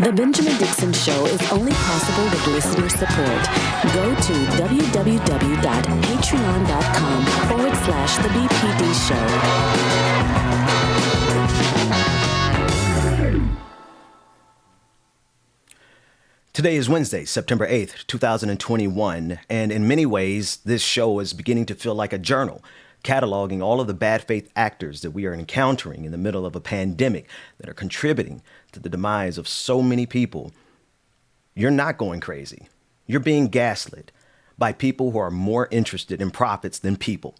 The Benjamin Dixon Show is only possible with listener support. Go to www.patreon.com/The BPD Show. Today is Wednesday, September 8th, 2021, and in many ways, this show is beginning to feel like a journal, cataloging all of the bad faith actors that we are encountering in the middle of a pandemic that are contributing to the demise of so many people. You're not going crazy. You're being gaslit by people who are more interested in profits than people.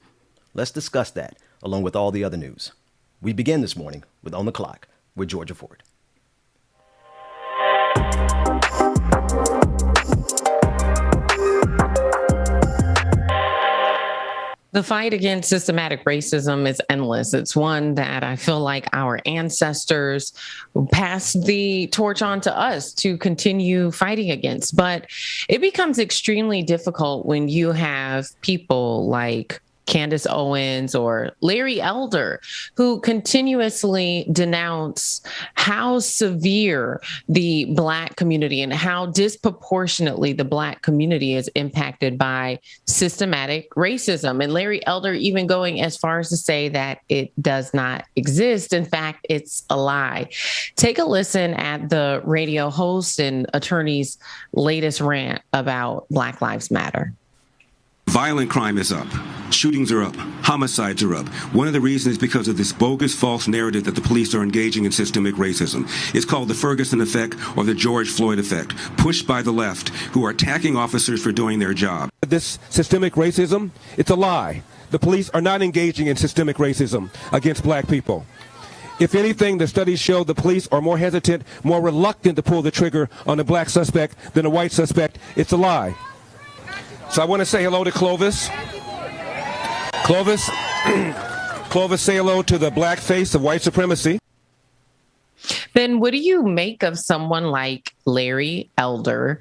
Let's discuss that, along with all the other news. We begin this morning with On the Clock with Georgia Ford. The fight against systematic racism is endless. It's one that I feel like our ancestors passed the torch on to us to continue fighting against. But it becomes extremely difficult when you have people like Candace Owens or Larry Elder, who continuously denounce how severe the Black community and how disproportionately the Black community is impacted by systematic racism. And Larry Elder even going as far as to say that it does not exist. In fact, it's a lie. Take a listen at the radio host and attorney's latest rant about Black Lives Matter. Violent crime is up. Shootings are up. Homicides are up. One of the reasons is because of this bogus, false narrative that the police are engaging in systemic racism. It's called the Ferguson effect or the George Floyd effect, pushed by the left, who are attacking officers for doing their job. This systemic racism, it's a lie. The police are not engaging in systemic racism against Black people. If anything, the studies show the police are more hesitant, more reluctant to pull the trigger on a Black suspect than a white suspect. It's a lie. So I want to say hello to Clovis. Clovis, say hello to the black face of white supremacy. Then what do you make of someone like Larry Elder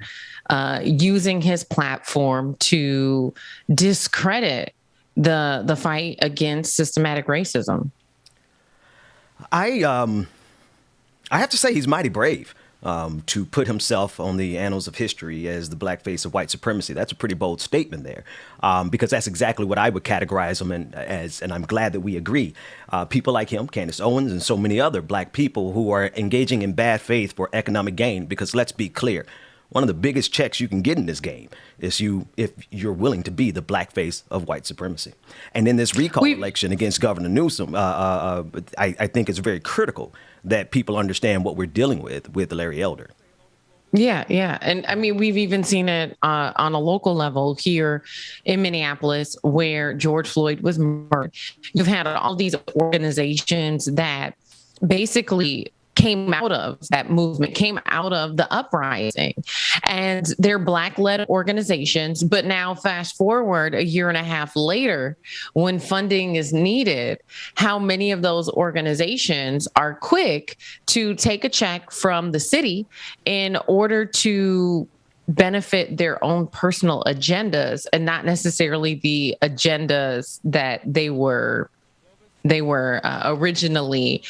using his platform to discredit the fight against systematic racism? I have to say he's mighty brave. To put himself on the annals of history as the black face of white supremacy. That's a pretty bold statement there, because that's exactly what I would categorize him as, and I'm glad that we agree. People like him, Candace Owens, and so many other Black people who are engaging in bad faith for economic gain, because let's be clear, one of the biggest checks you can get in this game is if you're willing to be the black face of white supremacy. And in this recall election against Governor Newsom, I think it's very critical that people understand what we're dealing with Larry Elder. Yeah. And I mean, we've even seen it on a local level here in Minneapolis where George Floyd was murdered. You've had all these organizations that basically came out of that movement, came out of the uprising, and they're Black-led organizations. But now fast forward a year and a half later, when funding is needed, how many of those organizations are quick to take a check from the city in order to benefit their own personal agendas and not necessarily the agendas that they were originally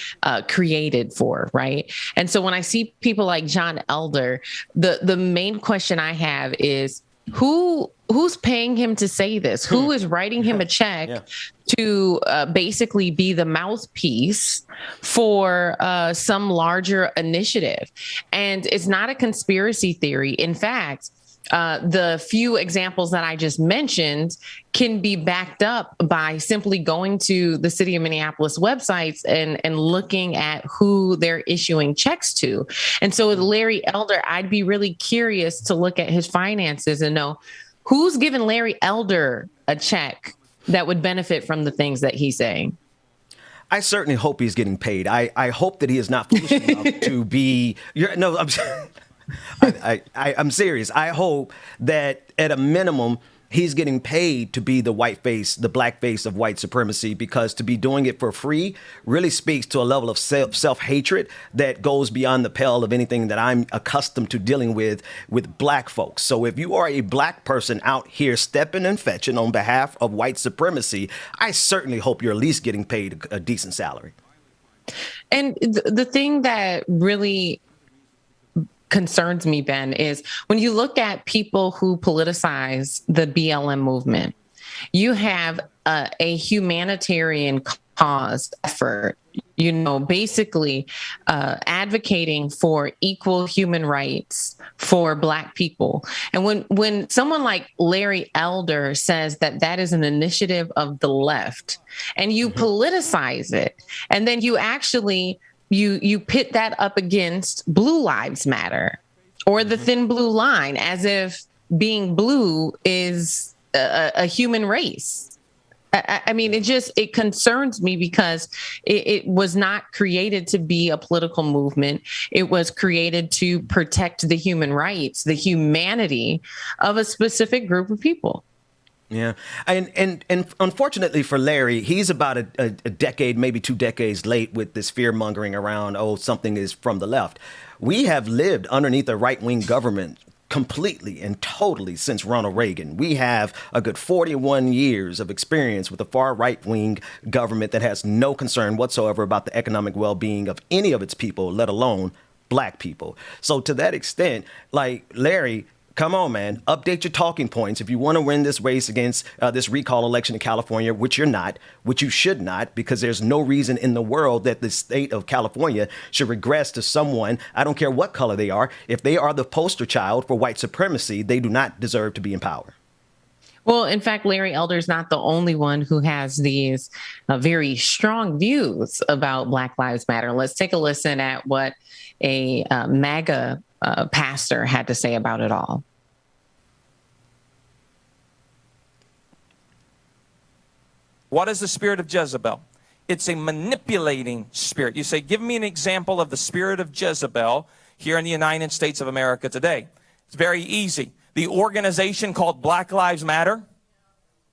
created for, right? And so when I see people like John Elder, the main question I have is who's paying him to say this? Who is writing him a check to basically be the mouthpiece for some larger initiative? And it's not a conspiracy theory. In fact, the few examples that I just mentioned can be backed up by simply going to the city of Minneapolis websites and looking at who they're issuing checks to. And so with Larry Elder, I'd be really curious to look at his finances and know who's giving Larry Elder a check that would benefit from the things that he's saying. I certainly hope he's getting paid. I hope that he is not foolish enough to be. I'm serious. I hope that at a minimum, he's getting paid to be the black face of white supremacy, because to be doing it for free really speaks to a level of self-hatred that goes beyond the pale of anything that I'm accustomed to dealing with black folks. So if you are a black person out here stepping and fetching on behalf of white supremacy, I certainly hope you're at least getting paid a decent salary. And the thing that really concerns me, Ben, is when you look at people who politicize the BLM movement, you have a humanitarian cause effort, basically advocating for equal human rights for Black people. And when someone like Larry Elder says that is an initiative of the left, and you politicize it, and then you actually you pit that up against Blue Lives Matter or the thin blue line, as if being blue is a human race. I mean, it concerns me because it was not created to be a political movement. It was created to protect the human rights, the humanity of a specific group of people. Yeah. And unfortunately for Larry, he's about a decade, maybe 2 decades late with this fear mongering around, something is from the left. We have lived underneath a right wing government completely and totally since Ronald Reagan. We have a good 41 years of experience with a far right-wing government that has no concern whatsoever about the economic well-being of any of its people, let alone Black people. So to that extent, like, Larry, come on, man, update your talking points. If you want to win this race against this recall election in California, which you're not, which you should not, because there's no reason in the world that the state of California should regress to someone, I don't care what color they are. If they are the poster child for white supremacy, they do not deserve to be in power. Well, in fact, Larry Elder is not the only one who has these very strong views about Black Lives Matter. Let's take a listen at what a MAGA pastor had to say about it all. What is the spirit of Jezebel? It's a manipulating spirit. You say, give me an example of the spirit of Jezebel here in the United States of America today. It's very easy. The organization called Black Lives Matter,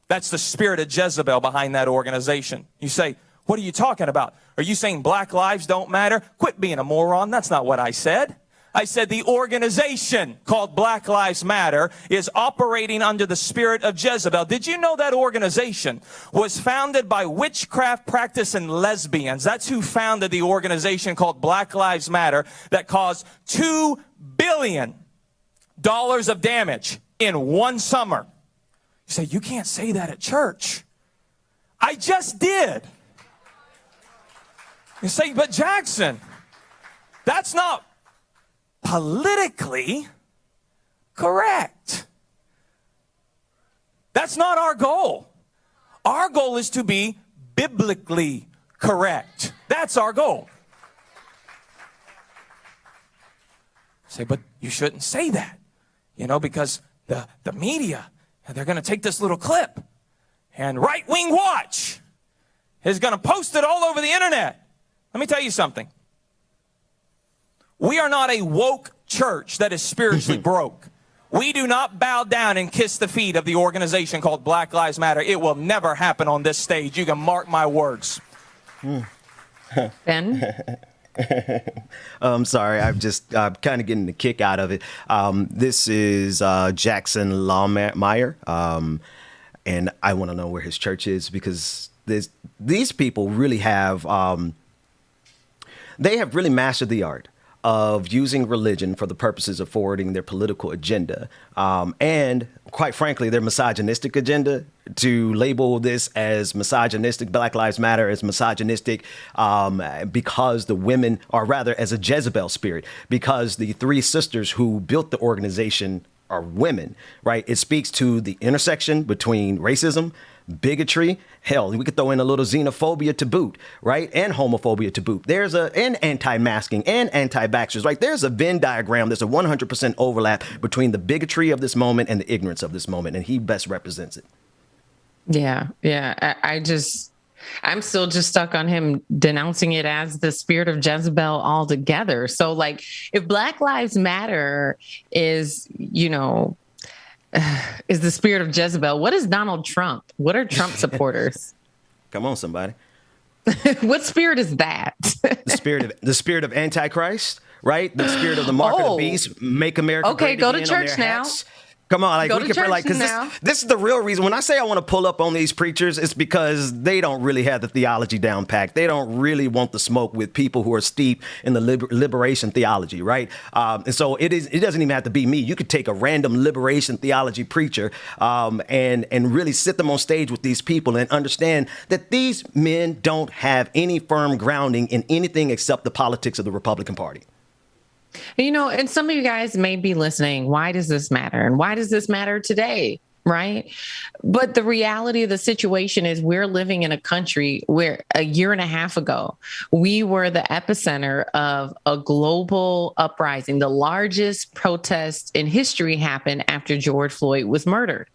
that's the spirit of Jezebel behind that organization. You say, what are you talking about? Are you saying black lives don't matter? Quit being a moron. That's not what I said. I said the organization called Black Lives Matter is operating under the spirit of Jezebel. Did you know that organization was founded by witchcraft practicing lesbians? That's who founded the organization called Black Lives Matter that caused $2 billion of damage in one summer. You say, you can't say that at church. I just did. You say, but Jackson, that's not politically correct. That's not our goal. Our goal is to be biblically correct. That's our goal. Say, but you shouldn't say that, because the media, they're going to take this little clip and Right Wing Watch is going to post it all over the internet. Let me tell you something. We are not a woke church that is spiritually broke. We do not bow down and kiss the feet of the organization called Black Lives Matter. It will never happen on this stage. You can mark my words. Ben? I'm sorry. I'm kind of getting the kick out of it. This is Jackson Lawmeyer. And I want to know where his church is, because these people really have, they have really mastered the art of using religion for the purposes of forwarding their political agenda, and quite frankly, their misogynistic agenda. To label this as misogynistic, Black Lives Matter as misogynistic, because the women, or rather as a Jezebel spirit, because the 3 sisters who built the organization are women, right? It speaks to the intersection between racism, bigotry, hell, we could throw in a little xenophobia to boot, right? And homophobia to boot. There's and anti-masking and anti-vaxxers, right? There's a Venn diagram. There's a 100% overlap between the bigotry of this moment and the ignorance of this moment, and he best represents it. Yeah. I'm still just stuck on him denouncing it as the spirit of Jezebel altogether. So, like, if Black Lives Matter is, is the spirit of Jezebel, what is Donald Trump? What are Trump supporters? Come on, somebody. What spirit is that? the spirit of Antichrist, right? The spirit of the mark of the beast, make America great go again to church on their now. hats. Come on, like Go we to can like church because now. this is the real reason. When I say I want to pull up on these preachers, it's because they don't really have the theology down packed. They don't really want the smoke with people who are steeped in the liberation theology, right? And so it doesn't even have to be me. You could take a random liberation theology preacher and really sit them on stage with these people and understand that these men don't have any firm grounding in anything except the politics of the Republican Party. You know, and some of you guys may be listening. Why does this matter? And why does this matter today? Right. But the reality of the situation is we're living in a country where a year and a half ago, we were the epicenter of a global uprising. The largest protest in history happened after George Floyd was murdered.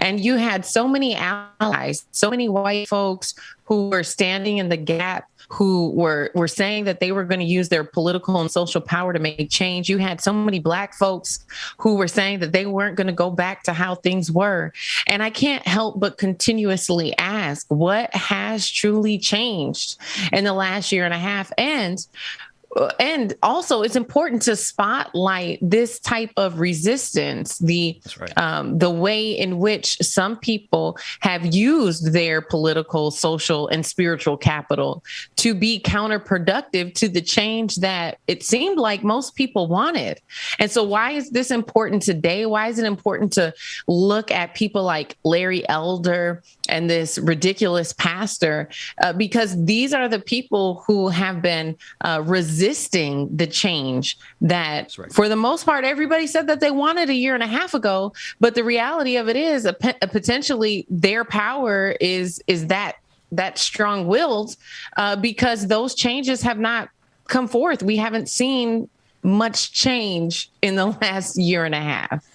And you had so many allies, so many white folks who were standing in the gap, who were saying that they were going to use their political and social power to make change. You had so many Black folks who were saying that they weren't going to go back to how things were. And I can't help but continuously ask, what has truly changed in the last year and a half? And also, it's important to spotlight this type of resistance, the way in which some people have used their political, social, and spiritual capital to be counterproductive to the change that it seemed like most people wanted. And so why is this important today? Why is it important to look at people like Larry Elder and this ridiculous pastor? Because these are the people who have been resisting the change that, for the most part, everybody said that they wanted a year and a half ago. But the reality of it is, potentially their power is that strong-willed because those changes have not come forth. We haven't seen much change in the last year and a half.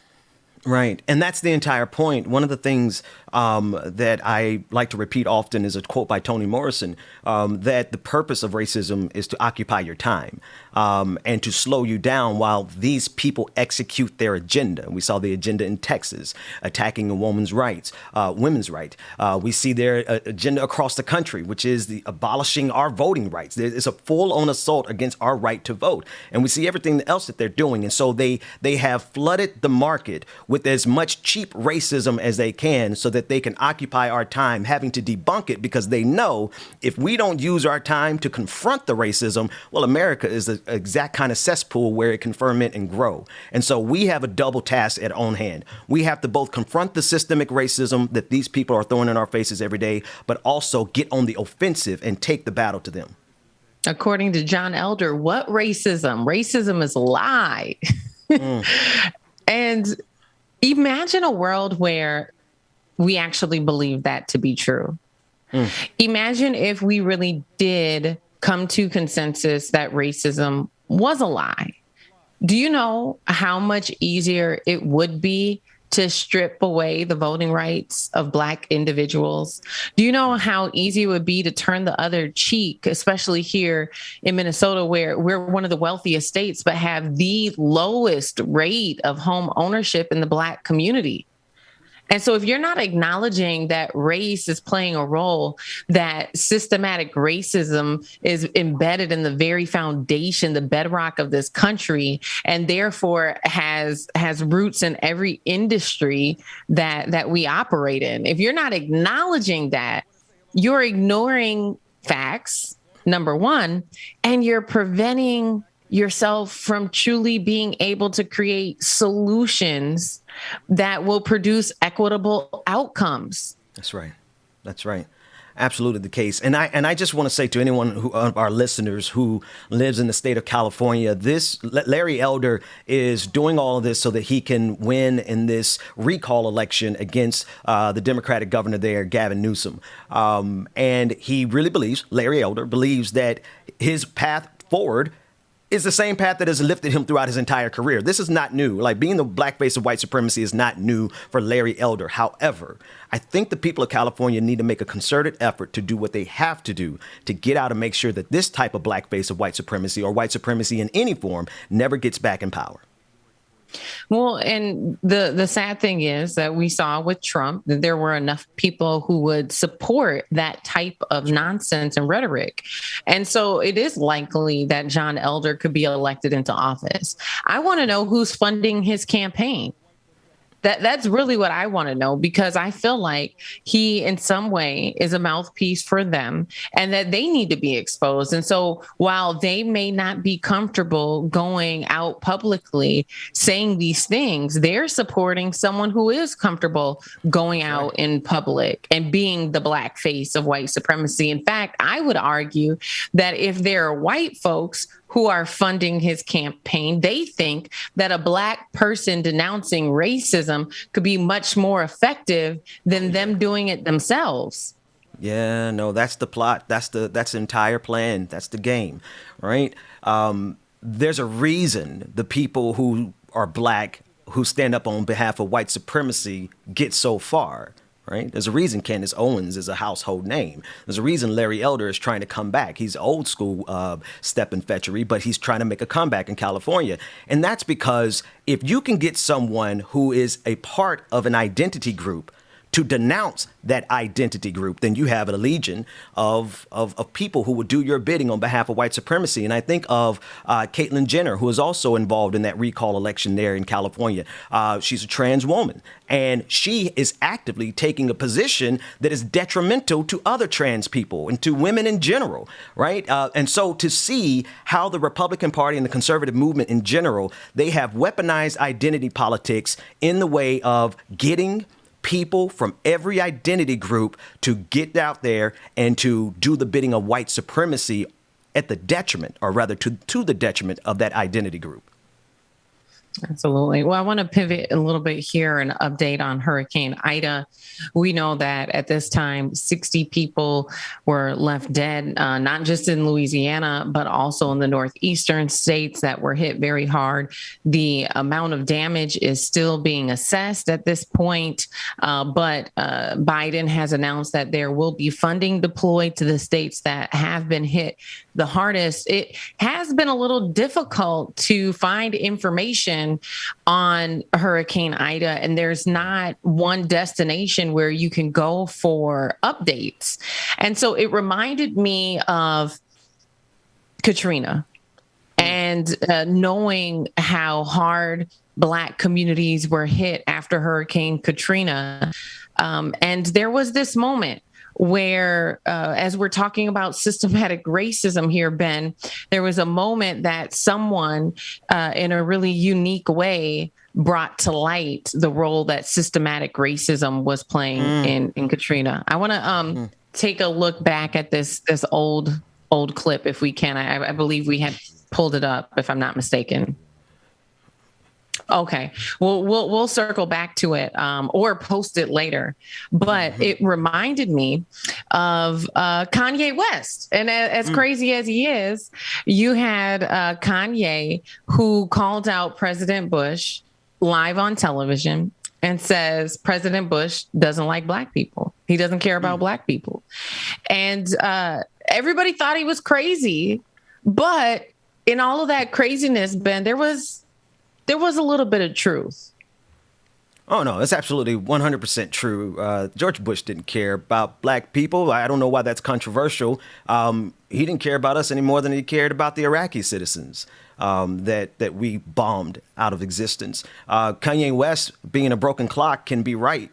Right. And that's the entire point. One of the things that I like to repeat often is a quote by Toni Morrison, that the purpose of racism is to occupy your time and to slow you down while these people execute their agenda. We saw the agenda in Texas, attacking a woman's rights, women's rights. We see their agenda across the country, which is the abolishing our voting rights. It's a full-on assault against our right to vote. And we see everything else that they're doing. And so they have flooded the market with as much cheap racism as they can so that they can occupy our time, having to debunk it because they know if we don't use our time to confront the racism, well, America is the exact kind of cesspool where it can ferment and grow. And so we have a double task at on hand. We have to both confront the systemic racism that these people are throwing in our faces every day, but also get on the offensive and take the battle to them. According to John Elder, what racism? Racism is a lie. And imagine a world where we actually believe that to be true. Imagine if we really did come to consensus that racism was a lie. Do you know how much easier it would be to strip away the voting rights of Black individuals? Do you know how easy it would be to turn the other cheek, especially here in Minnesota, where we're one of the wealthiest states, but have the lowest rate of home ownership in the Black community? And so if you're not acknowledging that race is playing a role, that systematic racism is embedded in the very foundation, the bedrock of this country, and therefore has roots in every industry that we operate in. If you're not acknowledging that, you're ignoring facts, number one, and you're preventing yourself from truly being able to create solutions that will produce equitable outcomes. That's right. That's right. Absolutely the case. And I just want to say to anyone who of our listeners who lives in the state of California, Larry Elder is doing all of this so that he can win in this recall election against the Democratic governor there, Gavin Newsom. And he really believes, Larry Elder believes, that his path forward is the same path that has lifted him throughout his entire career. This is not new. Like, being the black face of white supremacy is not new for Larry Elder. However, I think the people of California need to make a concerted effort to do what they have to do to get out and make sure that this type of black face of white supremacy, or white supremacy in any form, never gets back in power. Well, and the sad thing is that we saw with Trump that there were enough people who would support that type of nonsense and rhetoric. And so it is likely that John Elder could be elected into office. I want to know who's funding his campaign. That's really what I want to know, because I feel like he in some way is a mouthpiece for them and that they need to be exposed. And so while they may not be comfortable going out publicly saying these things, they're supporting someone who is comfortable going out in public and being the black face of white supremacy. In fact, I would argue that if there are white folks who are funding his campaign, they think that a black person denouncing racism could be much more effective than them doing it themselves. Yeah, no, that's the plot. That's the entire plan. That's the game, right? There's a reason the people who are black who stand up on behalf of white supremacy get so far. Right? There's a reason Candace Owens is a household name. There's a reason Larry Elder is trying to come back. He's old school step and fetchery, but he's trying to make a comeback in California. And that's because if you can get someone who is a part of an identity group to denounce that identity group, then you have a legion of people who would do your bidding on behalf of white supremacy. And I think of Caitlyn Jenner, who is also involved in that recall election there in California. She's a trans woman, and she is actively taking a position that is detrimental to other trans people and to women in general, right? And so to see how the Republican Party and the conservative movement in general, they have weaponized identity politics in the way of getting people from every identity group to get out there and to do the bidding of white supremacy at the detriment, or rather to the detriment of that identity group. Absolutely. Well, I want to pivot a little bit here and update on Hurricane Ida. We know that at this time, 60 people were left dead, not just in Louisiana, but also in the northeastern states that were hit very hard. The amount of damage is still being assessed at this point, but Biden has announced that there will be funding deployed to the states that have been hit the hardest. It has been a little difficult to find information on Hurricane Ida, and there's not one destination where you can go for updates. And so it reminded me of Katrina and knowing how hard Black communities were hit after Hurricane Katrina. And there was this moment where, as we're talking about systematic racism here, Ben, there was a moment that someone in a really unique way brought to light the role that systematic racism was playing in Katrina. I want to take a look back at this old clip, if we can. I believe we had pulled it up, if I'm not mistaken. Okay, well, we'll circle back to it or post it later. But it reminded me of Kanye West. And as crazy as he is, you had Kanye, who called out President Bush live on television and says President Bush doesn't like Black people. He doesn't care about Black people. And everybody thought he was crazy. But in all of that craziness, Ben, there was a little bit of truth. Oh, no, that's absolutely 100% true. George Bush didn't care about Black people. I don't know why that's controversial. He didn't care about us any more than he cared about the Iraqi citizens that we bombed out of existence. Kanye West, being a broken clock, can be right,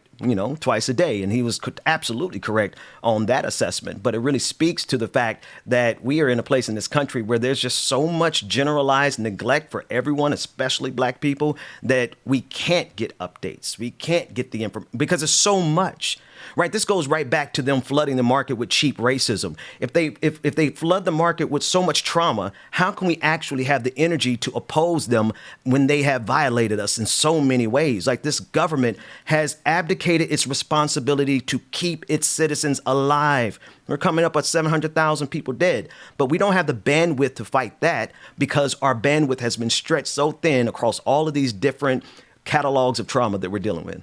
twice a day. And he was absolutely correct on that assessment. But it really speaks to the fact that we are in a place in this country where there's just so much generalized neglect for everyone, especially Black people, that we can't get updates. We can't get the information because there's so much. Right. This goes right back to them flooding the market with cheap racism. If they flood the market with so much trauma, how can we actually have the energy to oppose them when they have violated us in so many ways? Like, this government has abdicated its responsibility to keep its citizens alive. We're coming up at 700,000 people dead, but we don't have the bandwidth to fight that because our bandwidth has been stretched so thin across all of these different catalogs of trauma that we're dealing with.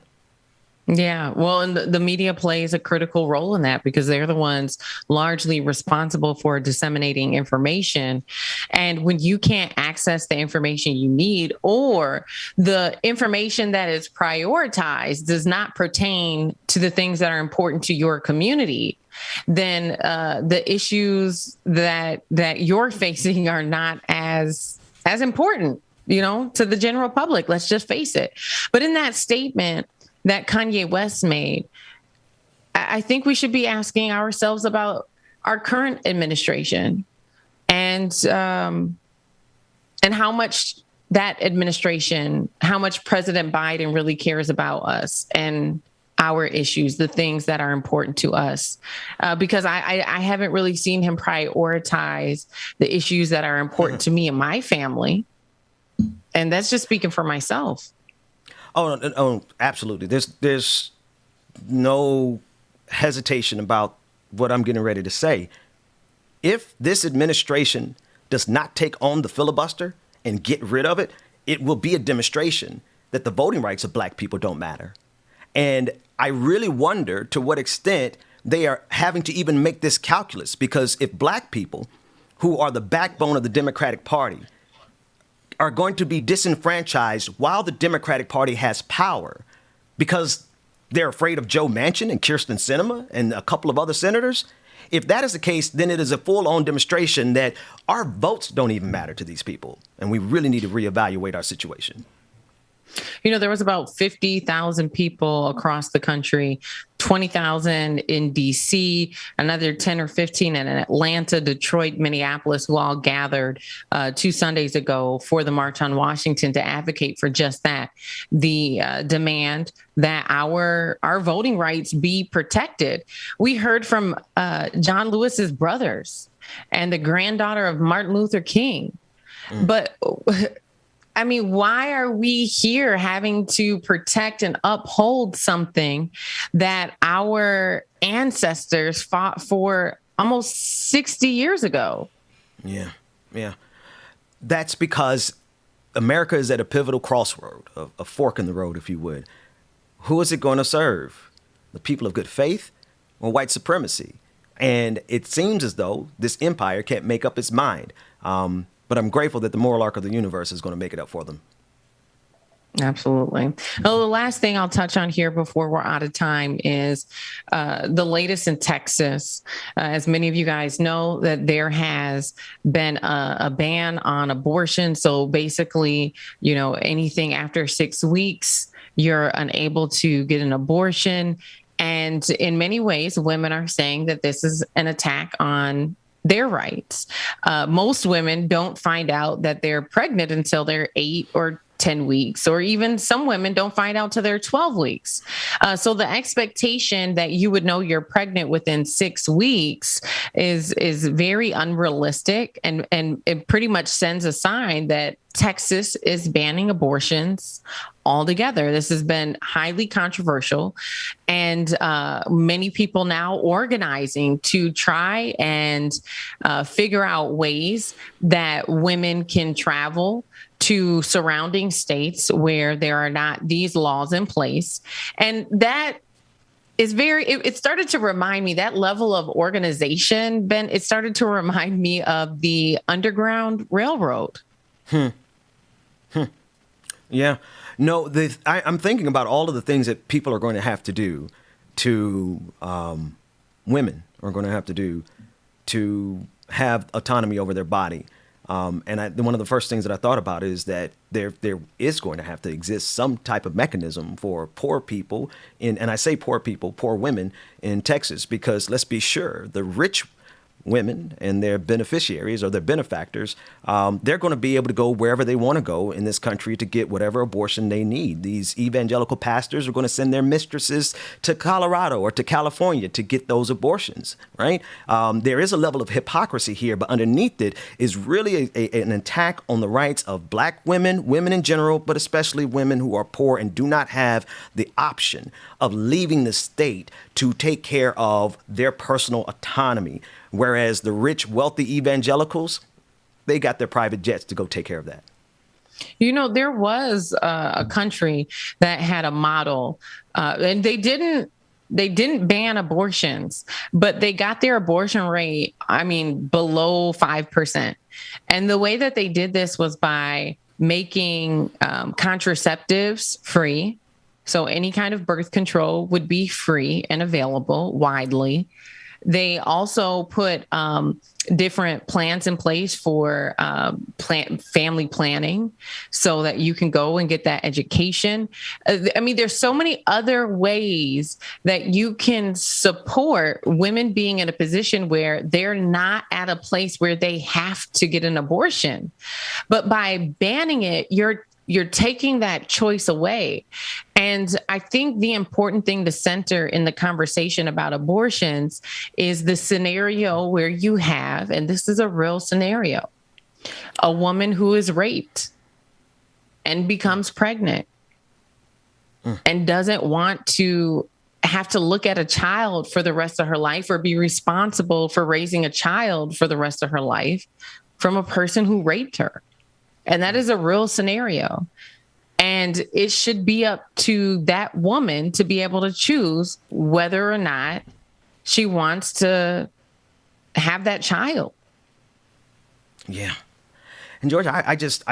Yeah, well, and the media plays a critical role in that because they're the ones largely responsible for disseminating information. And when you can't access the information you need, or the information that is prioritized does not pertain to the things that are important to your community, then the issues that you're facing are not as important. to the general public. Let's just face it. But in that statement that Kanye West made, I think we should be asking ourselves about our current administration and how much that administration, how much President Biden really cares about us and our issues, the things that are important to us, because I haven't really seen him prioritize the issues that are important to me and my family. And that's just speaking for myself. Oh, absolutely. There's no hesitation about what I'm getting ready to say. If this administration does not take on the filibuster and get rid of it, it will be a demonstration that the voting rights of black people don't matter. And I really wonder to what extent they are having to even make this calculus, because if black people, who are the backbone of the Democratic Party, are going to be disenfranchised while the Democratic Party has power because they're afraid of Joe Manchin and Kyrsten Sinema and a couple of other senators, if that is the case, then it is a full-on demonstration that our votes don't even matter to these people. And we really need to reevaluate our situation. There was about 50,000 people across the country, 20,000 in D.C., another 10 or 15 in Atlanta, Detroit, Minneapolis, who all gathered 2 Sundays ago for the March on Washington to advocate for just that, the demand that our voting rights be protected. We heard from John Lewis's brothers and the granddaughter of Martin Luther King. But I mean, why are we here having to protect and uphold something that our ancestors fought for almost 60 years ago? Yeah. That's because America is at a pivotal crossroad, a fork in the road, if you would. Who is it going to serve? The people of good faith or white supremacy? And it seems as though this empire can't make up its mind. But I'm grateful that the moral arc of the universe is going to make it up for them. Absolutely. Well, the last thing I'll touch on here before we're out of time is the latest in Texas. As many of you guys know, that there has been a ban on abortion. So basically, anything after 6 weeks, you're unable to get an abortion. And in many ways, women are saying that this is an attack on their rights. Most women don't find out that they're pregnant until they're 8 or 10 weeks, or even some women don't find out till they're 12 weeks. So the expectation that you would know you're pregnant within 6 weeks is very unrealistic, and it pretty much sends a sign that Texas is banning abortions altogether. This has been highly controversial, and many people now organizing to try and figure out ways that women can travel to surrounding states where there are not these laws in place. And that is it started to remind me, that level of organization, Ben, it started to remind me of the Underground Railroad. Yeah. No, I'm thinking about all of the things that people are going to have to do to women are going to have to do to have autonomy over their body. And one of the first things that I thought about is that there is going to have to exist some type of mechanism for poor people and I say poor people, poor women in Texas, because let's be sure, the rich women and their beneficiaries or their benefactors, they're going to be able to go wherever they want to go in this country to get whatever abortion they need. These evangelical pastors are going to send their mistresses to Colorado or to California to get those abortions, right? There is a level of hypocrisy here, but underneath it is really an attack on the rights of black women, women in general, but especially women who are poor and do not have the option of leaving the state to take care of their personal autonomy. Whereas the rich, wealthy evangelicals, they got their private jets to go take care of that. There was a country that had a model, and they didn't ban abortions, but they got their abortion rate, below 5%. And the way that they did this was by making contraceptives free. So any kind of birth control would be free and available widely. They also put different plans in place for family planning so that you can go and get that education. I mean, there's so many other ways that you can support women being in a position where they're not at a place where they have to get an abortion. But by banning it, you're taking that choice away. And I think the important thing to center in the conversation about abortions is the scenario where you have, and this is a real scenario, a woman who is raped and becomes pregnant and doesn't want to have to look at a child for the rest of her life or be responsible for raising a child for the rest of her life from a person who raped her. And that is a real scenario. And it should be up to that woman to be able to choose whether or not she wants to have that child. Yeah. And George, I just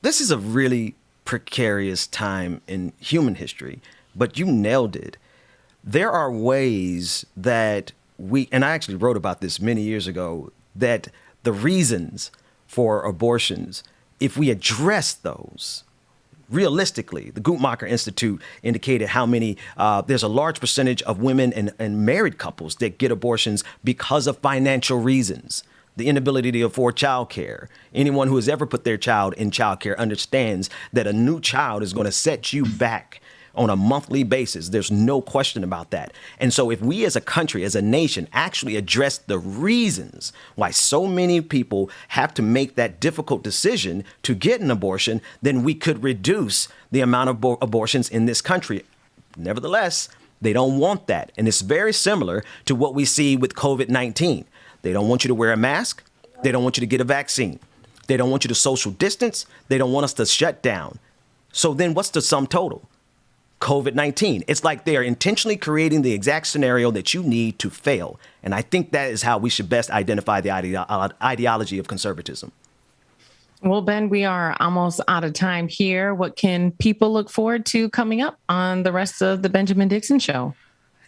this is a really precarious time in human history, but you nailed it. There are ways that and I actually wrote about this many years ago, that the reasons for abortions, if we address those realistically, the Guttmacher Institute indicated how many, there's a large percentage of women and married couples that get abortions because of financial reasons, the inability to afford childcare. Anyone who has ever put their child in childcare understands that a new child is going to set you back on a monthly basis. There's no question about that. And so if we as a country, as a nation, actually address the reasons why so many people have to make that difficult decision to get an abortion, then we could reduce the amount of abortions in this country. Nevertheless, they don't want that. And it's very similar to what we see with COVID-19. They don't want you to wear a mask. They don't want you to get a vaccine. They don't want you to social distance. They don't want us to shut down. So then what's the sum total? COVID-19. It's like they are intentionally creating the exact scenario that you need to fail. And I think that is how we should best identify the ideology of conservatism. Well, Ben, we are almost out of time here. What can people look forward to coming up on the rest of the Benjamin Dixon Show?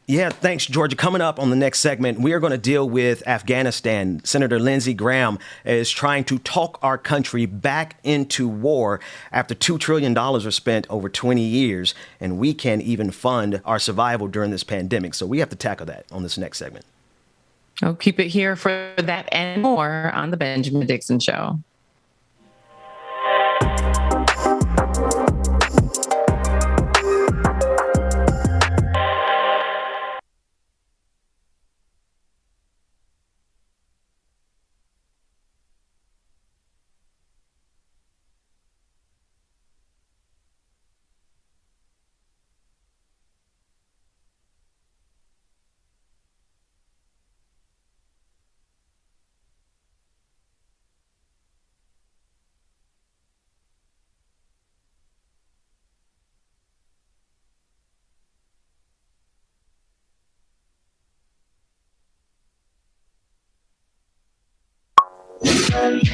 Yeah, thanks, Georgia. Coming up on the next segment, we are going to deal with Afghanistan. Senator Lindsey Graham is trying to talk our country back into war after $2 trillion are spent over 20 years, and we can't even fund our survival during this pandemic. So we have to tackle that on this next segment. I'll keep it here for that and more on the Benjamin Dixon Show.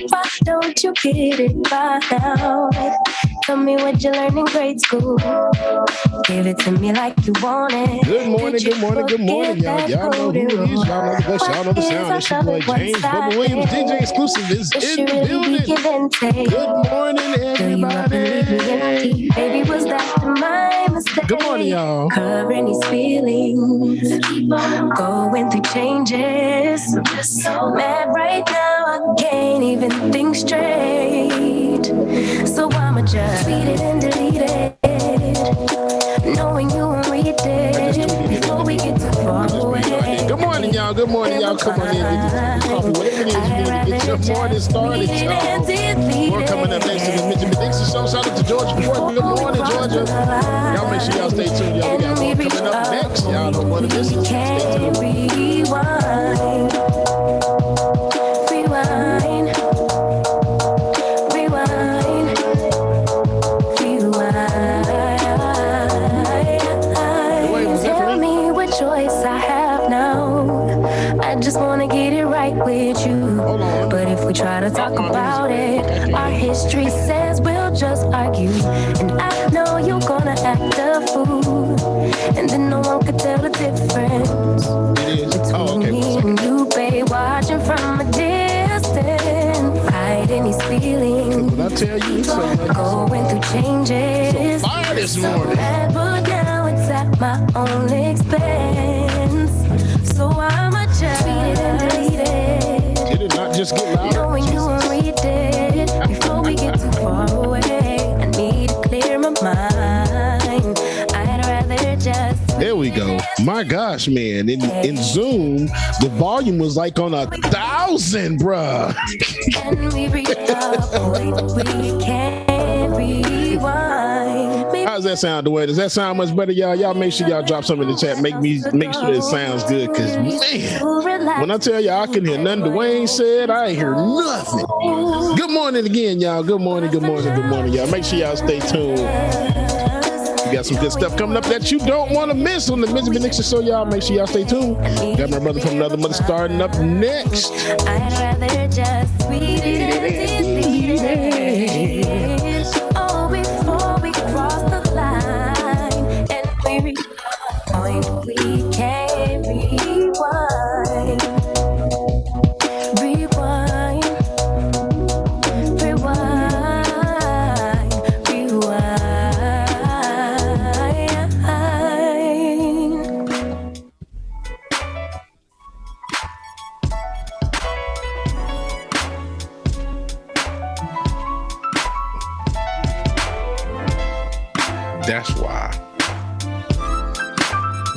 Why don't you get it by now? Tell me what you learned in grade school. Give it to me like you want it. Good morning, good morning, good morning, y'all. Y'all know who it is. Y'all know the voice. Y'all know the sound. It's your boy James Bubba Williams, DJ Exclusive, is in the building. Good morning, everybody. Baby, was that my mistake? Good morning, y'all. Covering these feelings. Keep on going through changes. I'm just so mad right now. I can't even think straight. So I'ma just tweet it and delete it, knowing you won't read it before we get too far away. Good morning, y'all. Good morning, y'all. Come on in, get your coffee, whatever it is you need to get your morning started, y'all. We're coming up next to the Benjamin Dixon Show. Shout out to Georgia Ford. Good morning, Georgia. Y'all make sure y'all stay tuned, y'all. We got more coming up next. Y'all don't want to miss it. Stay tuned. Rewind. Just wanna get it right with you. But if we try to talk talk about it. Our history says we'll just argue, and I know you're gonna act a fool, and then no one could tell the difference between me and you, babe. Watching from a distance, hiding these feelings. When I tell you, going through changes. So fire this morning. Bad, but now it's at my own expense. So I'ma just read it and delete it. Did it not just get loud? Knowing you won't read it before we get too far away. I need to clear my mind. I'd rather just. There we go. My gosh, man. In Zoom, the volume was like on 1,000, bruh. And we reach a point we can't rewind. How's that sound, Dwayne? Does that sound much better, y'all? Y'all make sure y'all drop something in the chat. Make sure it sounds good, because, man, when I tell y'all I can hear nothing Dwayne said, I ain't hear nothing. Good morning again, y'all. Good morning, y'all. Make sure y'all stay tuned. We got some good stuff coming up that you don't want to miss on the Benjamin Dixon Show, y'all. Make sure y'all stay tuned. Got my brother from another mother starting up next. I'd rather just read it and delete it. Oh, before we cross the line and we reach a point we can't rewind. Rewind. That's why.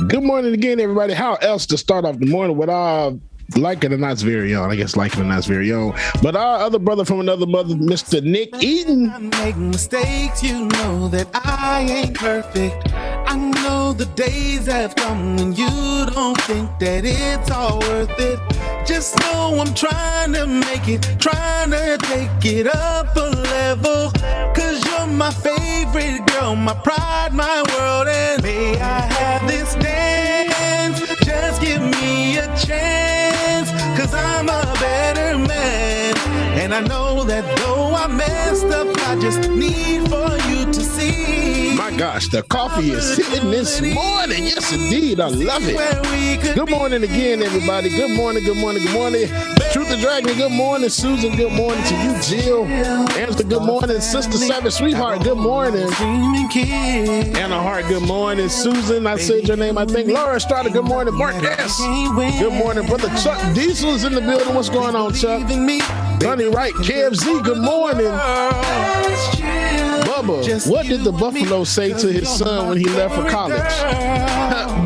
Good morning again, everybody. How else to start off the morning with our Like It or Not's very own? I guess Like It or Not's very own. But our other brother from another mother, Mr. Nick Eaton. I make mistakes, you know that I ain't perfect. I know the days have come when you don't think that it's all worth it. Just know I'm trying to make it, trying to take it up a level. Cause you're my favorite girl, my pride, my world. And may I have this dance? Just give me a chance. Cause I'm a better man. And I know that though I messed up, I just need for you to see. My gosh, the coffee is hitting this morning. Yes, indeed. I love it. Good morning again, everybody. Good morning, good morning, good morning. Truth the Dragon, good morning. Susan, good morning to you. Jill, Angela, good morning. Sister Savage, sweetheart, good morning. Anna Hart, good morning. Susan, I said your name, I think. Laura Estrada, good morning. Mark S. Good morning. Brother Chuck Diesel's in the building. What's going on, Chuck? Bunny Wright, KFZ, good morning. Bubba, what did the buffalo say to his son when he left for college?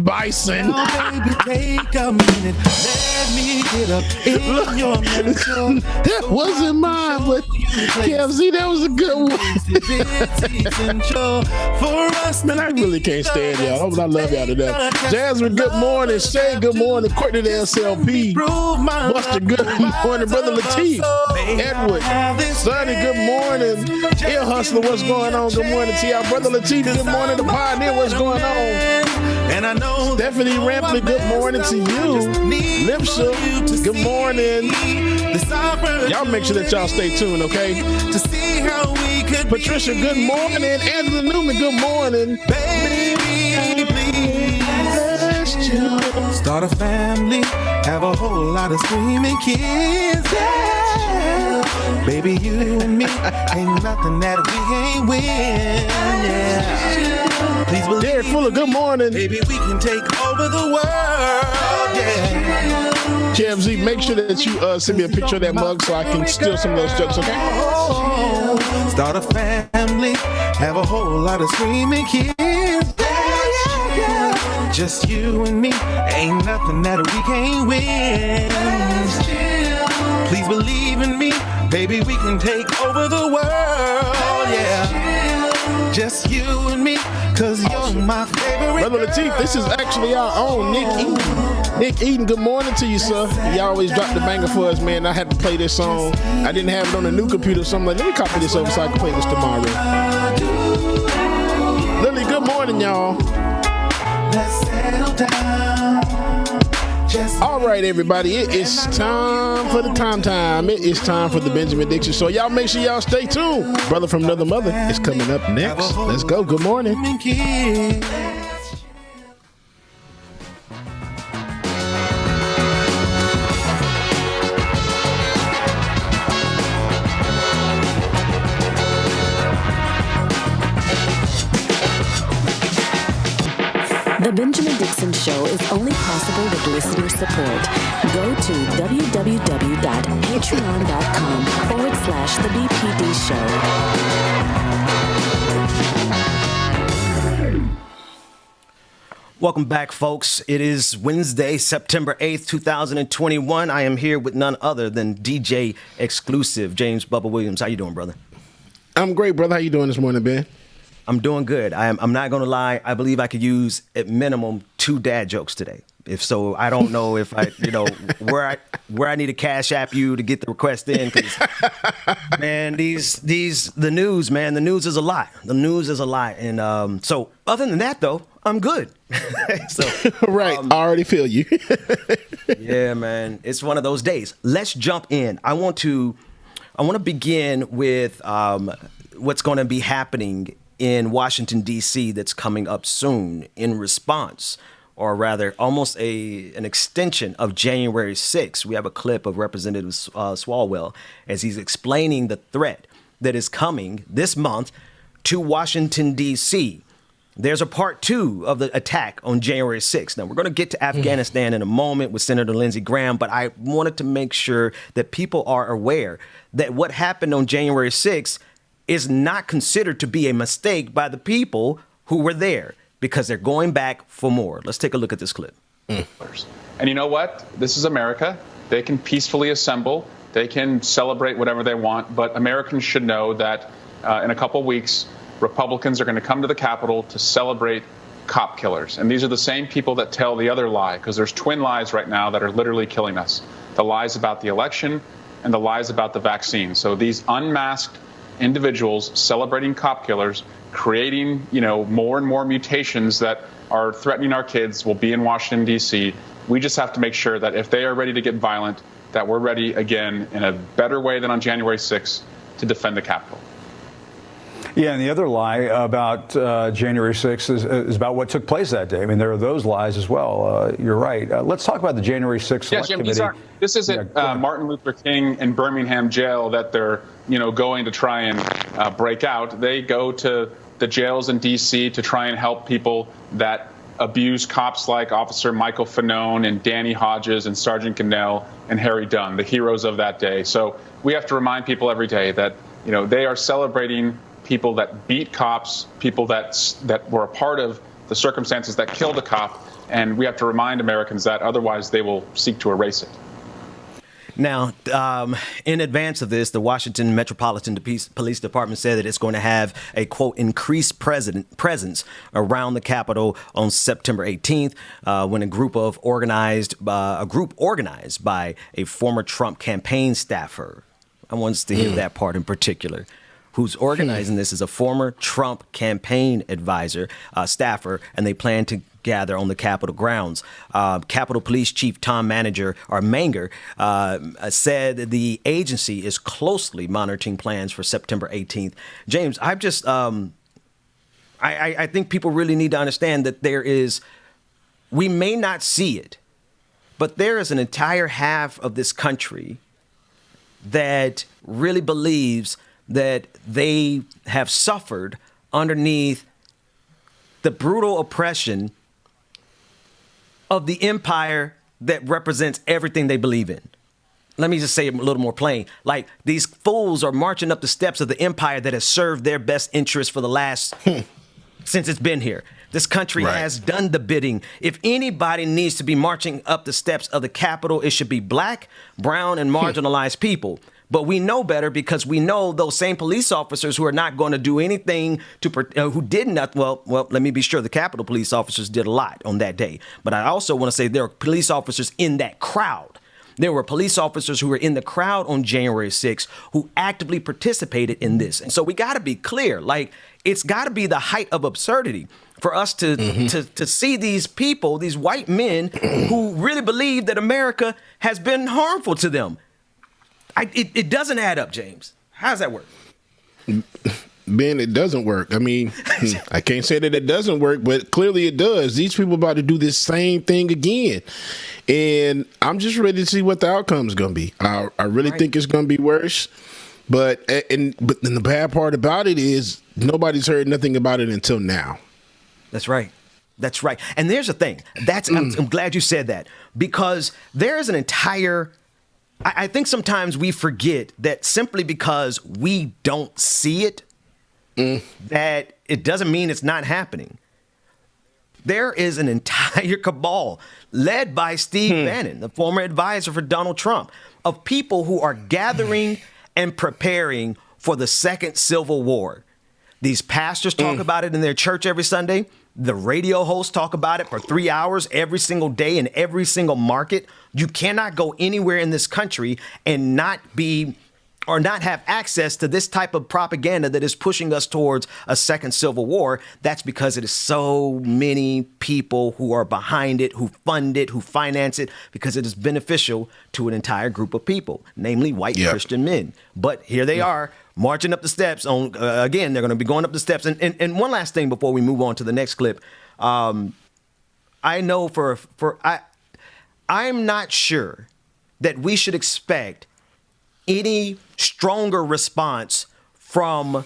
Bison. Take a minute, let me get up in your mental. That wasn't mine, but KFZ, that was a good one. Man, I really can't stand y'all. I love y'all to death. Jasmine, good morning. Shay, good morning. Courtney, the SLP. Buster, good morning. Brother Lateef. Edward. Sonny, good morning. Ear Hustler, what's going on? Good morning to y'all. Brother Lateef, good morning. The Pioneer, what's going on? And I know Stephanie Rampley, good morning to you. Lipsha, good morning. Y'all make sure that y'all stay tuned, okay? To see how we could Patricia, good morning. Angela Newman, good morning. Baby, please. Start a family, have a whole lot of screaming kids. Yeah. Baby, you and me ain't nothing that we ain't win. Yeah. Please believe Derek Fuller, good morning. Baby, we can take over the world. Yeah. KFZ, make sure that you send me a picture of that mug so I can steal some of those jokes, okay? Start a family, have a whole lot of screaming kids. Yeah. Just you and me, ain't nothing that we can't win. Please believe in me, baby, we can take over the world. Yeah. Just you and me, cause you're my favorite. Brother Lateef, this is actually our own Nick Eaton. Nick Eaton, good morning to you, sir. You always drop the banger for us, man. I had to play this song. I didn't have it on the new computer, so I'm like, let me copy this over so I can play this tomorrow. Lily, good morning, y'all. Let's settle down. All right, everybody, it is time for the time. It is time for the Benjamin Dixon Show. Y'all make sure y'all stay tuned. Brother from Another Mother is coming up next. Let's go. Good morning. The Benjamin Dixon Show is only possible with listener support. Go to www.patreon.com/The BPD Show. Welcome back, folks. It is Wednesday, September 8th, 2021. I am here with none other than DJ Exclusive, James Bubba Williams. How you doing, brother? I'm great, brother. How you doing this morning, Ben? I'm doing good. I'm not going to lie. I believe I could use at minimum 2 dad jokes today. If so, I don't know if I, where I need to cash app you to get the request in. Because, man, the news, man, the news is a lot. The news is a lot. And so other than that, though, I'm good. So, right. I already feel you. Yeah, man. It's one of those days. Let's jump in. I want to begin with what's going to be happening in Washington, D.C. that's coming up soon in response, or rather almost an extension of January 6th. We have a clip of Representative Swalwell as he's explaining the threat that is coming this month to Washington, D.C. There's a part 2 of the attack on January 6th. Now, we're going to get to Afghanistan in a moment with Senator Lindsey Graham, but I wanted to make sure that people are aware that what happened on January 6th is not considered to be a mistake by the people who were there, because they're going back for more. Let's take a look at this clip. And you know what? This is America. They can peacefully assemble. They can celebrate whatever they want. But Americans should know that in a couple weeks, Republicans are going to come to the Capitol to celebrate cop killers. And these are the same people that tell the other lie, because there's twin lies right now that are literally killing us. The lies about the election and the lies about the vaccine. So these unmasked individuals celebrating cop killers, creating, more and more mutations that are threatening our kids will be in Washington, D.C. We just have to make sure that if they are ready to get violent, that we're ready again in a better way than on January 6th to defend the Capitol. Yeah, and the other lie about January 6th is about what took place that day. I mean, there are those lies as well. You're right. Let's talk about the January 6th Select Committee. This isn't Martin Luther King in Birmingham jail that they're, going to try and break out. They go to the jails in D.C. to try and help people that abuse cops like Officer Michael Fanone and Danny Hodges and Sergeant Cannell and Harry Dunn, the heroes of that day. So we have to remind people every day that, they are celebrating people that beat cops, people that were a part of the circumstances that killed a cop, and we have to remind Americans that, otherwise they will seek to erase it. Now, in advance of this, the Washington Metropolitan Police Department said that it's going to have a, quote, increased presence around the Capitol on September 18th, when a group organized by a former Trump campaign staffer. I want us to hear that part in particular. Who's organizing this is a former Trump campaign advisor, staffer, and they plan to gather on the Capitol grounds. Capitol Police Chief Tom Manger said the agency is closely monitoring plans for September 18th. James, I've just, I think people really need to understand that we may not see it, but there is an entire half of this country that really believes that they have suffered underneath the brutal oppression of the empire that represents everything they believe in. Let me just say it a little more plain. Like, these fools are marching up the steps of the empire that has served their best interest for the last, since it's been here. This country has done the bidding. If anybody needs to be marching up the steps of the Capitol, it should be black, brown, and marginalized people. But we know better, because we know those same police officers who are not going to do anything who did not. Well, let me be sure. The Capitol police officers did a lot on that day. But I also want to say there are police officers in that crowd There were police officers who were in the crowd on January 6th who actively participated in this. And so we got to be clear, like, it's got to be the height of absurdity for us to see these people, these white men who really believe that America has been harmful to them. It doesn't add up, James. How does that work? Ben, it doesn't work. I mean, I can't say that it doesn't work, but clearly it does. These people about to do this same thing again. And I'm just ready to see what the outcome is going to be. I really think it's going to be worse. But the bad part about it is nobody's heard nothing about it until now. That's right. That's right. And there's the thing. I'm glad you said that, because there is an entire... I think sometimes we forget that simply because we don't see it, that it doesn't mean it's not happening. There is an entire cabal led by Steve Bannon, the former advisor for Donald Trump, of people who are gathering and preparing for the second Civil War. These pastors talk about it in their church every Sunday. The radio hosts talk about it for 3 hours every single day in every single market. You cannot go anywhere in this country and not have access to this type of propaganda that is pushing us towards a second Civil War. That's because it is so many people who are behind it, who fund it, who finance it, because it is beneficial to an entire group of people, namely white Christian men. But here they are, marching up the steps. Again, they're going to be going up the steps. And one last thing before we move on to the next clip. I know I'm not sure that we should expect any stronger response from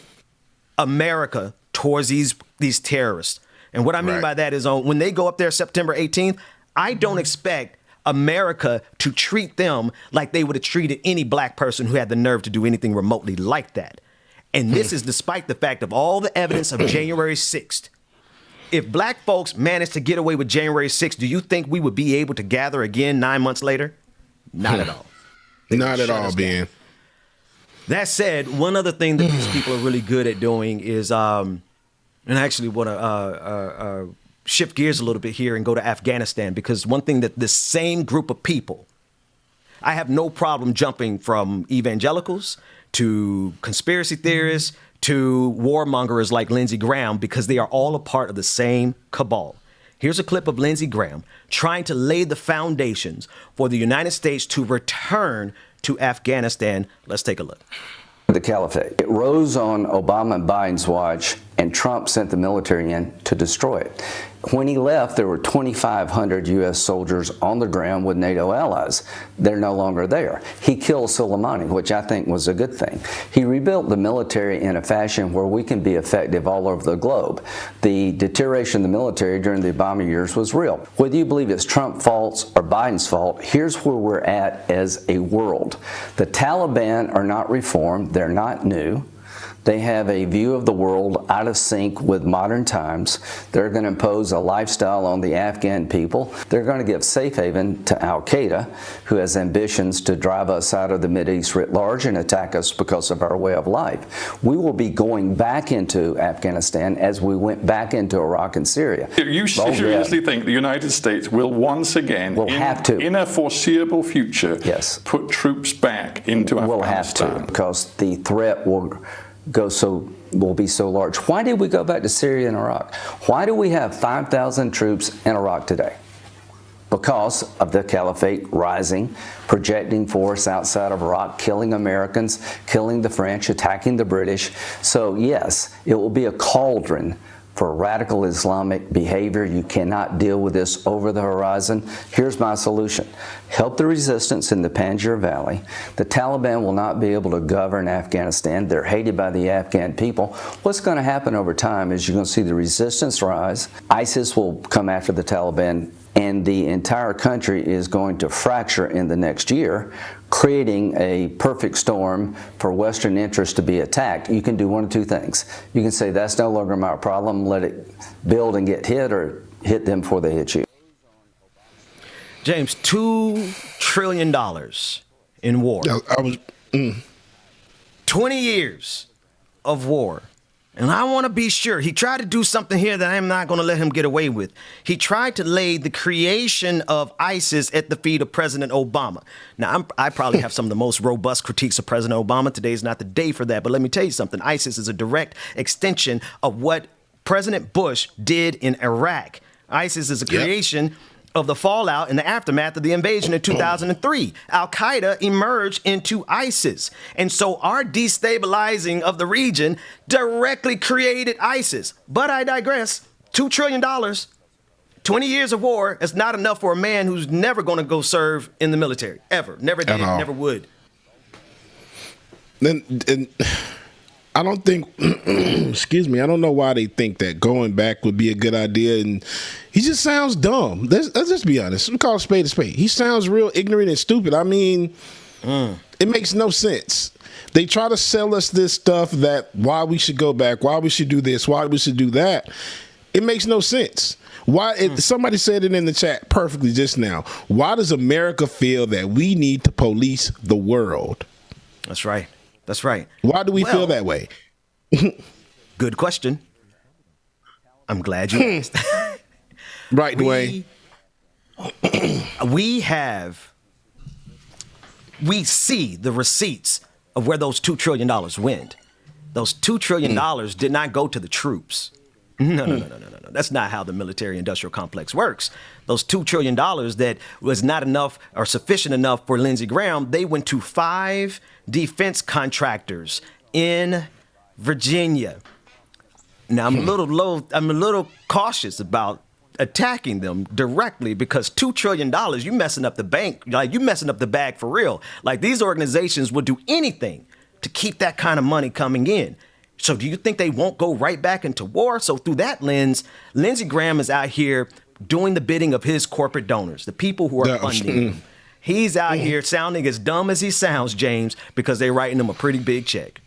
America towards these terrorists. And what I mean by that is when they go up there September 18th, I don't expect America to treat them like they would have treated any black person who had the nerve to do anything remotely like that. And this is despite the fact of all the evidence of January 6th. If black folks managed to get away with January 6th, do you think we would be able to gather again 9 months later? Not at all. Not at all, Ben. That said, one other thing that these people are really good at doing is, and I actually want to shift gears a little bit here and go to Afghanistan, because one thing that this same group of people, I have no problem jumping from evangelicals to conspiracy theorists to warmongers like Lindsey Graham, because they are all a part of the same cabal. Here's a clip of Lindsey Graham trying to lay the foundations for the United States to return to Afghanistan. Let's take a look. The caliphate. It rose on Obama and Biden's watch, and Trump sent the military in to destroy it. When he left, there were 2,500 U.S. soldiers on the ground with NATO allies. They're no longer there. He killed Soleimani, which I think was a good thing. He rebuilt the military in a fashion where we can be effective all over the globe. The deterioration of the military during the Obama years was real. Whether you believe it's Trump's fault or Biden's fault, here's where we're at as a world. The Taliban are not reformed. They're not new. They have a view of the world out of sync with modern times. They're going to impose a lifestyle on the Afghan people. They're going to give safe haven to al-Qaeda, who has ambitions to drive us out of the Mideast writ large and attack us because of our way of life. We will be going back into Afghanistan as we went back into Iraq and Syria. You seriously think the United States will once again, in a foreseeable future, put troops back into Afghanistan? We'll have to, because the threat will be so large. Why did we go back to Syria and Iraq? Why do we have 5,000 troops in Iraq today? Because of the caliphate rising, projecting force outside of Iraq, killing Americans, killing the French, attacking the British. So yes, it will be a cauldron for radical Islamic behavior. You cannot deal with this over the horizon. Here's my solution. Help the resistance in the Panjshir Valley. The Taliban will not be able to govern Afghanistan. They're hated by the Afghan people. What's going to happen over time is you're going to see the resistance rise. ISIS will come after the Taliban, and the entire country is going to fracture in the next year, creating a perfect storm for Western interests to be attacked. You can do one of two things. You can say, that's no longer my problem, let it build and get hit, or hit them before they hit you. James, $2 trillion in war. 20 years of war. And I want to be sure. He tried to do something here that I'm not going to let him get away with. He tried to lay the creation of ISIS at the feet of President Obama. Now, I probably have some of the most robust critiques of President Obama. Today's not the day for that. But let me tell you something. ISIS is a direct extension of what President Bush did in Iraq. ISIS is a creation of the fallout and the aftermath of the invasion in 2003. Al-Qaeda emerged into ISIS. And so our destabilizing of the region directly created ISIS. But I digress. $2 trillion, 20 years of war is not enough for a man who's never going to go serve in the military. Ever. Never did. Never would. And I don't think, excuse me, I don't know why they think that going back would be a good idea. And he just sounds dumb. Let's just be honest. We call a spade a spade. He sounds real ignorant and stupid. I mean, it makes no sense. They try to sell us this stuff that why we should go back, why we should do this, why we should do that. It makes no sense. Somebody said it in the chat perfectly just now. Why does America feel that we need to police the world? That's right. That's right. Why do we feel that way? Good question. I'm glad you asked. Right, Dwayne. We see the receipts of where those $2 trillion went. Those $2 trillion did not go to the troops. No. That's not how the military-industrial complex works. Those $2 trillion that was not enough or sufficient enough for Lindsey Graham, they went to 5 defense contractors in Virginia. Now, I'm a little cautious about attacking them directly because $2 trillion, you messing up the bank, like you messing up the bag for real. Like these organizations would do anything to keep that kind of money coming in. So do you think they won't go right back into war? So through that lens, Lindsey Graham is out here doing the bidding of his corporate donors, the people who are funding him. He's out here sounding as dumb as he sounds, James, because they're writing him a pretty big check.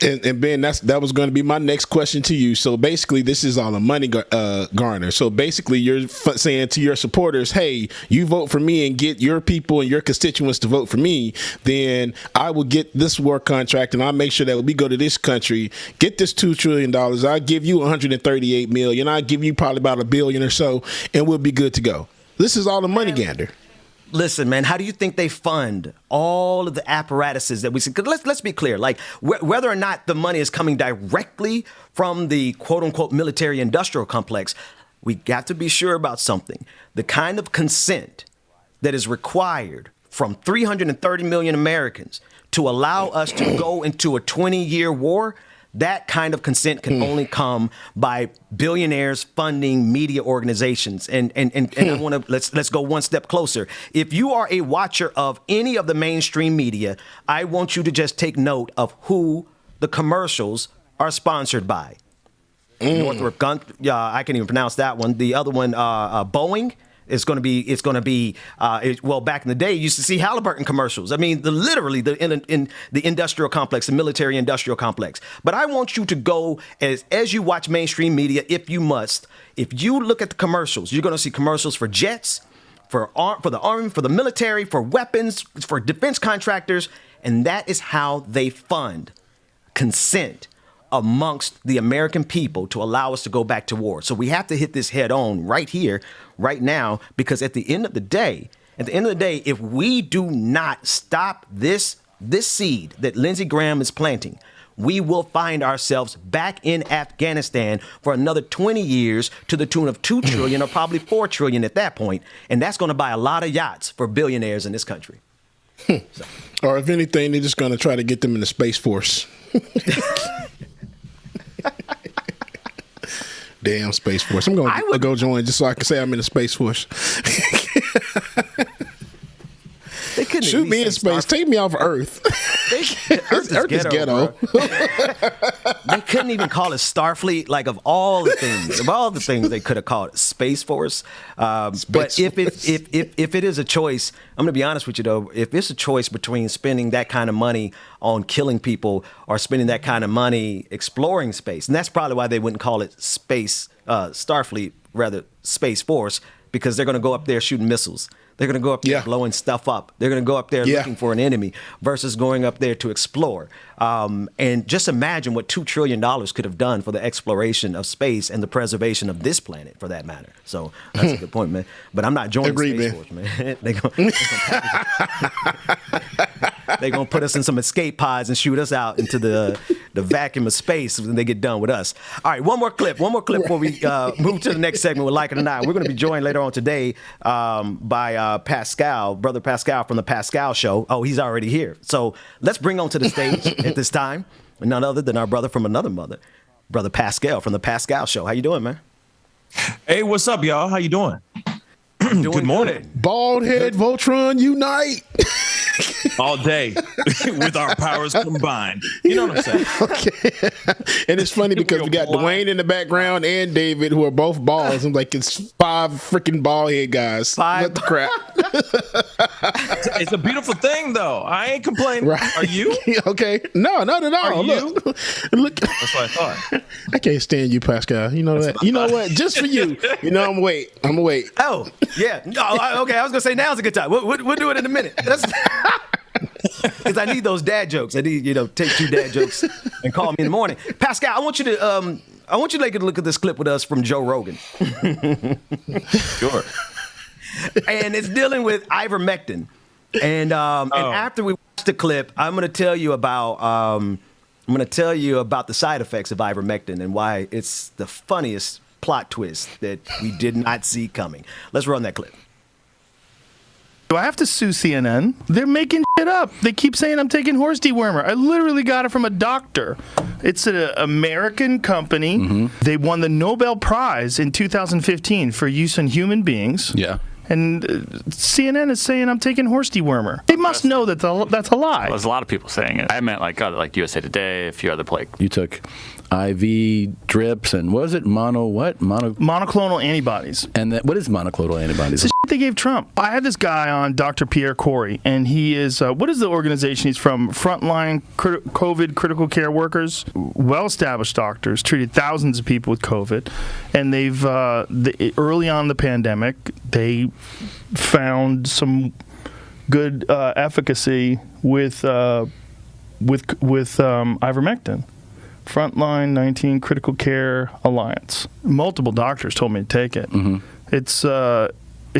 And Ben, that was going to be my next question to you. So basically, this is all a money garner. So basically, you're saying to your supporters, hey, you vote for me and get your people and your constituents to vote for me, then I will get this war contract and I'll make sure that when we go to this country, get this $2 trillion. I'll give you $138 million. I'll give you probably about $1 billion or so, and we'll be good to go. This is all a money gander. Listen, man, how do you think they fund all of the apparatuses that we see? Because let's be clear, like whether or not the money is coming directly from the quote unquote military industrial complex, we got to be sure about something. The kind of consent that is required from 330 million Americans to allow us to go into a 20-year war, that kind of consent can only come by billionaires funding media organizations. And I want to let's go one step closer. If you are a watcher of any of the mainstream media, I want you to just take note of who the commercials are sponsored by. Northrop Gun, I can't even pronounce that one. The other one, Boeing. It's going to be well, back in the day, you used to see Halliburton commercials. I mean, literally in the industrial complex, the military industrial complex. But I want you to go as you watch mainstream media, if you must. If you look at the commercials, you're going to see commercials for jets, for the army, for the military, for weapons, for defense contractors. And that is how they fund consent amongst the American people to allow us to go back to war. So we have to hit this head on right here, right now, because at the end of the day, if we do not stop this seed that Lindsey Graham is planting, we will find ourselves back in Afghanistan for another 20 years to the tune of $2 trillion or probably $4 trillion at that point. And that's going to buy a lot of yachts for billionaires in this country. Or if anything, they're just going to try to get them in the Space Force. Damn Space Force. I'm going to go join just so I can say I'm in the Space Force. They couldn't shoot me in space. Take me off Earth. Earth is ghetto. They couldn't even call it Starfleet. Like of all the things they could have called it Space Force. But if it is a choice, I'm going to be honest with you though. If it's a choice between spending that kind of money on killing people or spending that kind of money exploring space, and that's probably why they wouldn't call it Starfleet, rather Space Force, because they're going to go up there shooting missiles. They're going to go up there blowing stuff up. They're going to go up there looking for an enemy versus going up there to explore. And just imagine what $2 trillion could have done for the exploration of space and the preservation of this planet, for that matter. So that's a good point, man. But I'm not joining Space Force, man. They're going to put us in some escape pods and shoot us out into the vacuum of space when they get done with us. All right, one more clip before we move to the next segment with Like It or Not. We're going to be joined later on today by Pascal, Brother Pascal from the Pascal Show. Oh, he's already here. So let's bring on to the stage at this time none other than our brother from another mother, Brother Pascal from the Pascal Show. How you doing, man? Hey, what's up, y'all? How you doing? Good morning. Bald head Voltron unite. All day with our powers combined. You know what I'm saying? Okay. And it's funny because we got Dwayne in the background and David, who are both balls. I'm like, it's 5 freaking bald head guys. What the crap? It's a beautiful thing, though. I ain't complaining. Right. Are you? Okay. No, not at all. Are you? Look. That's what I thought. I can't stand you, Pascal. You know that. You know what? Just for you. You know, I'm gonna wait. Oh, yeah. Oh, okay. I was gonna say now's a good time. We'll do it in a minute. Because I need those dad jokes. I need, take 2 dad jokes and call me in the morning. Pascal, I want you to take a look at this clip with us from Joe Rogan. Sure. And it's dealing with ivermectin. And after we watch the clip, I'm going to tell you about the side effects of ivermectin and why it's the funniest plot twist that we did not see coming. Let's run that clip. Do I have to sue CNN? They're making shit up. They keep saying I'm taking horse dewormer. I literally got it from a doctor. It's an American company. Mm-hmm. They won the Nobel Prize in 2015 for use on human beings. Yeah. And CNN is saying I'm taking horse dewormer. They must know that that's a lie. Well, there's a lot of people saying it. I meant like USA Today, a few other places. You took IV drips and what was it? Monoclonal antibodies. And what is monoclonal antibodies? It's the shit they gave Trump. I had this guy on, Dr. Pierre Corey, and he is, what is the organization he's from? Frontline COVID critical care workers, well-established doctors, treated thousands of people with COVID. And they've, early on in the pandemic, they found some good efficacy with ivermectin. Frontline 19 Critical Care Alliance. Multiple doctors told me to take it. Mm-hmm. It's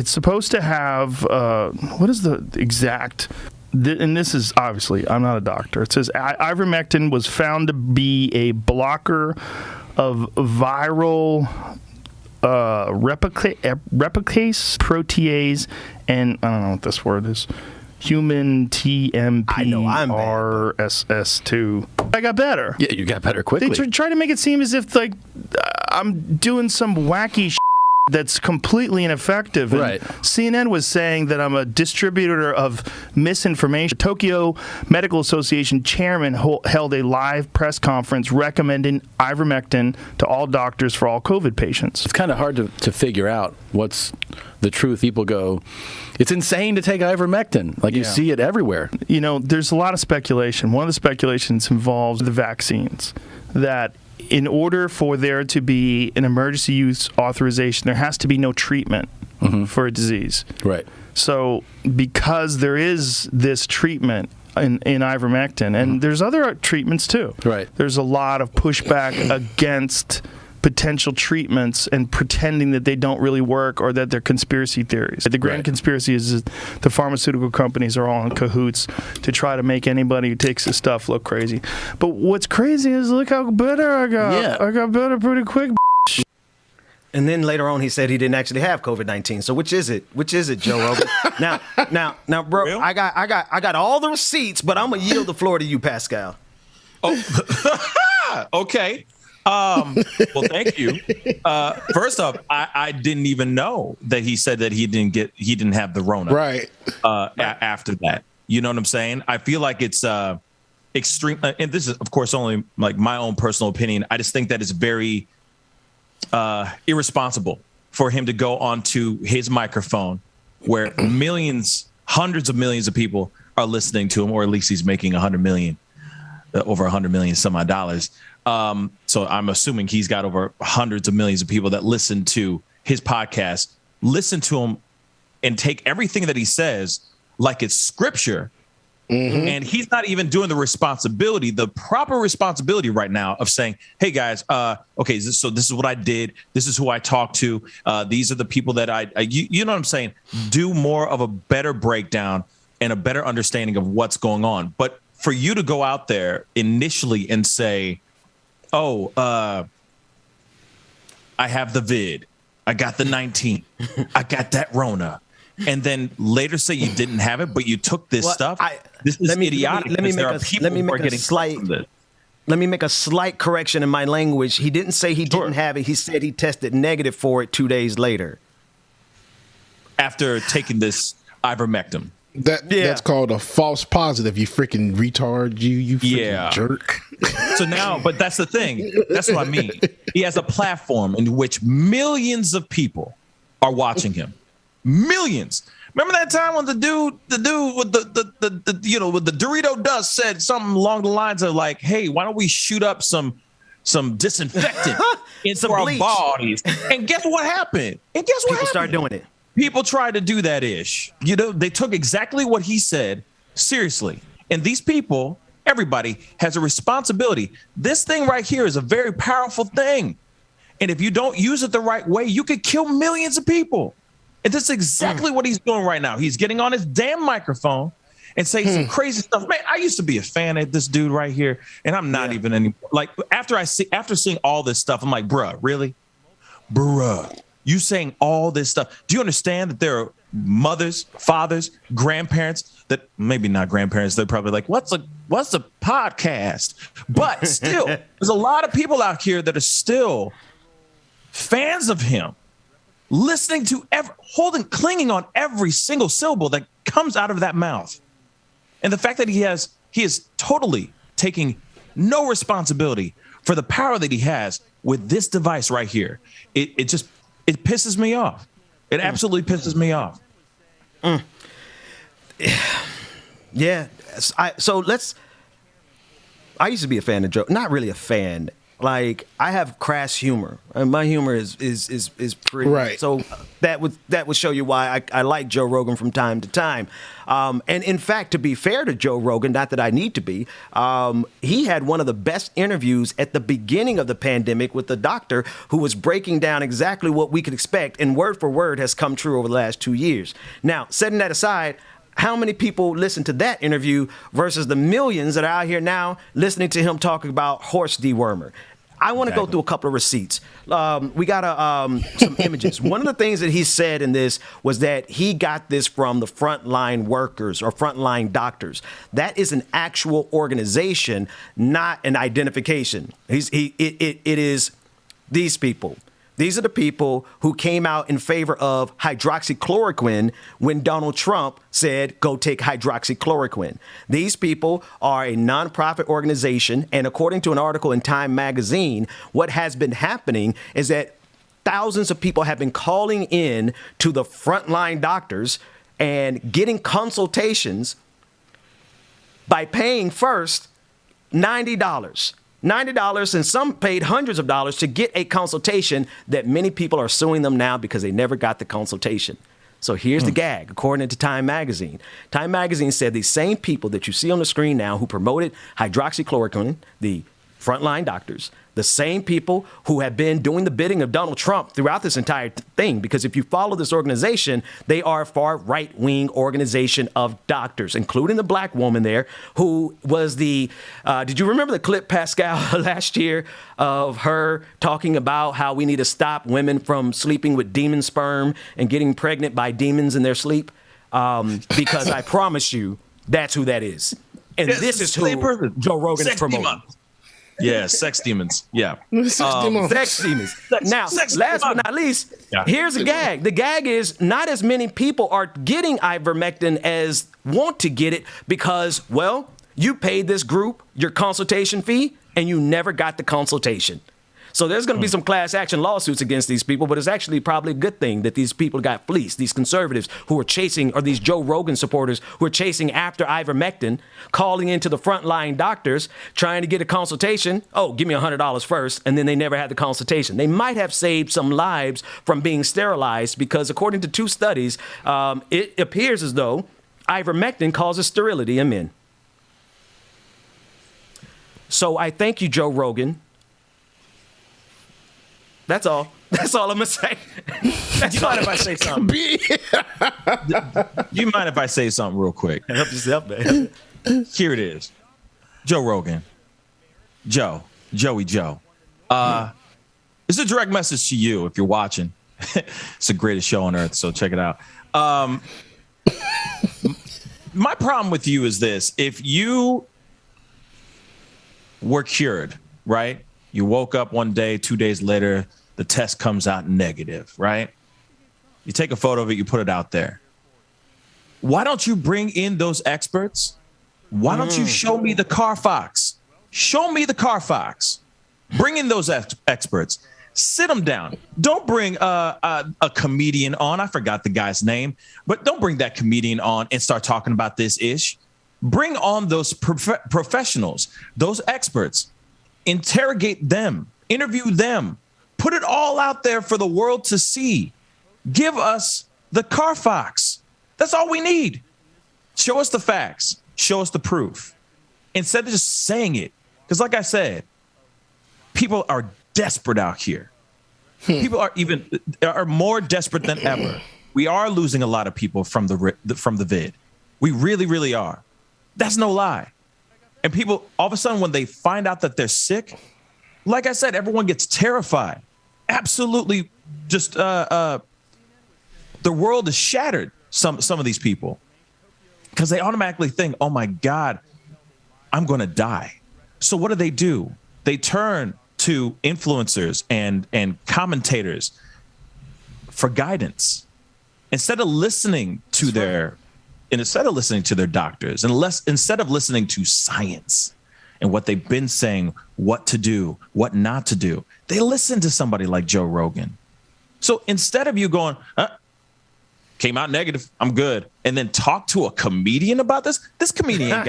supposed to have what is the exact? And this is obviously I'm not a doctor. It says ivermectin was found to be a blocker of viral replicase protease, and I don't know what this word is. Human TMPRSS2. I got better. Yeah, you got better quickly. They try to make it seem as if like I'm doing some wacky shit that's completely ineffective. And right. CNN was saying that I'm a distributor of misinformation. Tokyo Medical Association chairman held a live press conference recommending ivermectin to all doctors for all COVID patients. It's kind of hard to figure out what's the truth. People go, it's insane to take ivermectin. Like, you see it everywhere. You know, there's a lot of speculation. One of the speculations involves the vaccines, that in order for there to be an emergency use authorization, there has to be no treatment for a disease. Right. So because there is this treatment in ivermectin, and there's other treatments too. Right. There's a lot of pushback against potential treatments and pretending that they don't really work or that they're conspiracy theories. The grand conspiracy is the pharmaceutical companies are all in cahoots to try to make anybody who takes this stuff look crazy. But what's crazy is look how better I got. Yeah. I got better pretty quick. And then later on, he said he didn't actually have COVID-19. So which is it? Which is it, Joe Rogan? now, bro, really? I got all the receipts, but I'm gonna yield the floor to you, Pascal. Oh, okay. Well, thank you. First off, I didn't even know that he said that he didn't have the Rona. Right. After that, you know what I'm saying? I feel like it's extreme, and this is of course only like my own personal opinion. I just think that it's very irresponsible for him to go onto his microphone where millions, hundreds of millions of people are listening to him, or at least he's making over 100 million some odd dollars. So I'm assuming he's got over hundreds of millions of people that listen to his podcast, listen to him and take everything that he says like it's scripture. Mm-hmm. And he's not even doing the proper responsibility right now of saying, hey, guys, okay, so this is what I did. This is who I talked to. These are the people that you know what I'm saying? Do more of a better breakdown and a better understanding of what's going on. But for you to go out there initially and say, oh, I have the vid. I got the 19. I got that Rona. And then later say you didn't have it, but you took this stuff. This is idiotic. Let me make a slight correction in my language. He didn't say he didn't have it. He said he tested negative for it 2 days later. After taking this ivermectin. That's called a false positive, you freaking retard, you freaking jerk. So now, but that's the thing. That's what I mean. He has a platform in which millions of people are watching him. Millions. Remember that time when the dude with the with the Dorito dust said something along the lines of like, hey, why don't we shoot up some disinfectant into our bodies? And guess what happened? People started doing it. People tried to do that ish. They took exactly what he said seriously. And these people, everybody has a responsibility. This thing right here is a very powerful thing. And if you don't use it the right way, you could kill millions of people. And that's exactly what he's doing right now. He's getting on his damn microphone and saying some crazy stuff. Man, I used to be a fan of this dude right here, and I'm not even anymore. Like after seeing all this stuff, I'm like, bruh, really? Bruh, you saying all this stuff? Do you understand that there are mothers, fathers, grandparents that maybe not grandparents? They're probably like, what's a podcast? But still, there's a lot of people out here that are still fans of him. Listening to clinging on every single syllable that comes out of that mouth. And the fact that he is totally taking no responsibility for the power that he has with this device right here. It pisses me off. It absolutely pisses me off. Yeah. I used to be a fan of Joe. Not really a fan. Like, I have crass humor, and my humor is pretty right. So that would show you why I like Joe Rogan from time to time. And in fact, to be fair to Joe Rogan, not that I need to be, he had one of the best interviews at the beginning of the pandemic with the doctor who was breaking down exactly what we could expect, and word for word has come true over the last 2 years. Now, setting that aside, how many people listen to that interview versus the millions that are out here now listening to him talking about horse dewormer? I want to go through a couple of receipts. We got some images. One of the things that he said in this was that he got this from the frontline workers or frontline doctors. That is an actual organization, not an identification. It is these people. These are the people who came out in favor of hydroxychloroquine when Donald Trump said, go take hydroxychloroquine. These people are a nonprofit organization. And according to an article in Time magazine, what has been happening is that thousands of people have been calling in to the frontline doctors and getting consultations by paying first $90. $90, and some paid hundreds of dollars to get a consultation that many people are suing them now because they never got the consultation. So here's the gag, according to Time magazine. Time magazine said the same people that you see on the screen now who promoted hydroxychloroquine, the frontline doctors, the same people who have been doing the bidding of Donald Trump throughout this entire thing. Because if you follow this organization, they are a far right-wing organization of doctors, including the black woman there who was did you remember the clip, Pascal, last year of her talking about how we need to stop women from sleeping with demon sperm and getting pregnant by demons in their sleep? Because I promise you, that's who that is. And this is who Joe Rogan is promoting. Yeah, sex demons. Yeah. Sex demons. Now, last but not least, here's a gag. The gag is not as many people are getting ivermectin as want to get it because, well, you paid this group your consultation fee and you never got the consultation. So there's going to be some class action lawsuits against these people, but it's actually probably a good thing that these people got fleeced, these conservatives who are chasing, or these Joe Rogan supporters who are chasing after ivermectin, calling into the frontline doctors, trying to get a consultation. Oh, give me $100 first, and then they never had the consultation. They might have saved some lives from being sterilized because according to 2 studies, it appears as though ivermectin causes sterility in men. So I thank you, Joe Rogan. That's all. That's all I'm going to say. You mind if I say something? You mind if I say something real quick? Help yourself, man. Here it is. Joe Rogan. Joey Joe. It's a direct message to you if you're watching. It's the greatest show on earth, so check it out. My problem with you is this. If you were cured, right? You woke up one day, 2 days later, the test comes out negative, right? You take a photo of it, you put it out there. Why don't you bring in those experts? Why don't you show me the Carfax? Show me the Carfax. Bring in those experts. Sit them down. Don't bring a comedian on. I forgot the guy's name, but don't bring that comedian on and start talking about this ish. Bring on those professionals, those experts. Interrogate them. Interview them. Put it all out there for the world to see. Give us the Carfax. That's all we need. Show us the facts. Show us the proof. Instead of just saying it. Because like I said, people are desperate out here. People are more desperate than ever. We are losing a lot of people from the vid. We really, really are. That's no lie. And people, all of a sudden, when they find out that they're sick, like I said, everyone gets terrified. Absolutely, just the world is shattered. Some of these people, because they automatically think, "Oh my God, I'm going to die." So what do? They turn to influencers and commentators for guidance instead of listening to their doctors, and instead of listening to science and what they've been saying, what to do, what not to do. They listen to somebody like Joe Rogan. So instead of you going, came out negative, I'm good, and then talk to a comedian about this comedian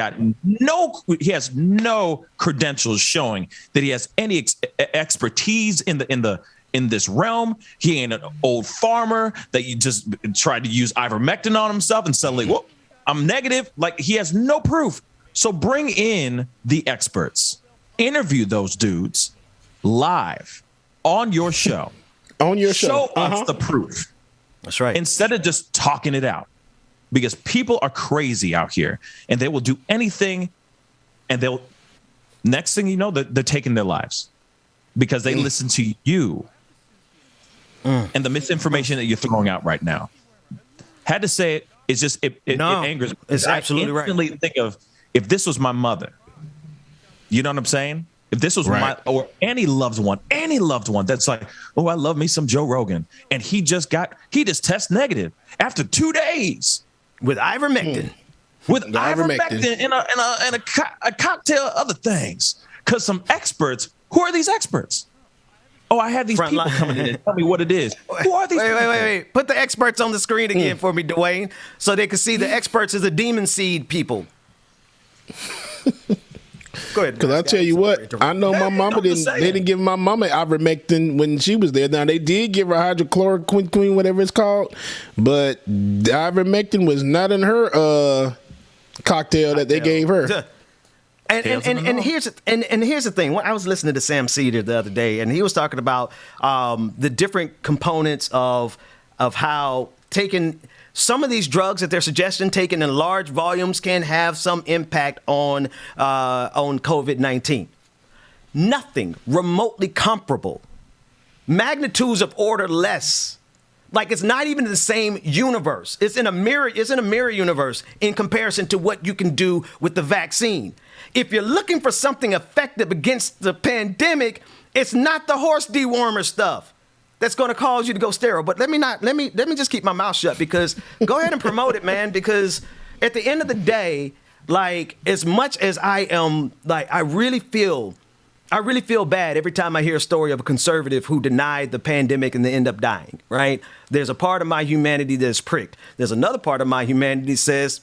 he has no credentials showing that he has any expertise in this realm. He ain't an old farmer that you just tried to use ivermectin on himself and suddenly, whoop, I'm negative. Like, he has no proof. So bring in the experts, interview those dudes live on your show. Show us the proof. That's right. Instead of just talking it out, because people are crazy out here and they will do anything, and next thing you know, they're taking their lives because they listen to you and the misinformation that you're throwing out right now. Had to say it. It's just, it angers me. It's absolutely right. I instantly think of, if this was my mother, you know what I'm saying? If this was or any loved one that's like, oh, I love me some Joe Rogan, and he just tests negative after 2 days with ivermectin. With ivermectin and a cocktail of other things. Because some experts, who are these experts? Oh, I had these people coming in and tell me what it is. Who are these people? Wait. Put the experts on the screen again for me, Dwayne, so they can see the experts as the demon seed people. Go ahead. Because I tell you what, I know my mama they didn't give my mama ivermectin when she was there. Now, they did give her hydrochloroquine, whatever it's called, but the ivermectin was not in her cocktail that they gave her. And here's the thing. When I was listening to Sam Cedar the other day, and he was talking about the different components of how taking some of these drugs that they're suggesting taken in large volumes can have some impact on COVID-19. Nothing remotely comparable. Magnitudes of order less. Like, it's not even in the same universe. It's in a mirror universe in comparison to what you can do with the vaccine. If you're looking for something effective against the pandemic, it's not the horse dewormer stuff that's going to cause you to go sterile. But let me just keep my mouth shut, because go ahead and promote it, man, because at the end of the day, like, as much as I am, like, I really feel I really feel bad every time I hear a story of a conservative who denied the pandemic and they end up dying, right? There's a part of my humanity that's pricked. There's another part of my humanity that says,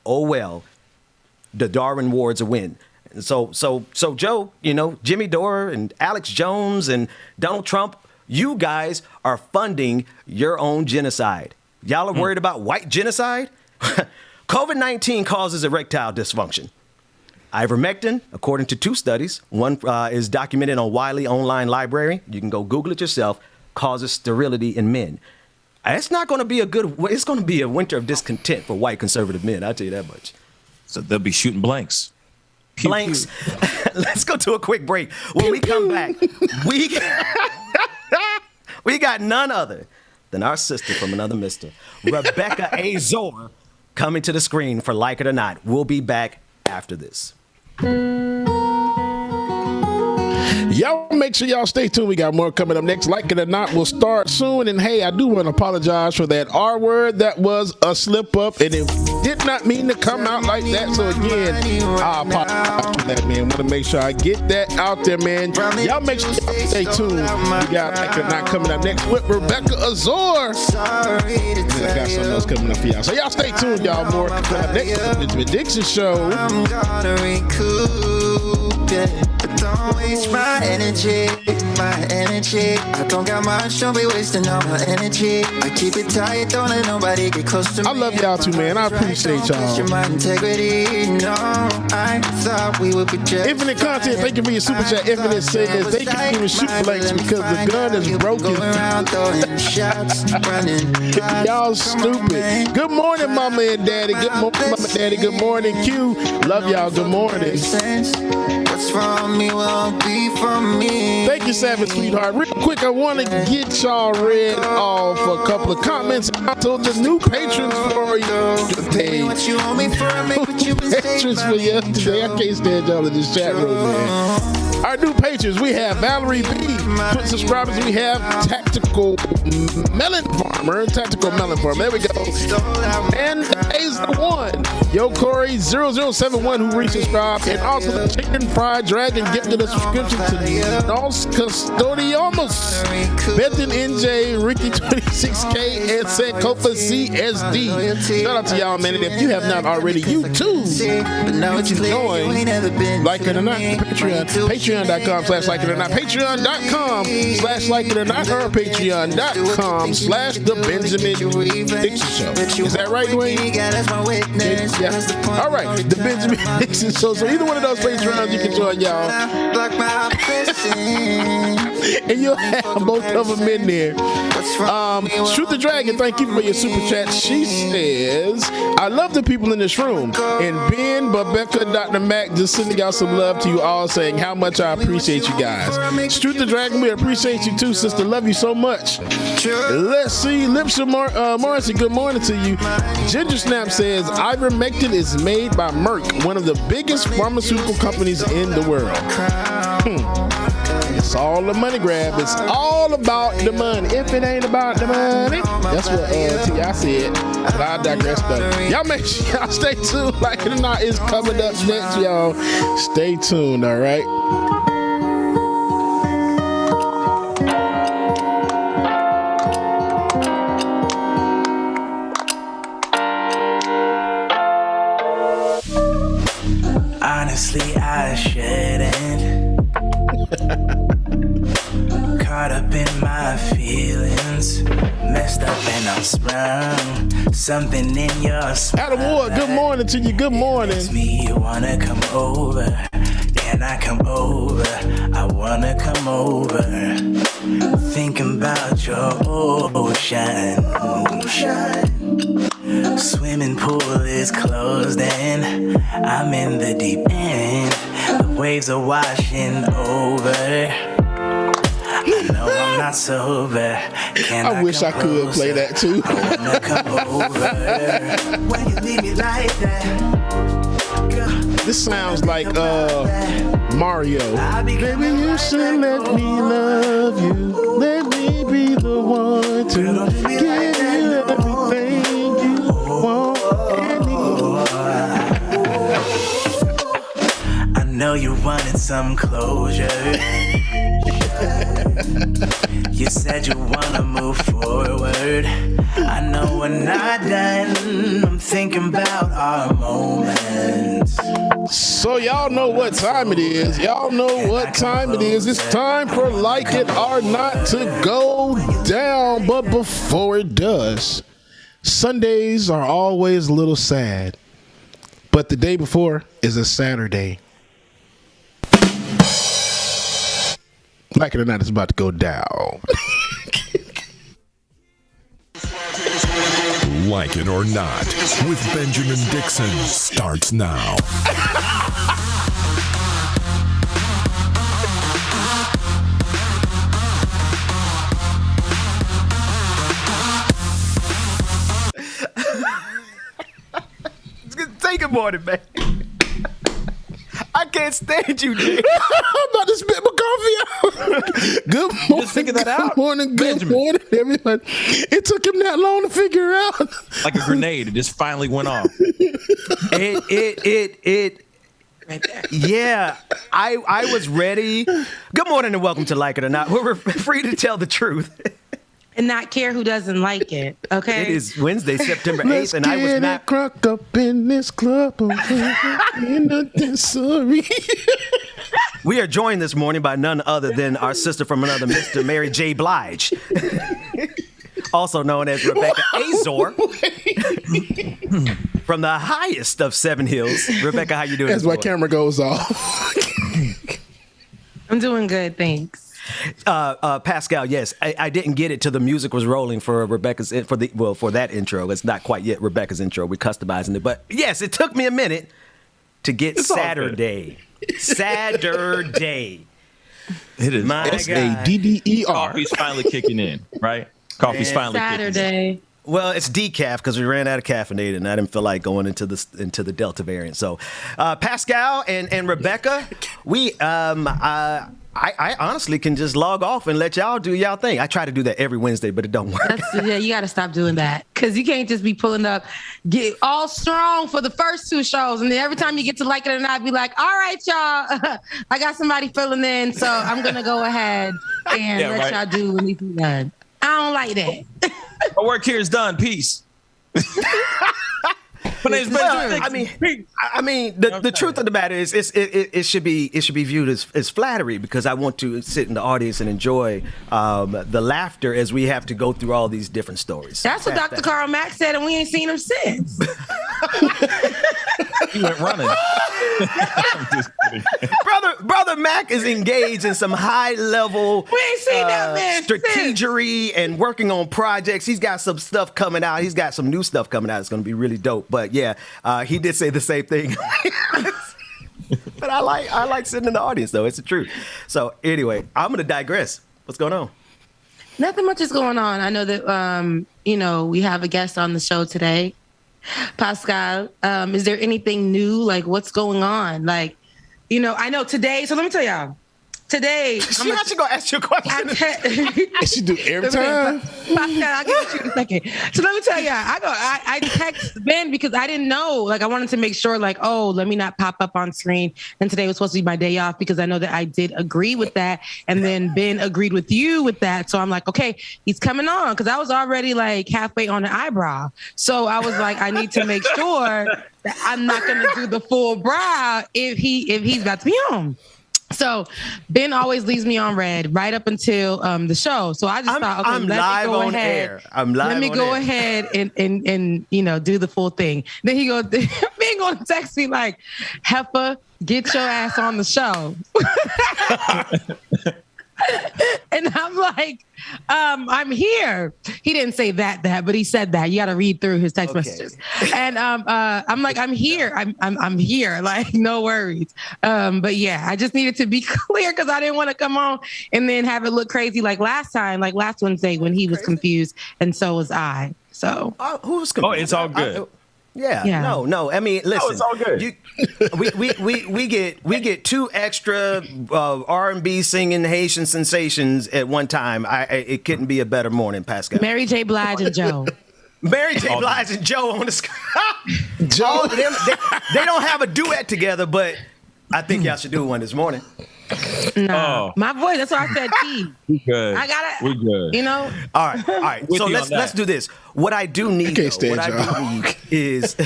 oh, well, the Darwin Ward's a win. And so Joe, Jimmy Dore and Alex Jones and Donald Trump, you guys are funding your own genocide. Y'all are worried about white genocide? COVID-19 causes erectile dysfunction. Ivermectin, according to 2 studies, one is documented on Wiley Online Library. You can go Google it yourself. Causes sterility in men. It's not going to be it's going to be a winter of discontent for white conservative men. I'll tell you that much. So they'll be shooting blanks. Pew, blanks. Pew. Let's go to a quick break. When we come back, we got none other than our sister from another mister, Rebecca Azor, coming to the screen for Like It or Not. We'll be back after this. Y'all make sure y'all stay tuned. We got more coming up next. Like it or not, we'll start soon. And hey, I do want to apologize for that R word. That was a slip up, and it did not mean to come out like that. So again, I apologize for that, man. Want to make sure I get that out there, man. Y'all make sure y'all stay tuned. We got Like It or Not coming up next with Rebecca Azor. I got something else coming up for y'all. So y'all stay tuned, y'all. More next to the Benjamin Dixon Show. I'm gonna recoup it, but don't waste my energy. I don't got much, don't be wasting all my energy. I keep it tight, don't let nobody get close to me. I love y'all too, man. I appreciate y'all. My integrity, no, I thought we would be just Infinite Content, thank you for your super chat. Infinite says they can't even shoot blanks because the gun is broken. Y'all stupid. Good morning, mama and daddy. Good morning, mama and daddy. Good morning, Q. Love y'all. Good morning. What's from me won't be from me. Thank you, Savage Sweetheart. Real quick, I want to get y'all read off a couple of comments. I told the new patrons for you today. Patrons for you today. I can't stand y'all in this chat room, man. Our new patrons, we have Valerie B. Twitch subscribers, we have Tactical Melon Farmer. There we go. And A's the one. Yo Corey 0071 who resubscribed, and also the Chicken Fried Dragon gifted a subscription to Nos Custodiamos, Bethan NJ, Ricky 26K, and Sankofa CSD. Shout out to y'all, man. And if you have not already, you too, you can join Like It or Not Patreon. Patreon.com/Like It or Not. Patreon.com/Like It or Not, or Patreon.com/The Benjamin Dixon Show. Is that right, Dwayne? Yeah. All right, The Benjamin Dixon Show. So either one of those Patreons, you can join, y'all. And you'll have both of them in there. Shoot the Dragon, thank you for your super chat. She says, I love the people in this room. And Ben, Rebecca, Dr. Mac, just sending out some love to you all, saying how much I appreciate you guys. Shoot the Dragon, we appreciate you too, sister. Love you so much. Let's see. Lipsha Morrissey, good morning to you. Ginger Snap says, ivermectin is made by Merck, one of the biggest pharmaceutical companies in the world. It's all the money grab. It's all about the money. If it ain't about the money, that's what T.I. said. But I digress though. Y'all make sure y'all stay tuned. Like It or Not is coming up next, y'all. Stay tuned, all right? Honestly, I shouldn't. Caught up in my feelings, messed up and I'm sprung. Something in your smile. Adam Ward, good morning to you. Good morning. Me, you wanna come over? Can I come over? I wanna come over. Thinking about your ocean. Swimming pool is closed and I'm in the deep end. The waves are washing over. I know I'm not sober. I wish I could play that too. I wanna come over. Why you leave me like that? This sounds like Mario. Baby, you should let me love you. Let me be the one to give you everything you want and need. I know you wanted some closure. You said you wanna move forward. I know we're not done. I'm thinking about our moments. So y'all know what time it is. Y'all know what time it is. It's time for Like It or Not to go down. But before it does, Sundays are always a little sad. But the day before is a Saturday. Like it or not, it's about to go down. Like It or Not with Benjamin Dixon starts now. Take a morning, man. I can't stand you, Jay. I'm about to spit my coffee out. Good morning. Just figure that out. Good morning, everyone. It took him that long to figure out. Like a grenade, it just finally went off. Yeah, I was ready. Good morning and welcome to Like It or Not. We're free to tell the truth. And not care who doesn't like it, okay? It is Wednesday, September 8th, and I was not crunk up in this club. Sorry. We are joined this morning by none other than our sister from another Mr. Mary J. Blige, also known as Rebecca Azor, from the highest of Seven Hills. Rebecca, how you doing? As my camera goes off. I'm doing good, thanks. Pascal, yes, I didn't get it till the music was rolling for Rebecca's for that intro. It's not quite yet Rebecca's intro. We're customizing it, but yes, it took me a minute to get Saturday. Saturday. It is my SADDER. Coffee's finally kicking in, right? Coffee's finally Saturday. kicking in. Well, it's decaf because we ran out of caffeinated, and I didn't feel like going into the Delta variant. So, Pascal and Rebecca, I honestly can just log off and let y'all do y'all thing. I try to do that every Wednesday, but it don't work. You got to stop doing that because you can't just be pulling up, get all strong for the first two shows, and then every time you get to Like It or Not, be like, all right, y'all, I got somebody filling in, so I'm going to go ahead and let y'all do what needs to be done. I don't like that. My work here is done. Peace. I mean, the truth of the matter is, it should be viewed as flattery because I want to sit in the audience and enjoy the laughter as we have to go through all these different stories. That's what Dr. Carl Mack said, and we ain't seen him since. He went running. I'm just kidding. Brother Mack is engaged in some high level strategery and working on projects. He's got some stuff coming out. He's got some new stuff coming out. It's going to be really dope. But yeah, he did say the same thing. But I like sitting in the audience though. It's the truth. So anyway, I'm going to digress. What's going on? Nothing much is going on. I know that we have a guest on the show today. Pascal, is there anything new? Like, what's going on? Like, I know today. So let me tell y'all. Today, she not gonna ask you a question. She do every time. Pascal, I'll give it to you in a second. So let me tell you, I text Ben because I didn't know. Like, I wanted to make sure, like, let me not pop up on screen. And today was supposed to be my day off because I know that I did agree with that. And then Ben agreed with you with that. So I'm like, okay, he's coming on because I was already like halfway on the eyebrow. So I was like, I need to make sure that I'm not going to do the full brow if he's about to be on. So Ben always leaves me on red right up until the show. So I just thought, okay, let me go ahead and do the full thing. Then he goes, Ben going to text me like, Heifer, get your ass on the show. And I'm like, I'm here. He didn't say that, but he said that. You got to read through his text messages. And I'm like, I'm here. I'm here. Like, no worries. But yeah, I just needed to be clear because I didn't want to come on and then have it look crazy like last Wednesday when he was confused and so was I. So who was confused? Oh, it's all good. No. I mean, listen. It's all good. We get two extra R&B singing Haitian sensations at one time. It couldn't be a better morning, Pascal. Mary J. Blige and Joe. Mary J. Blige and Joe on the screen. Joe, they don't have a duet together, but I think y'all should do one this morning. No, my voice. That's why I said key. We good. I got it. We good. You know. All right. So let's do this. What I do need, is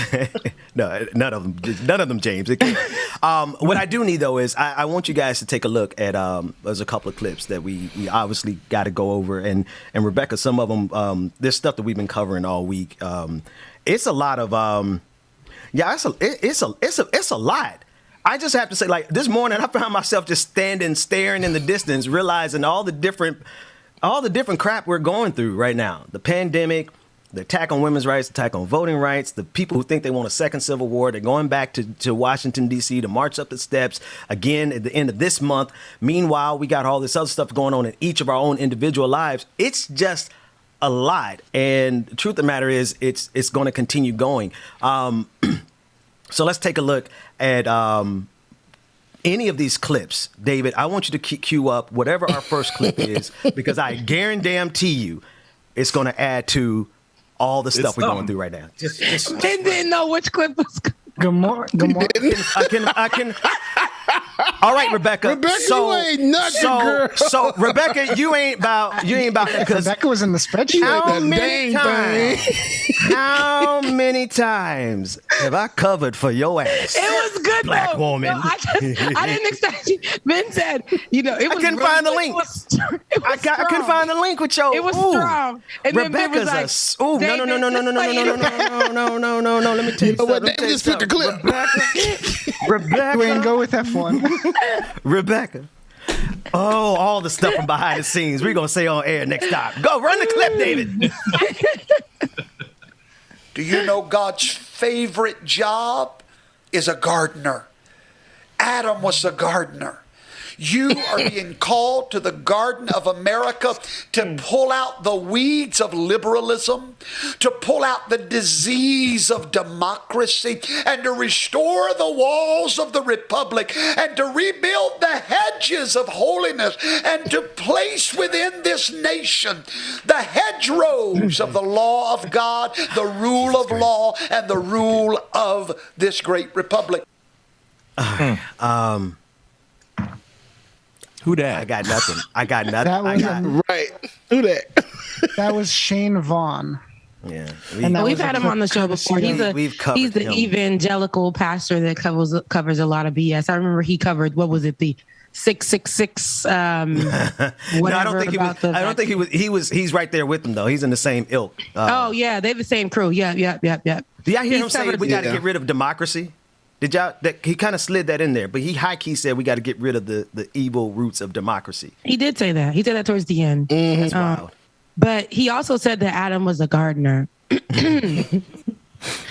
no, none of them, James. What I do need though is I want you guys to take a look at there's a couple of clips that we obviously got to go over, and Rebecca, some of them there's stuff that we've been covering all week. It's a lot of it's a lot. I just have to say, like, this morning I found myself just staring in the distance, realizing all the different crap we're going through right now. The pandemic, the attack on women's rights, the attack on voting rights, the people who think they want a second civil war, they're going back to Washington, D.C. to march up the steps again at the end of this month. Meanwhile, we got all this other stuff going on in each of our own individual lives. It's just a lot. And the truth of the matter is it's going to continue going. So let's take a look at any of these clips. David, I want you to cue up whatever our first clip is, because I guarantee you it's going to add to all the stuff we're going through right now. Ben didn't know which clip was good. Good morning. I can. All right, Rebecca. You ain't nothing, girl. So Rebecca, you ain't about because Rebecca was in the spreadsheet. How many times have I covered for your ass? It was good, black though. woman. No, I didn't expect you. Ben said, it was. I couldn't find the link. I couldn't find the link with your. It was strong. And Rebecca's then no. Let me tell you something. Let me just pick a clip. Rebecca. We ain't go with F1. Rebecca. Oh, all the stuff from behind the scenes. We're going to say on air next time. Go, run the clip, David. Do you know God's favorite job is a gardener? Adam was a gardener. You are being called to the Garden of America to pull out the weeds of liberalism, to pull out the disease of democracy, and to restore the walls of the republic, and to rebuild the hedges of holiness, and to place within this nation the hedgerows of the law of God, the rule of law, and the rule of this great republic. Who that? I got nothing. That was right. Who that? That was Shane Vaughn. Yeah, we've had him on the show before. He's the evangelical pastor that covers a lot of BS. I remember he covered, what was it, the 666 whatever. No, I don't think he was. He's right there with them though. He's in the same ilk. Oh yeah, they're the same crew. Yeah. Did y'all hear him say we got to get rid of democracy? Did y'all? He kind of slid that in there, but he high key said we got to get rid of the evil roots of democracy. He did say that. He said that towards the end. That's wild. But he also said that Adam was a gardener. I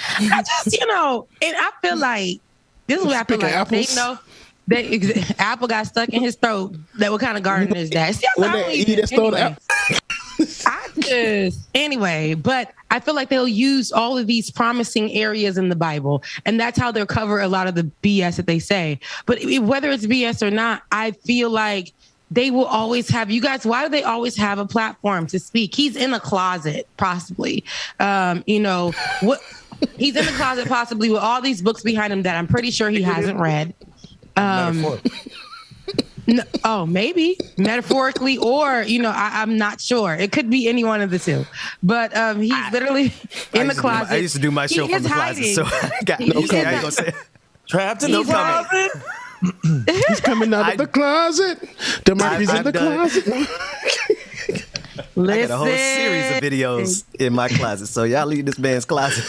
just, and I feel like this is what I feel like. Apples? Apple got stuck in his throat. What kind of gardener is that? Anyway, but I feel like they'll use all of these promising areas in the Bible, and that's how they'll cover a lot of the BS that they say. But whether it's BS or not, I feel like they will always have, you guys, why do they always have a platform to speak? He's in a closet, possibly. He's in a closet possibly with all these books behind him that I'm pretty sure he hasn't read. No, maybe metaphorically, or I'm not sure. It could be any one of the two. But he's literally in the closet. I used to do my show from the closet, so I got trapped in the closet. He's coming out of the closet. Democracy's in the closet. I got a whole series of videos in my closet, so y'all leave this man's closet.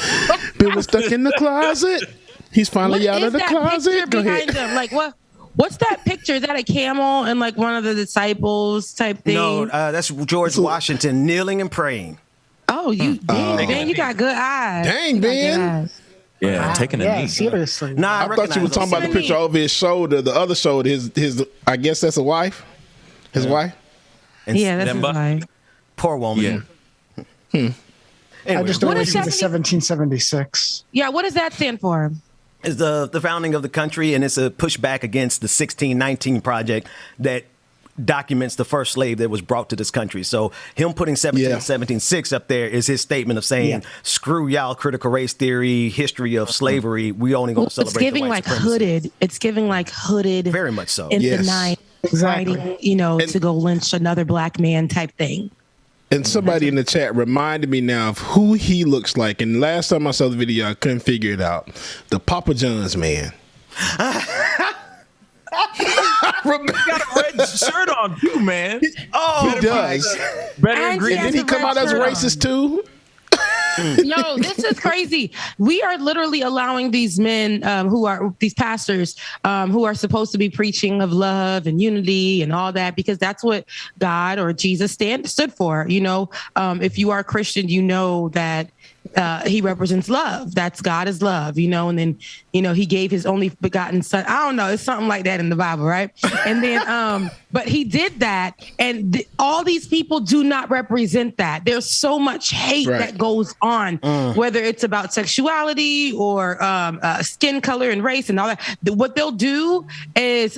Bill was stuck in the closet. He's finally out of the closet. Go ahead. Him? Like what? What's that picture? Is that a camel and like one of the disciples type thing? No, that's George Washington kneeling and praying. Oh, Ben, you got good eyes. Dang, Ben. Yeah, taking a knee. Seriously. Nah, I thought you were talking about the picture over his shoulder. The other shoulder, his. I guess that's a wife. His wife. Yeah, that's his wife. Poor woman. Yeah. Anyway, I just don't know the 1776. Yeah, what does that stand for? It's the founding of the country, and it's a pushback against the 1619 project that documents the first slave that was brought to this country. So him putting 1776 up there is his statement of saying, screw y'all critical race theory, history of slavery. We only going to celebrate It's giving the white like supremacy. hooded. It's giving like hooded. Very much so. In the night, writing, to go lynch another black man type thing. And somebody in the chat reminded me now of who he looks like. And last time I saw the video, I couldn't figure it out. The Papa John's man. You got a red shirt on too, man. Oh, he does. Better And did he come out as racist too? No, this is crazy. We are literally allowing these men these pastors who are supposed to be preaching of love and unity and all that, because that's what God or Jesus stood for. If you are a Christian, you know that he represents love. That's God is love, and then, he gave his only begotten son. I don't know. It's something like that in the Bible. Right. And then, but he did that. And all these people do not represent that. There's so much hate that goes on, whether it's about sexuality or skin color and race and all that. What they'll do is,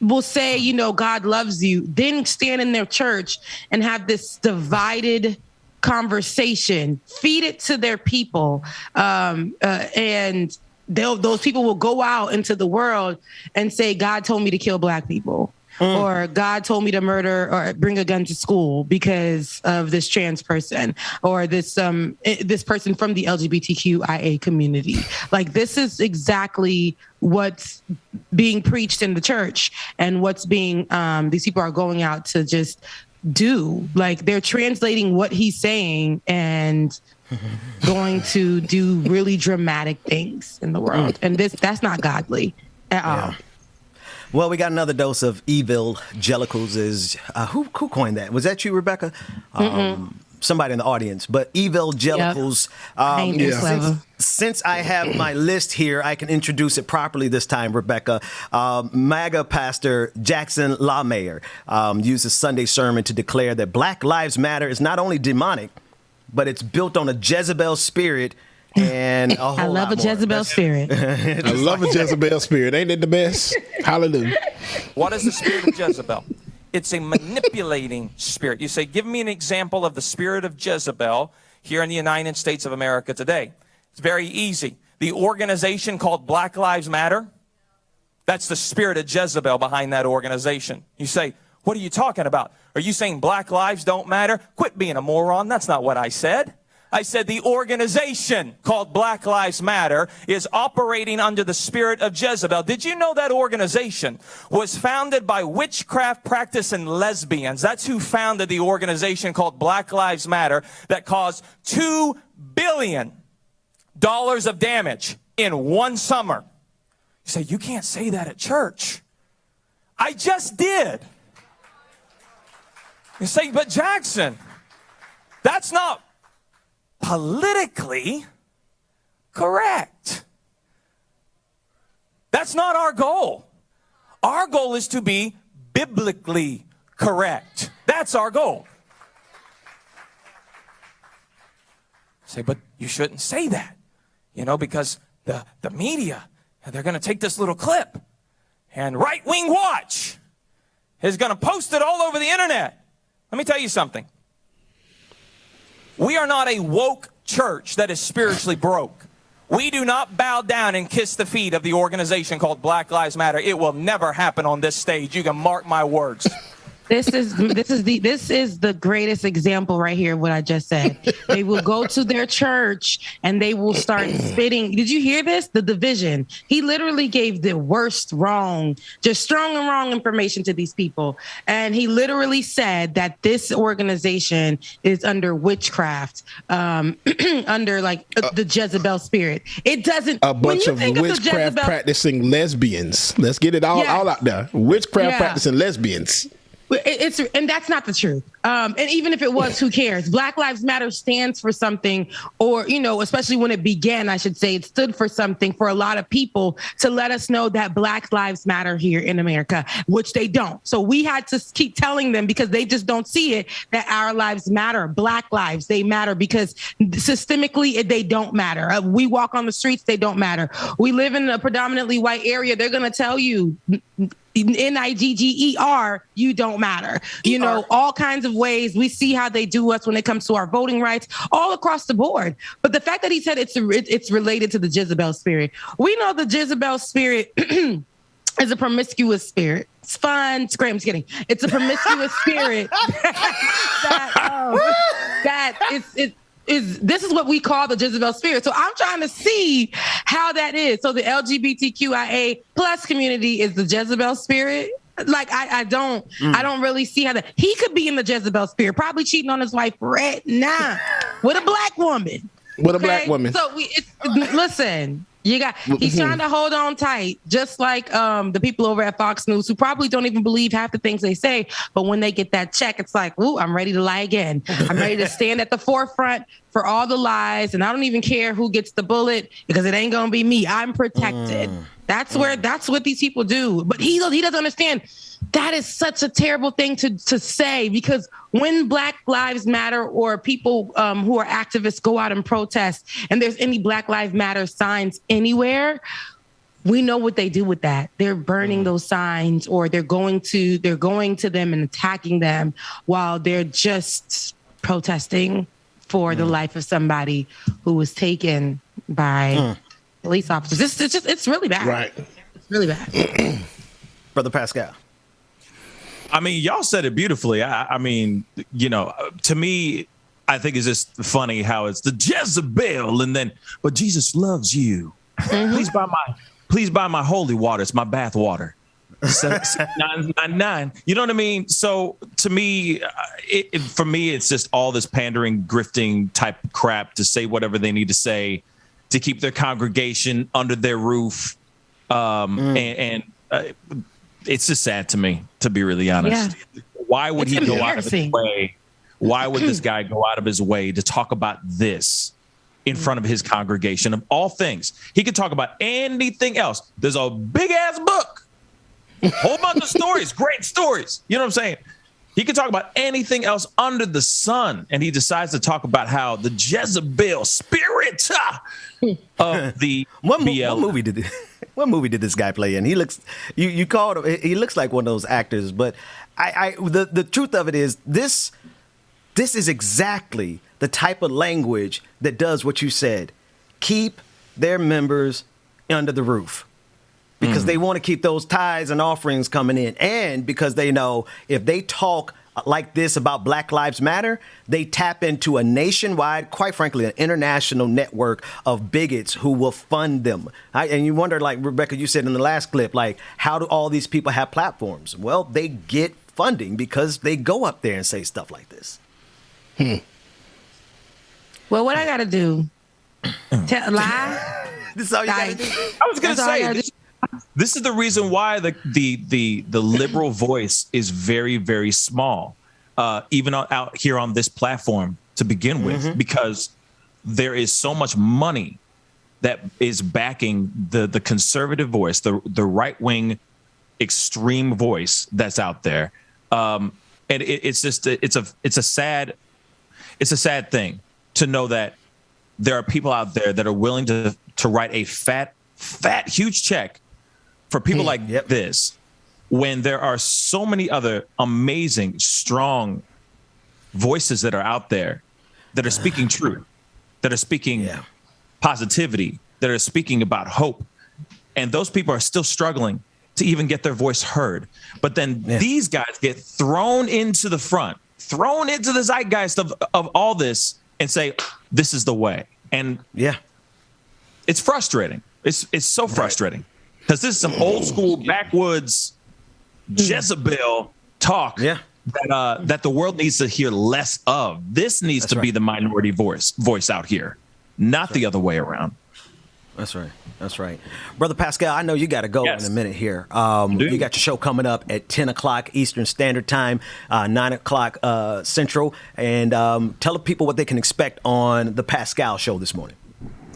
will say, God loves you, then stand in their church and have this divided conversation, feed it to their people, and those people will go out into the world and say, God told me to kill black people, or God told me to murder or bring a gun to school because of this trans person, or this person from the LGBTQIA community. Like, this is exactly what's being preached in the church, and what's being these people are going out to just do. Like, they're translating what he's saying and going to do really dramatic things in the world. And that's not godly at all. Well, we got another dose of evangelicals. Who coined that? Was that you, Rebecca? Somebody in the audience, but evangelicals. Since I have my list here, I can introduce it properly this time, Rebecca. MAGA pastor Jackson LaMayer used a Sunday sermon to declare that Black Lives Matter is not only demonic, but it's built on a Jezebel spirit. And I love a Jezebel spirit. I love a Jezebel spirit. Ain't it the best? Hallelujah. What is the spirit of Jezebel? It's a manipulating spirit. You say, give me an example of the spirit of Jezebel here in the United States of America today. It's very easy. The organization called Black Lives Matter, that's the spirit of Jezebel behind that organization. You say, what are you talking about? Are you saying black lives don't matter? Quit being a moron. That's not what I said. I said the organization called Black Lives Matter is operating under the spirit of Jezebel. Did you know that organization was founded by witchcraft practicing lesbians? That's who founded the organization called Black Lives Matter that caused $2 billion of damage in one summer. You say, you can't say that at church. I just did. You say, but Jackson, that's not politically correct. That's not our goal. Our goal is to be biblically correct. That's our goal. Say, but you shouldn't say that, because the media, they're going to take this little clip, and Right Wing Watch is going to post it all over the internet. Let me tell you something. We are not a woke church that is spiritually broke. We do not bow down and kiss the feet of the organization called Black Lives Matter. It will never happen on this stage. You can mark my words. This is the greatest example right here of what I just said. They will go to their church and they will start spitting. Did you hear this? The division. He literally gave the worst strong and wrong information to these people. And he literally said that this organization is under witchcraft, under the Jezebel spirit. It doesn't. A bunch of witchcraft practicing lesbians. Let's get it all out there. Witchcraft practicing lesbians. And that's not the truth. And even if it was, who cares? Black Lives Matter stands for something, or, especially when it began, I should say, it stood for something for a lot of people to let us know that Black Lives Matter here in America, which they don't. So we had to keep telling them, because they just don't see it, that our lives matter. Black lives, they matter, because systemically they don't matter. We walk on the streets, they don't matter. We live in a predominantly white area. They're going to tell you Nigger, you don't matter. You know, all kinds of ways. We see how they do us when it comes to our voting rights, all across the board. But the fact that he said it's related to the Jezebel spirit, we know the Jezebel spirit is a promiscuous spirit. It's fun. It's great. I'm just kidding. It's a promiscuous spirit this is what we call the Jezebel spirit. So I'm trying to see how that is. So the LGBTQIA plus community is the Jezebel spirit. Like I don't really see how that he could be in the Jezebel spirit, probably cheating on his wife right now with a black woman. So listen. He's trying to hold on tight, just like the people over at Fox News who probably don't even believe half the things they say. But when they get that check, it's like, ooh, I'm ready to lie again. I'm ready to stand at the forefront for all the lies. And I don't even care who gets the bullet because it ain't going to be me. I'm protected. That's what these people do. But he doesn't understand. That is such a terrible thing to say, because when Black Lives Matter or people who are activists go out and protest and there's any Black Lives Matter signs anywhere, we know what they do with that. They're burning those signs, or they're going to them and attacking them while they're just protesting for the life of somebody who was taken by police officers. It's really bad. Right. It's really bad. Brother Pascal. I mean, y'all said it beautifully. I mean, you know, to me, I think it's just funny how it's the Jezebel, and then, but Jesus loves you. Please buy my holy water. It's my bath water. $9.99. You know what I mean? So to me, for me, it's just all this pandering, grifting type crap to say whatever they need to say to keep their congregation under their roof, it's just sad to me, to be really honest. Yeah. Why would he go out of his way? Why would this guy go out of his way to talk about this in front of his congregation? Of all things, he could talk about anything else. There's a big ass book, whole bunch of stories, great stories. You know what I'm saying? He could talk about anything else under the sun, and he decides to talk about how the Jezebel spirit of the What movie did this guy play in? He looks, you called him, he looks like one of those actors, but the truth of it is this is exactly the type of language that does what you said. Keep their members under the roof. Because they want to keep those tithes and offerings coming in. And because they know if they talk like this about Black Lives Matter, they tap into a nationwide, quite frankly, an international network of bigots who will fund them. And you wonder, like Rebecca, you said in the last clip, like, how do all these people have platforms? Well, they get funding because they go up there and say stuff like this. Well, what I got to do? Lie? This is all you got to do? I was going to say, this is the reason why the liberal voice is very, very small, even out here on this platform to begin with, because there is so much money that is backing the conservative voice, the right wing extreme voice that's out there, and it's a sad thing to know that there are people out there that are willing to write a fat, huge check for people like this, when there are so many other amazing, strong voices that are out there that are speaking truth, that are speaking positivity, that are speaking about hope. And those people are still struggling to even get their voice heard. But then these guys get thrown into the front, thrown into the zeitgeist of all this and say, this is the way. And it's frustrating. It's so frustrating. Because this is some old school backwoods Jezebel talk that the world needs to hear less of. This needs to be the minority voice out here, not the other way around. That's right. That's right. Brother Pascal, I know you got to go in a minute here. You got your show coming up at 10 o'clock Eastern Standard Time, 9 o'clock Central. And tell the people what they can expect on the Pascal show this morning.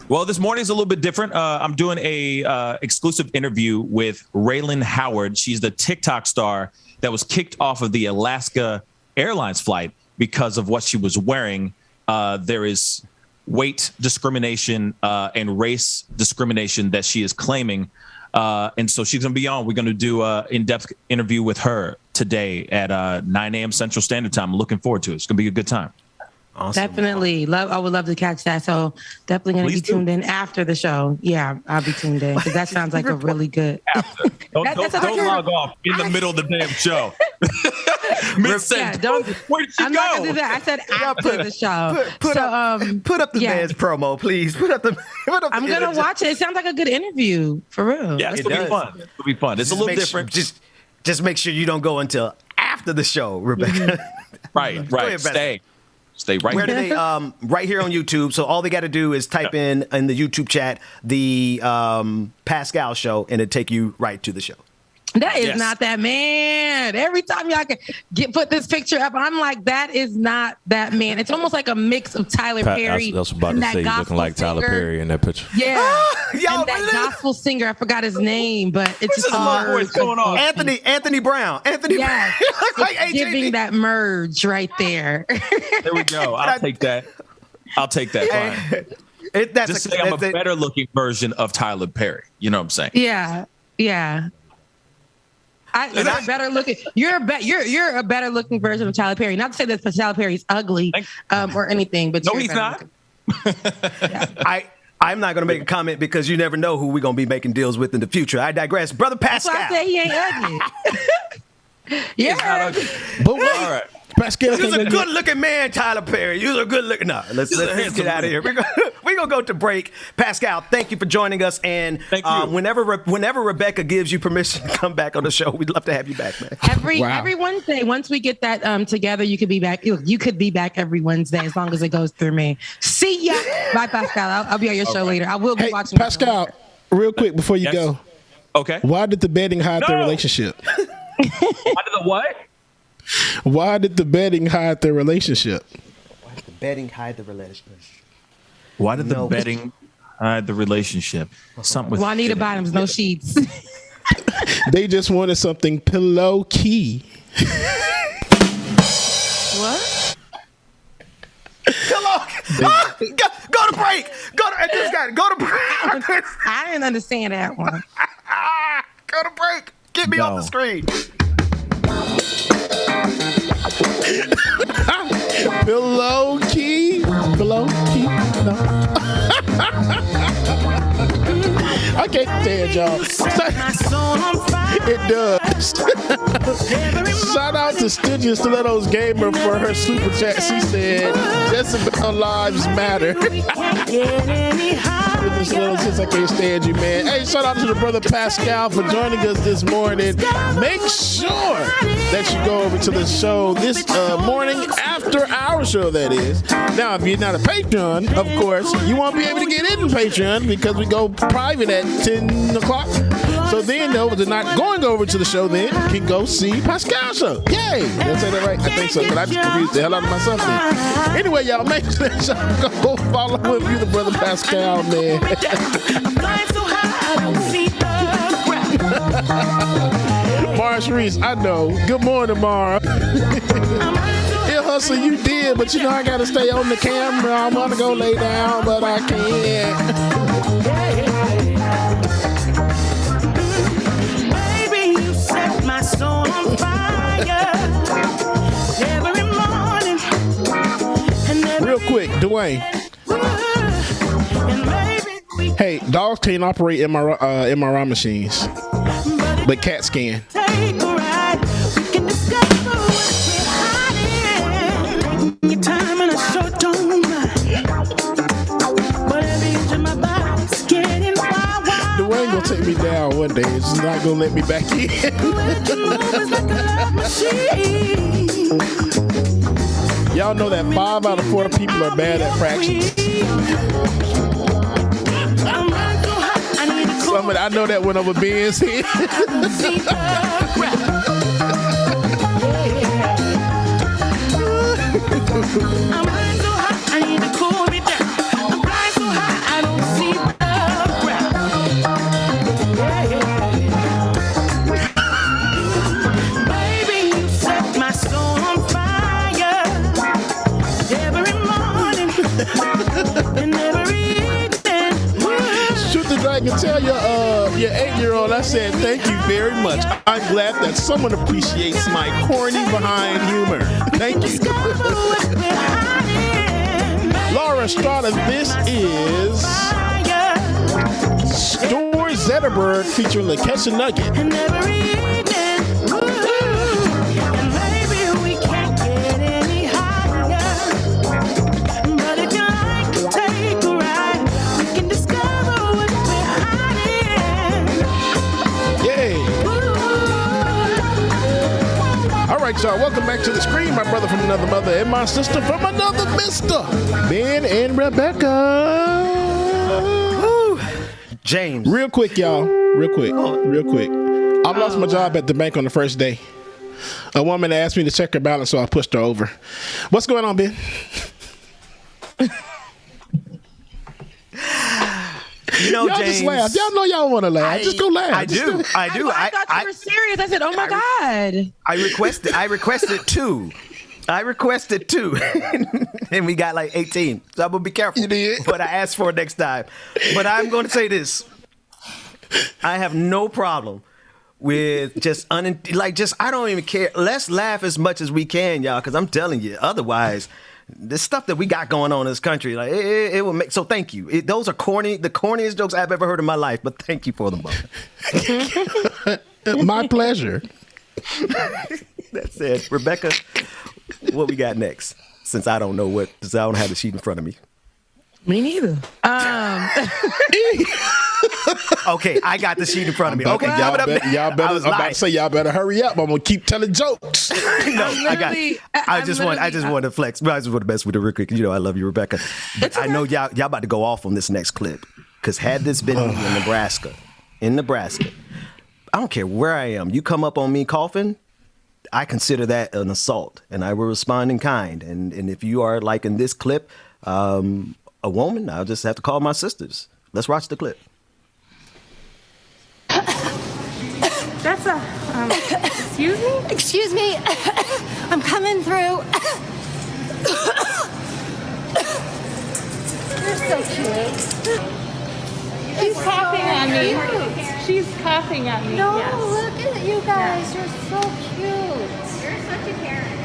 Well, this morning's a little bit different. I'm doing a exclusive interview with Raylan Howard. She's the TikTok star that was kicked off of the Alaska Airlines flight because of what she was wearing. There is weight discrimination and race discrimination that she is claiming And so she's going to be on. We're going to do an in-depth interview with her today at 9 a.m. Central Standard Time. I'm looking forward to it. It's going to be a good time. Awesome. Definitely. I would love to catch that. So definitely going to be tuned in after the show. Yeah, I'll be tuned in because that sounds like a really good. Don't log off in the middle of the damn show. Where did she I'm go? not going to do that. I said after the show. Put up the man's promo, please. Put up the I'm going to watch it. It sounds like a good interview, for real. Yeah, it's going to be fun. It'll be fun. It's a little different. Just make sure you don't go until after the show, Rebecca. Right. Stay right Where do there. they? Right here on YouTube. So all they got to do is type in the YouTube chat the Pascal show, and it'll take you right to the show. That is not that man. Every time y'all can put this picture up, I'm like, that is not that man. It's almost like a mix of Tyler Perry. I was about to say, you looking like Tyler Perry in that picture. Yeah. And that gospel singer, I forgot his name, but it's just what's going on? Anthony Brown. Anthony Brown. Like giving that merge right there. There we go. I'll take that. Fine. Just say I'm a better looking version of Tyler Perry. You know what I'm saying? Yeah. You're better looking. You're a better looking version of Tyler Perry. Not to say that Tyler Perry's ugly or anything, but no, he's not. I'm not going to make a comment because you never know who we're going to be making deals with in the future. I digress, brother Pascal. That's why I said he ain't ugly. Yeah, but wait, all right. Pascal, you're a good-looking man, Tyler Perry. You're a good-looking. No, let's get out of here. We're gonna go to break. Pascal, thank you for joining us. And whenever Rebecca gives you permission to come back on the show, we'd love to have you back, man. Every Wednesday. Once we get that together, you could be back. You could be back every Wednesday as long as it goes through me. See ya. Bye, Pascal. I'll be on your show later. I will be watching. Pascal, real quick before you go. Okay. Why did the betting hide their relationship? Why did the what? Why did the betting hide their relationship? Why did the betting hide the relationship? Why did the betting hide the relationship? Something with Juanita Bottoms, no sheets. They just wanted something pillow key. What? Go to break. Go to break. I didn't understand that one. Go to break. Get me off the screen. Pillow key. No. I can't stand y'all. It does. Shout out to Stitches Stilettos Gamer for her super chat. She said, Jezebel lives matter. Since I can't stand you, man. Hey, shout out to the brother Pascal for joining us this morning. Make sure that you go over to the show this morning after our show, that is. Now, if you're not a patron, of course, you won't be able to get in Patreon because we go private at 10 o'clock. So then those that are not going over to the show then can go see Pascal's show. Yay! Did I say that right? I think so, but I just confused the hell out of myself then. Anyway, y'all, make sure y'all go follow with you, the brother Pascal, man. Mara Sharice, I know. Good morning, Mara. Yeah, hustle, you did, but you know I gotta stay on the camera. I wanna go lay down, but I can't. Baby, you set my soul on fire every morning. Real quick, Dwayne. Hey, dogs can't operate MRI machines, but cats can. Take a ride. We can discover what's hiding. Your time and a short don't mind. Whatever you do, my body's getting wild. Dwayne gonna take me down one day. It's not gonna let me back in. Y'all know that 5 out of 4 people are bad at fractions. I know that went over Ben's head. I'm running so hot, I need to cool me down. I'm flying so high, I don't see the ground. Baby, you set my soul on fire every morning and every evening. Shoot the Dragon Rebecca, tell your 8-year-old I said thank you very much. I'm glad that someone appreciates my corny behind humor. Thank you. Laura Estrada, this is Store Zetterberg featuring Lakeisha Nugget. All right, y'all. Welcome back to the screen. My brother from another mother and my sister from another mister, Ben and Rebecca. James. Real quick, y'all. Real quick. I lost my job at the bank on the first day. A woman asked me to check her balance, so I pushed her over. What's going on, Ben? Y'all James, just laugh. Y'all know y'all want to laugh. Just go laugh. I do. I thought you were serious. I said, "Oh my God!" I requested two. And we got like 18. So I'm gonna be careful. You did. But I asked for it next time. But I'm going to say this: I have no problem with just I don't even care. Let's laugh as much as we can, y'all, because I'm telling you, otherwise. The stuff that we got going on in this country, like it will make. So thank you. Those are corny, the corniest jokes I've ever heard in my life. But thank you for them both. My pleasure. That's it, Rebecca. What we got next? Since I don't have the sheet in front of me. Me neither. Okay, I got the sheet in front of me. Okay, y'all better. I'm about to say y'all better hurry up. I'm gonna keep telling jokes. I just want to flex. I just want to mess with it real quick. You know, I love you, Rebecca. But I know y'all about to go off on this next clip because had this been in Nebraska, I don't care where I am. You come up on me coughing, I consider that an assault, and I will respond in kind. And if you are like in this clip, a woman, I'll just have to call my sisters. Let's watch the clip. That's a, excuse me? Excuse me. I'm coming through. You're so cute. She's coughing on me. She's coughing at me. No, yes. Look at you guys. Yeah. You're so cute. You're such a Karen.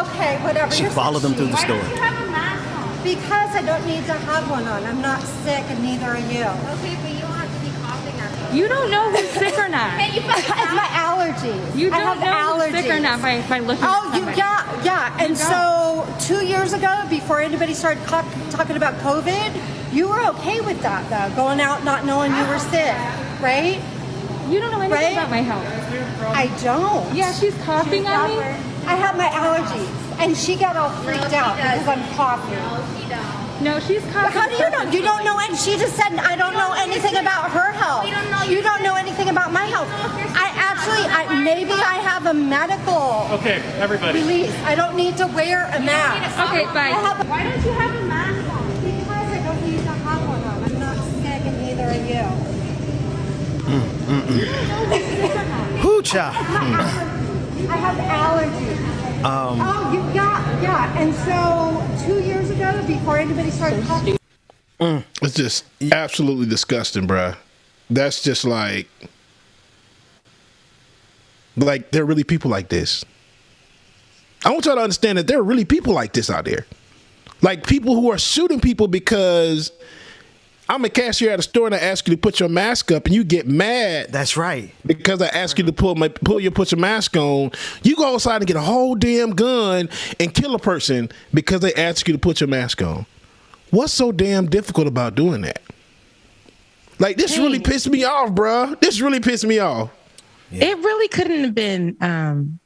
Okay, whatever. She followed them through the store. Why don't you have a mask on? Because I don't need to have one on. I'm not sick, and neither are you. Okay, but you don't have to be coughing at me. You don't know who's sick or not. Hey, it's my allergies. You don't know who's sick or not by looking at somebody. Yeah. And so 2 years ago, before anybody started talking about COVID, you were okay with that, though, going out not knowing you were sick, right? You don't know anything about my health. I don't. Yeah, she's coughing on me. I have my allergies. And she got all freaked out because I'm coughing. No, she don't. No, she's coughing. How do you know? You don't know, and she just said, I don't know anything about her health. You don't know anything about my health. Maybe I have a medical release. I don't need to wear a mask. Okay, bye. Why don't you have a mask on? Because I don't need to have one on. I'm not sick, and neither are you. Hoocha. I have allergies. Yeah. And so 2 years ago, before anybody started talking. It's just absolutely disgusting, bruh. That's just like there are really people like this. I want y'all to understand that there are really people like this out there. Like people who are shooting people because I'm a cashier at a store and I ask you to put your mask up and you get mad. That's right. Because I ask you to put your mask on. You go outside and get a whole damn gun and kill a person because they ask you to put your mask on. What's so damn difficult about doing that? Like, this really pissed me off, bruh. This really pissed me off. Yeah. It really couldn't have been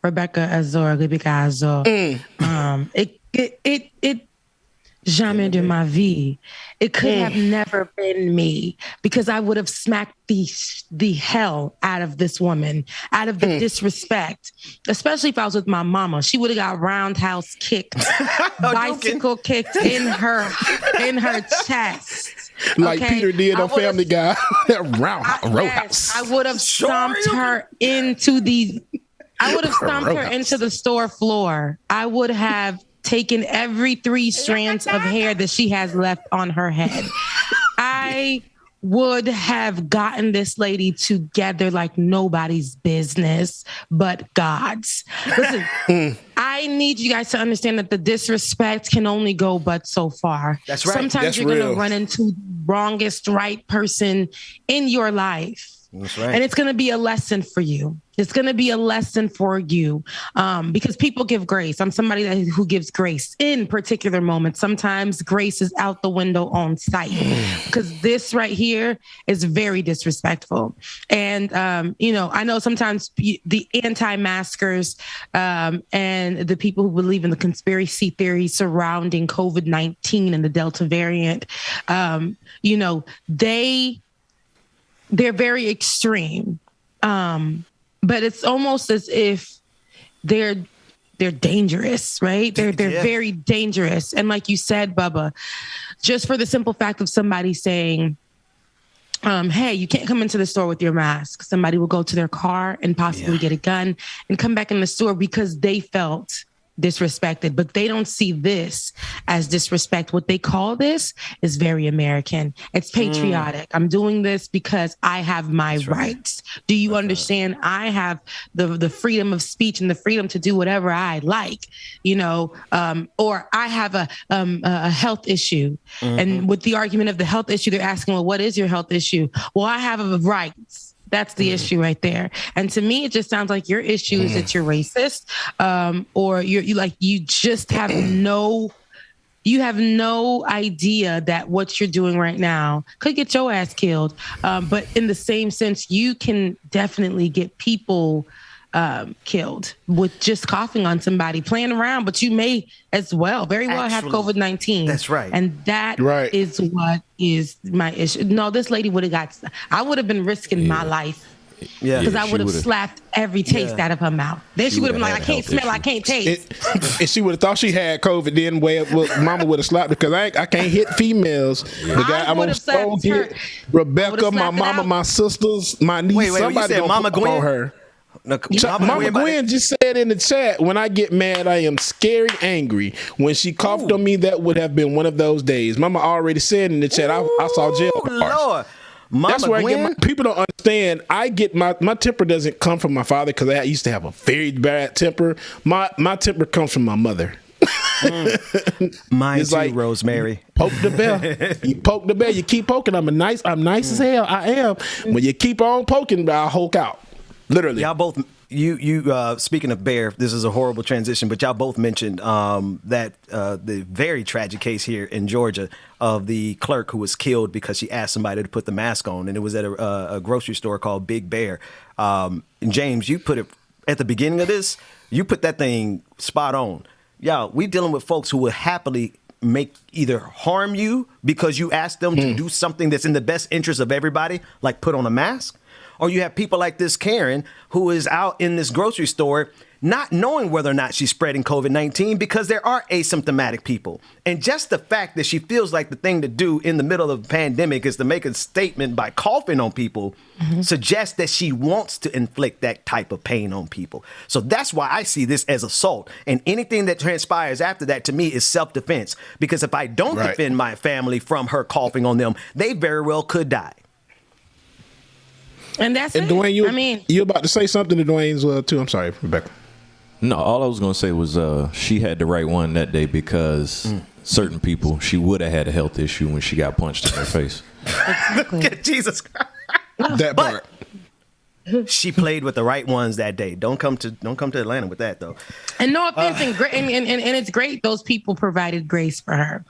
Rebecca Azor, Rebecca Azor. It jamais de ma vie. It could have never been me because I would have smacked the hell out of this woman, out of the disrespect, especially if I was with my mama. She would have got roundhouse kicked, bicycle kicked in her chest. Like Peter did on Family Guy. Roadhouse. I would have stomped her into the store floor. I would have taken every 3 strands of hair that she has left on her head. I would have gotten this lady together like nobody's business but God's. Listen, I need you guys to understand that the disrespect can only go but so far. That's right. Sometimes That's you're going real. to run into the wrongest right person in your life. That's right. And it's going to be a lesson for you. It's going to be a lesson for you because people give grace. I'm somebody who gives grace in particular moments. Sometimes grace is out the window on sight because this right here is very disrespectful. And, I know sometimes the anti-maskers and the people who believe in the conspiracy theories surrounding COVID-19 and the Delta variant, they're very extreme. But it's almost as if they're dangerous, right? They're very dangerous. And like you said, Bubba, just for the simple fact of somebody saying, hey, you can't come into the store with your mask. Somebody will go to their car and possibly get a gun and come back in the store because they felt disrespected, but they don't see this as disrespect. What they call this is very American. It's patriotic. I'm doing this because I have my rights. Do you understand? I have the freedom of speech and the freedom to do whatever I like, or I have a health issue. And with the argument of the health issue, they're asking, well, what is your health issue? Well, I have rights. That's the issue right there. And to me, it just sounds like your issue is that you're racist, or you just have no idea that what you're doing right now could get your ass killed. But in the same sense, you can definitely get people killed with just coughing on somebody, playing around, but you may as well very well have COVID-19. That's right. And that is what is my issue. No, this lady would have I would have been risking my life. Yeah. Because I would have slapped every taste out of her mouth. Then she would have been like, I can't smell, I can't taste. And she would have thought she had COVID, then Mama would have slapped her because I can't hit females. The guy I'm on phone hit Rebecca, my mama, my sisters, my niece, somebody gonna Mama put on her. Mama Gwen just said in the chat, when I get mad, I am scary angry. When she coughed on me, that would have been one of those days. Mama already said in the chat, I saw jail cars. Lord. Mama That's where Gwen? I get people don't understand. I get my temper doesn't come from my father because I used to have a very bad temper. My temper comes from my mother. Mine it's too, like, Rosemary. Poke the bell. You poke the bell. You keep poking. I'm nice as hell. I am. When you keep on poking, I'll Hulk out. Literally. Y'all both, speaking of Bear, this is a horrible transition, but y'all both mentioned that the very tragic case here in Georgia of the clerk who was killed because she asked somebody to put the mask on, and it was at a grocery store called Big Bear. And James, you put it at the beginning of this, you put that thing spot on. Y'all, we dealing with folks who will happily either harm you because you asked them to do something that's in the best interest of everybody, like put on a mask. Or you have people like this Karen who is out in this grocery store not knowing whether or not she's spreading COVID-19 because there are asymptomatic people. And just the fact that she feels like the thing to do in the middle of the pandemic is to make a statement by coughing on people suggests that she wants to inflict that type of pain on people. So that's why I see this as assault. And anything that transpires after that to me is self-defense. Because if I don't defend my family from her coughing on them, they very well could die. And that's and Dwayne, you about to say something to Dwayne as well too. I'm sorry, Rebecca. No, all I was going to say was she had the right one that day because certain people, she would have had a health issue when she got punched in her face. Exactly. Look at Jesus Christ. That part. She played with the right ones that day. Don't come to Atlanta with that though. And no offense, and it's great those people provided grace for her,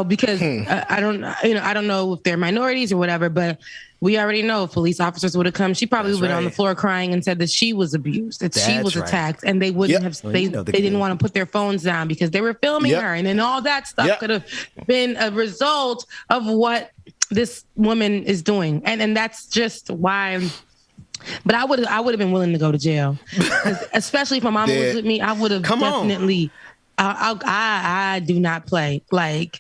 because I don't know if they're minorities or whatever, but we already know if police officers would have come, she probably would have been on the floor crying and said that she was abused, that she was attacked, and they wouldn't have. They didn't want to put their phones down because they were filming her, and then all that stuff could have been a result of what this woman is doing, and that's just why. But I would have been willing to go to jail, especially if my mama was with me. I would have definitely. I do not play.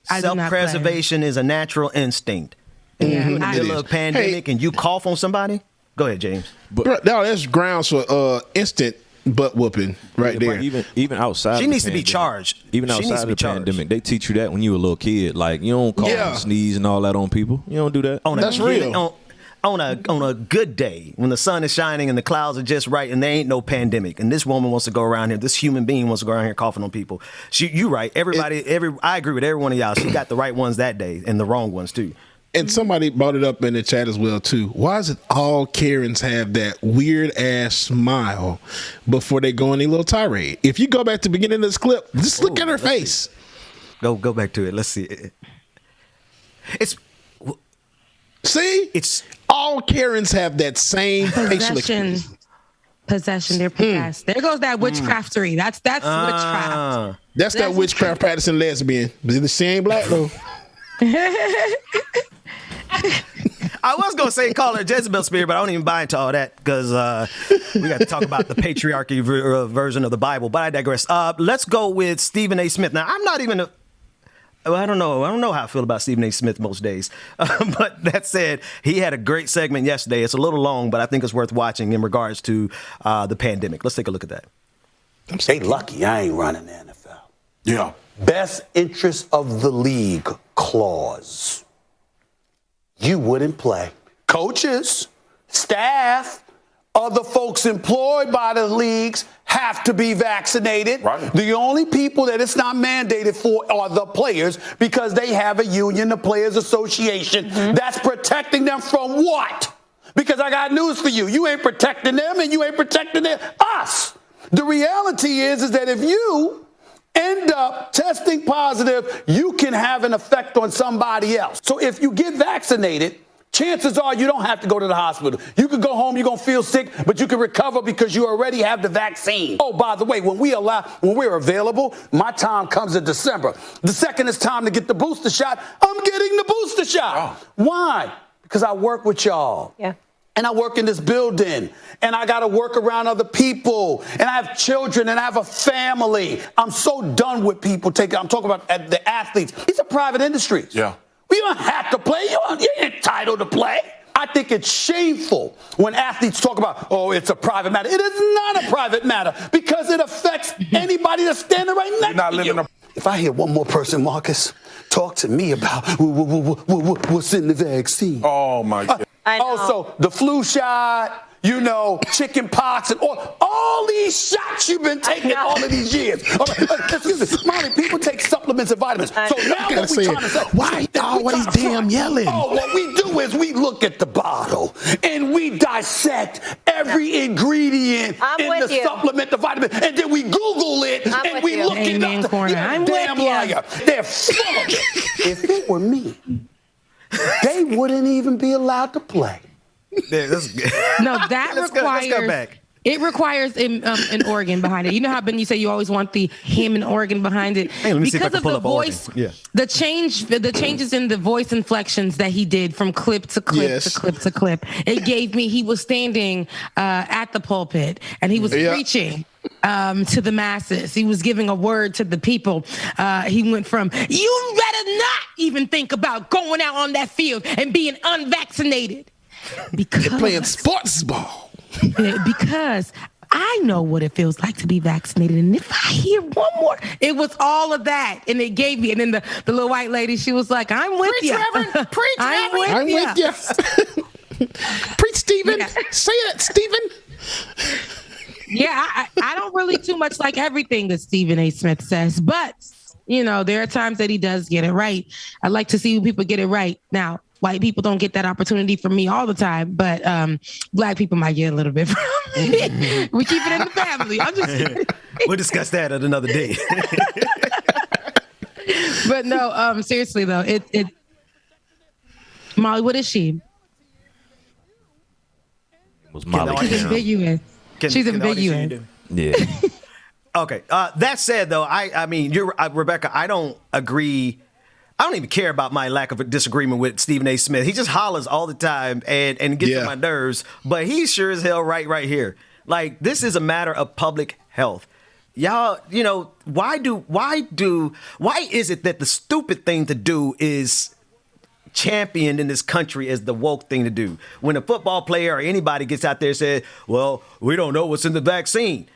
Self-preservation is a natural instinct. And you're in the middle of a pandemic and you cough on somebody. Go ahead, James. No, that's grounds for instant butt whooping right there. Even outside, She of needs the to be pandemic, charged. Even She needs outside to of be the charged. pandemic, they teach you that when you were a little kid. Like you don't cough and sneeze and all that on people. You don't do that. That's real. On a good day when the sun is shining and the clouds are just right and there ain't no pandemic and this woman wants to go around here, this human being wants to go around here coughing on people. You right. I agree with every one of y'all. She got the right ones that day and the wrong ones too. And somebody brought it up in the chat as well too. Why is it all Karens have that weird ass smile before they go on a little tirade? If you go back to the beginning of this clip, just look at her face. Go back to it. Let's see. It's all Karens have that same facial expression. Possession, they're possessed. There goes that witchcraftery. That's witchcraft. That's that witchcraft practicing lesbian. She ain't black though. I was going to say call her Jezebel spirit, but I don't even buy into all that because we got to talk about the patriarchy version of the Bible. But I digress. Let's go with Stephen A. Smith. Now, I'm not even I don't know how I feel about Stephen A. Smith most days. But that said, he had a great segment yesterday. It's a little long, but I think it's worth watching in regards to the pandemic. Let's take a look at that. They lucky I ain't running the NFL. Yeah. Best interest of the league clause. You wouldn't play. Coaches, staff, other folks employed by the leagues have to be vaccinated. Right. The only people that it's not mandated for are the players because they have a union, the Players Association, that's protecting them from what? Because I got news for you. You ain't protecting them and you ain't protecting us. The reality is that if you end up testing positive, you can have an effect on somebody else. So if you get vaccinated, chances are you don't have to go to the hospital. You can go home, you're going to feel sick, but you can recover because you already have the vaccine. Oh, by the way, when we're available, my time comes in December. The second it's time to get the booster shot, I'm getting the booster shot. Oh. Why? Because I work with y'all. Yeah. And I work in this building, and I got to work around other people, and I have children, and I have a family. I'm so done with people I'm talking about the athletes. These are private industries. Yeah. We don't have to play. You ain't entitled to play. I think it's shameful when athletes talk about, oh, it's a private matter. It is not a private matter because it affects anybody that's standing right next to you. If I hear one more person, Marcus, talk to me about what's in the vaccine. Oh, my God. Also, the flu shot, chicken pox, and all these shots you've been taking all of these years. Excuse me, Molly, people take supplements and vitamins. So now what we trying to say? Why always damn yelling? Oh, what we do is we look at the bottle and we dissect every ingredient in the supplement, the vitamin, and then we Google it and we look it up. You're a damn liar. They're full of it. If it were me, they wouldn't even be allowed to play. No, that let's requires. go back. It requires an organ behind it. You know how Ben, you say you always want the human organ behind it Because of the voice. Yeah. The changes in the voice inflections that he did from clip to clip to clip to clip. It gave me. He was standing at the pulpit and he was preaching to the masses. He was giving a word to the people. He went from, you better not even think about going out on that field and being unvaccinated. Because they're playing sports ball. Because I know what it feels like to be vaccinated. And if I hear one more, it was all of that. And it gave me, and then the little white lady, she was like, I'm with you. Preach, I'm with you. Preach, Stephen. Yeah. Say it, Stephen. Yeah, I don't really too much like everything that Stephen A. Smith says, but, there are times that he does get it right. I like to see when people get it right. Now, white people don't get that opportunity from me all the time, but black people might get a little bit from me. We keep it in the family. I'm just kidding. We'll discuss that at another day. But no, seriously though, it Molly, what is she? It was Molly. She's ambiguous. She's ambiguous. Yeah. Okay. That said, though, I mean, you're Rebecca. I don't agree. I don't even care about my lack of a disagreement with Stephen A. Smith. He just hollers all the time and gets on my nerves. But he's sure as hell right here. Like, this is a matter of public health. Y'all, why is it that the stupid thing to do is championed in this country as the woke thing to do? When a football player or anybody gets out there and says, well, we don't know what's in the vaccine.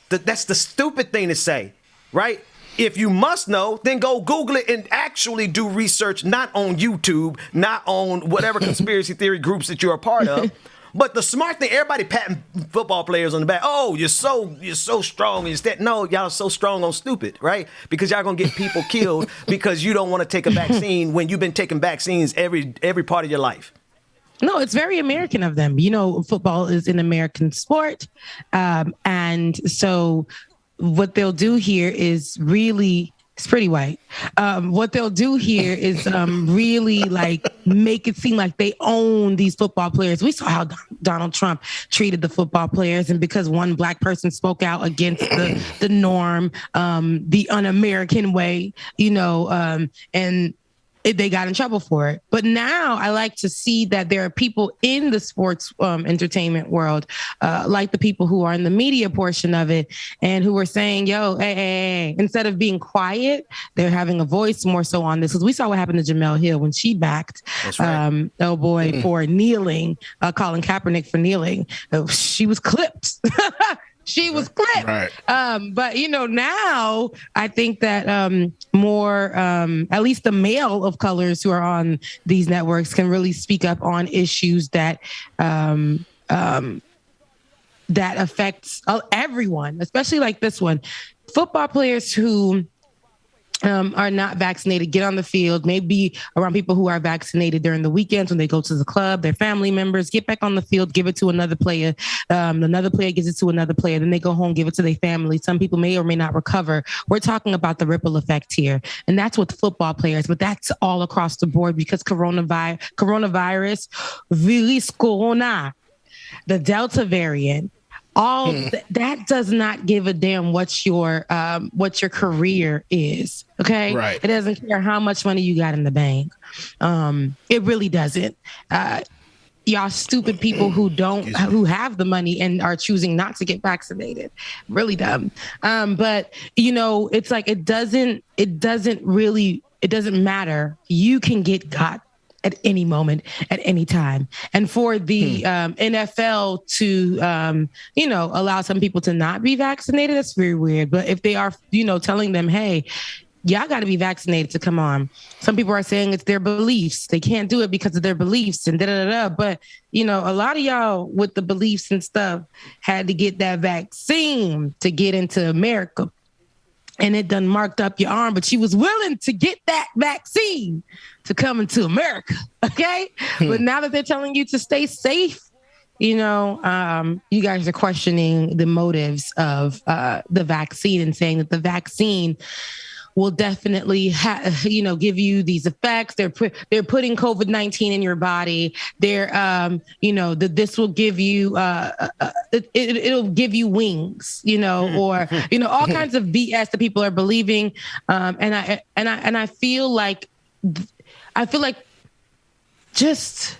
That's the stupid thing to say, right? If you must know, then go Google it and actually do research, not on YouTube, not on whatever conspiracy theory groups that you're a part of. But the smart thing, everybody patting football players on the back. Oh, you're so strong. No, y'all are so strong on stupid, right? Because y'all gonna get people killed because you don't want to take a vaccine when you've been taking vaccines every part of your life. No, it's very American of them. You know, football is an American sport, and so what they'll do here is really, it's pretty white. What they'll do here is really like make it seem like they own these football players. We saw how Donald Trump treated the football players, and because one black person spoke out against the norm, the un-American way, you know, and they got in trouble for it. But now I like to see that there are people in the sports entertainment world, like the people who are in the media portion of it and who are saying, yo, hey, instead of being quiet, they're having a voice more so on this. Because we saw what happened to Jemele Hill when she backed for kneeling, Colin Kaepernick for kneeling. She was clipped. She was clipped. Right. But, you know, now I think that more, at least the male of colors who are on these networks can really speak up on issues that that affects everyone, especially like this one. Football players who are not vaccinated get on the field, maybe around people who are vaccinated during the weekends when they go to the club, their family members, get back on the field, give it to another player. Another player gives it to another player. Then they go home, give it to their family. Some people may or may not recover. We're talking about the ripple effect here. And that's with football players, but that's all across the board because coronavirus, virus corona, the Delta variant, that does not give a damn what your career is. Okay. Right. It doesn't care how much money you got in the bank. It really doesn't. Y'all stupid people who have the money and are choosing not to get vaccinated. Really dumb. But you know, it's like, it doesn't matter. You can get got at any moment, at any time. And for the NFL to, allow some people to not be vaccinated, that's very weird. But if they are, telling them, hey, y'all got to be vaccinated to come on. Some people are saying it's their beliefs. They can't do it because of their beliefs and da-da-da-da. But, a lot of y'all with the beliefs and stuff had to get that vaccine to get into America. And it done marked up your arm, but she was willing to get that vaccine to come into America, okay? But now that they're telling you to stay safe, you guys are questioning the motives of the vaccine and saying that the vaccine will definitely, give you these effects. They're putting COVID-19 in your body. They're, this will give you, it'll give you wings, or all kinds of BS that people are believing. And I feel like just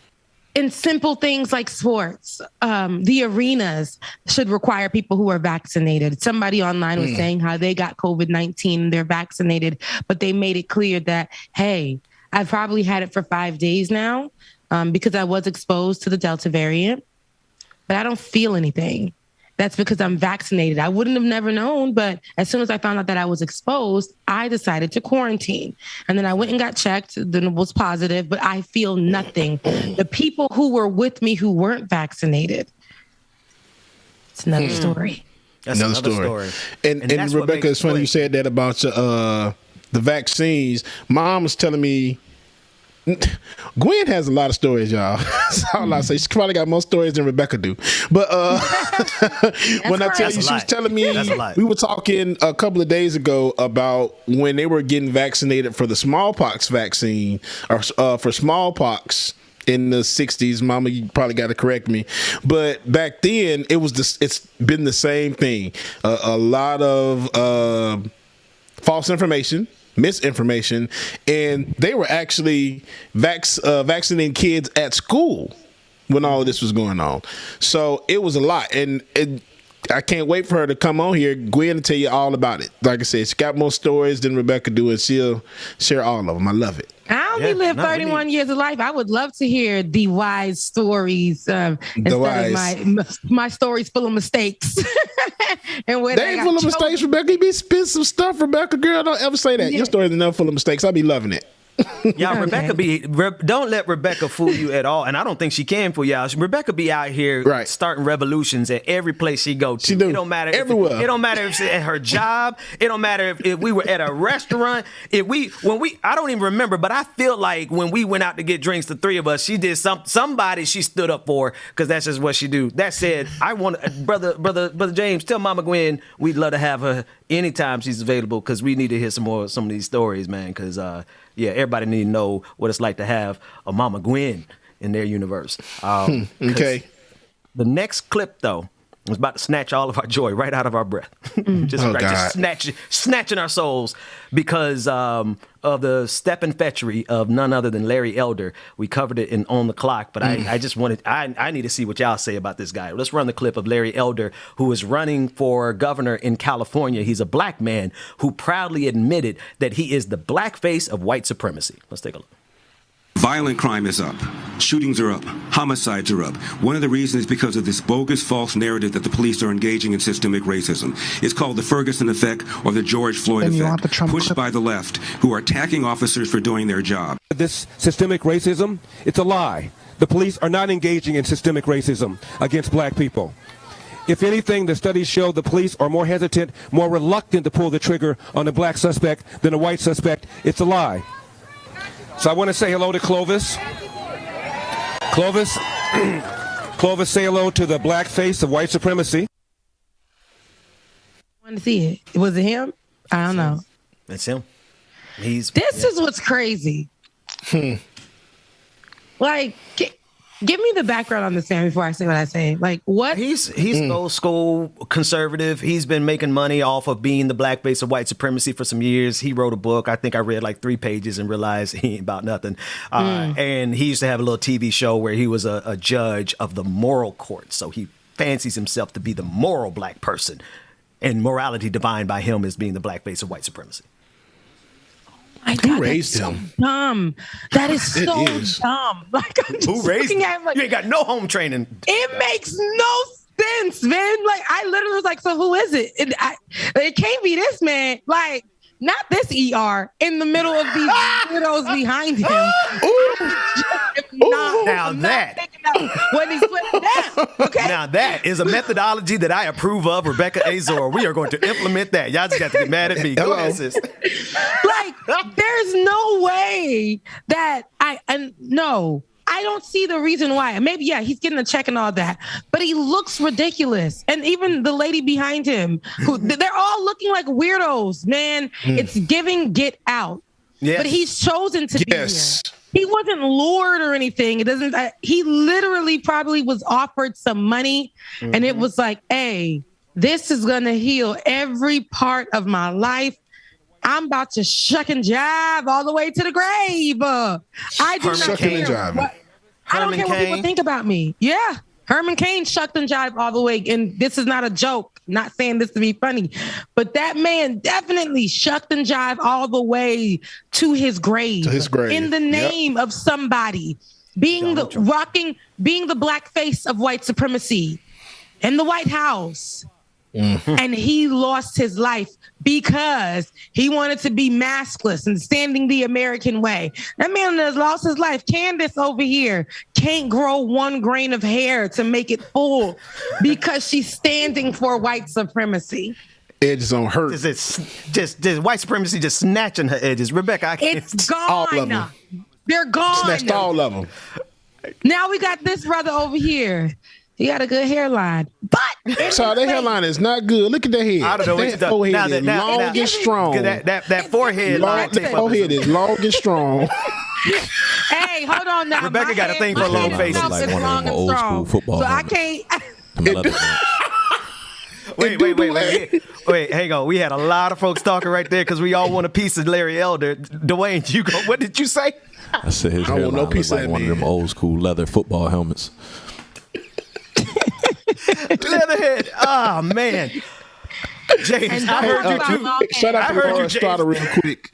in simple things like sports, the arenas should require people who are vaccinated. Somebody online was saying how they got COVID-19 and they're vaccinated, but they made it clear that, hey, I've probably had it for 5 days now because I was exposed to the Delta variant, but I don't feel anything. That's because I'm vaccinated. I wouldn't have never known, but as soon as I found out that I was exposed, I decided to quarantine. And then I went and got checked, then it was positive, but I feel nothing. The people who were with me who weren't vaccinated, it's another story. That's another story. And Rebecca, it's funny you said that about the vaccines. Mom was telling me, Gwen has a lot of stories, y'all. That's all I say. She probably got more stories than Rebecca do. But when I tell you, she was telling me, we were talking a couple of days ago about when they were getting vaccinated for the smallpox vaccine, or for smallpox in the 60s. Mama, you probably got to correct me. But back then, it's been the same thing. A lot of false information, misinformation, and they were actually vaccinating kids at school when all of this was going on. So it was a lot, and I can't wait for her to come on here, Gwen, to tell you all about it. Like I said, she got more stories than Rebecca do, and she'll share all of them. I love it. I only lived 31 years of life. I would love to hear the wise stories instead of my stories full of mistakes. and where they ain't full of mistakes, Rebecca. You be spit some stuff, Rebecca. Girl, don't ever say that. Your story is enough full of mistakes. I be loving it. Y'all, don't let Rebecca fool you at all, and I don't think she can fool y'all. Rebecca be out here starting revolutions at every place she go to. It don't matter everywhere. It don't matter if it's at her job. It don't matter if we were at a restaurant. I don't even remember, but I feel like when we went out to get drinks, the three of us, she did somebody she stood up for, because that's just what she do. That said, I want brother James, tell Mama Gwen we'd love to have her anytime she's available, because we need to hear some of these stories, man. Because everybody need to know what it's like to have a Mama Gwen in their universe. Okay. The next clip, though, was about to snatch all of our joy right out of our breath. just snatching our souls because of the step and fetchery of none other than Larry Elder. We covered it in On the Clock, but I just wanted, I need to see what y'all say about this guy. Let's run the clip of Larry Elder, who is running for governor in California. He's a black man who proudly admitted that he is the black face of white supremacy. Let's take a look. Violent crime is up. Shootings are up. Homicides are up. One of the reasons is because of this bogus, false narrative that the police are engaging in systemic racism. It's called the Ferguson effect or the George Floyd effect, pushed by the left, who are attacking officers for doing their job. This systemic racism, it's a lie. The police are not engaging in systemic racism against black people. If anything, the studies show the police are more hesitant, more reluctant to pull the trigger on a black suspect than a white suspect. It's a lie. So I want to say hello to Clovis. Clovis, say hello to the black face of white supremacy. I want to see it. Was it him? I don't know. That's him. This is what's crazy. Like, give me the background on this man before I say what I say. Like, what? He's old school conservative. He's been making money off of being the black face of white supremacy for some years. He wrote a book. I think I read like 3 pages and realized he ain't about nothing. And he used to have a little TV show where he was a judge of the moral court. So he fancies himself to be the moral black person, and morality defined by him as being the black face of white supremacy. Who raised him? So dumb. That is so dumb. Like, I'm just Who raised him? like, you ain't got no home training. It makes no sense, man. Like, I literally was like, so who is it? It can't be this man. Like, not this ER in the middle of these widows behind him. When he's putting down. Okay. Now that is a methodology that I approve of, Rebecca Azor. We are going to implement that. Y'all just got to get mad at me. Go ahead, sis. Like, there's no way that I don't see the reason why. Maybe, he's getting a check and all that, but he looks ridiculous. And even the lady behind him, they're all looking like weirdos, man. It's giving Get Out. Yes. But he's chosen to be here. He wasn't lured or anything. It doesn't. He literally probably was offered some money, and it was like, hey, this is going to heal every part of my life. I'm about to shuck and jive all the way to the grave. I do not care. I don't care what people think about me. Yeah. Herman Cain shucked and jived all the way. And this is not a joke. Not saying this to be funny. But that man definitely shucked and jived all the way to his grave. In the name of somebody. Being the black face of white supremacy in the White House. And he lost his life because he wanted to be maskless and standing the American way. That man has lost his life. Candace over here can't grow 1 grain of hair to make it full because she's standing for white supremacy. Edges on her. Just white supremacy just snatching her edges. Rebecca, I can't. It's gone. All of them. They're gone. Snatched all of them. Now we got this brother over here. He got a good hairline, but so that hairline is not good. Look at that head. I don't know. That forehead is long and strong. That forehead, forehead is long and strong. Hey, hold on now. Rebecca got a thing for long faces. Like one of them old school football. So I can't. Wait, hang on. We had a lot of folks talking right there because we all want a piece of Larry Elder. Dwayne, what did you say? I said his hairline looks like one of them old school leather football helmets. Leatherhead. Oh, man. James, I heard you too. Shout out to Laura Strada real quick.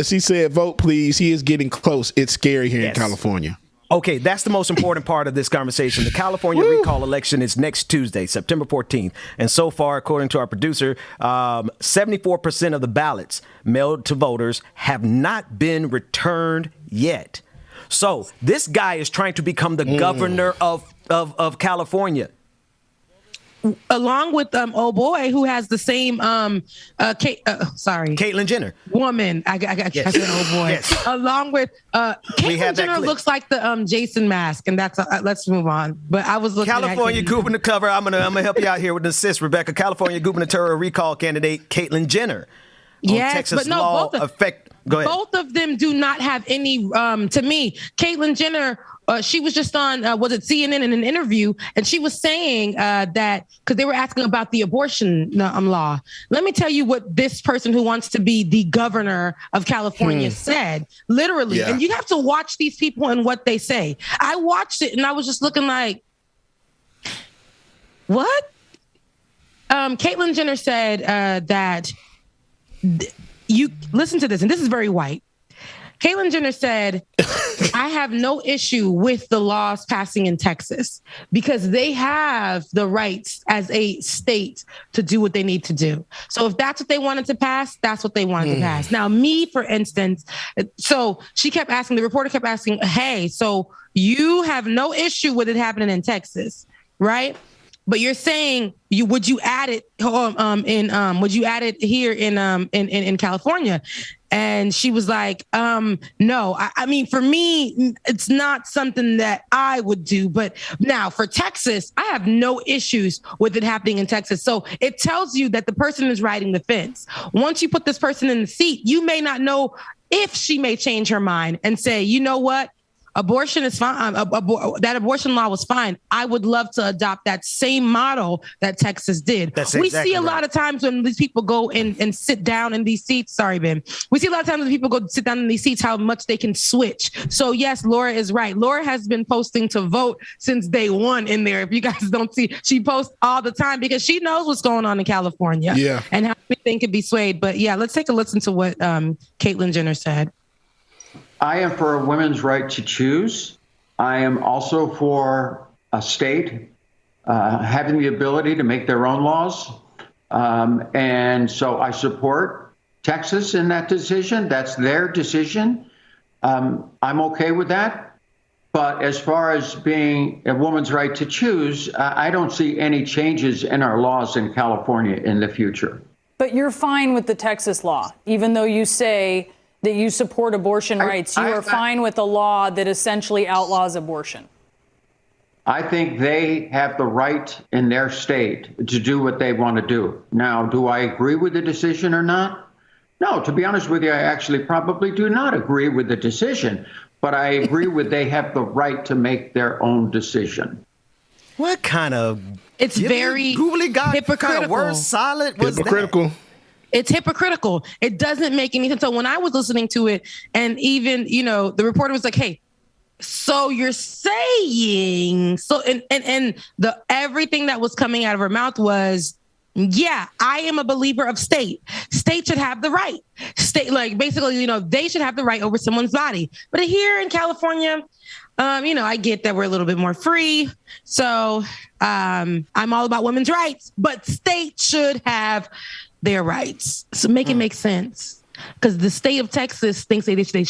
She said, vote, please. He is getting close. It's scary here in California. Okay, that's the most important part of this conversation. The California recall election is next Tuesday, September 14th. And so far, according to our producer, 74% of the ballots mailed to voters have not been returned yet. So this guy is trying to become the governor of California. Along with old boy who has the same Caitlyn Jenner woman. I said old boy. Yes. Along with Caitlyn Jenner looks like the Jason mask, and that's let's move on. But I was looking California at gubernatorial cover. I'm gonna help you out here with an assist, Rebecca. California gubernatorial recall candidate Caitlyn Jenner. Yes, Texas but no, law Go ahead. Both of them do not have any. To me, Caitlyn Jenner. She was just on, was it CNN in an interview, and she was saying that because they were asking about the abortion law. Let me tell you what this person who wants to be the governor of California said, literally. Yeah. And you have to watch these people and what they say. I watched it and I was just looking like, what? Caitlyn Jenner said that you listen to this, and this is very white. Caitlyn Jenner said, I have no issue with the laws passing in Texas because they have the rights as a state to do what they need to do. So if that's what they wanted to pass, that's what they wanted to pass. Now, me, for instance, so she kept asking, the reporter kept asking, hey, so you have no issue with it happening in Texas, right? But you're saying would you add it would you add it here in California? And she was like, no, I mean, for me, it's not something that I would do. But now for Texas, I have no issues with it happening in Texas. So it tells you that the person is riding the fence. Once you put this person in the seat, you may not know if she may change her mind and say, you know what? Abortion is fine. That abortion law was fine. I would love to adopt that same model that Texas did. We see a lot of times when these people go and sit down in these seats. Sorry, Ben. We see a lot of times when people go sit down in these seats, how much they can switch. So yes, Laura is right. Laura has been posting to vote since day one in there. If you guys don't see, she posts all the time because she knows what's going on in California. Yeah. And how anything could be swayed. But yeah, let's take a listen to what Caitlyn Jenner said. I am for a women's right to choose. I am also for a state having the ability to make their own laws. And so I support Texas in that decision. That's their decision. I'm okay with that. But as far as being a woman's right to choose, I don't see any changes in our laws in California in the future. But you're fine with the Texas law, even though you say that you support abortion rights. You are fine with a law that essentially outlaws abortion. I think they have the right in their state to do what they want to do. Now, do I agree with the decision or not? No, to be honest with you, I actually probably do not agree with the decision, but I agree with they have the right to make their own decision. What kind of... It's very hypocritical. Kind of word salad was hypocritical. It's hypocritical. It doesn't make any sense. So when I was listening to it, and even, the reporter was like, hey, so you're saying, so, and the everything that was coming out of her mouth was, yeah, I am a believer of state. State should have the right. State, like, basically, they should have the right over someone's body. But here in California, I get that we're a little bit more free. So I'm all about women's rights, but state should have their rights. So make it make sense. Because the state of Texas thinks they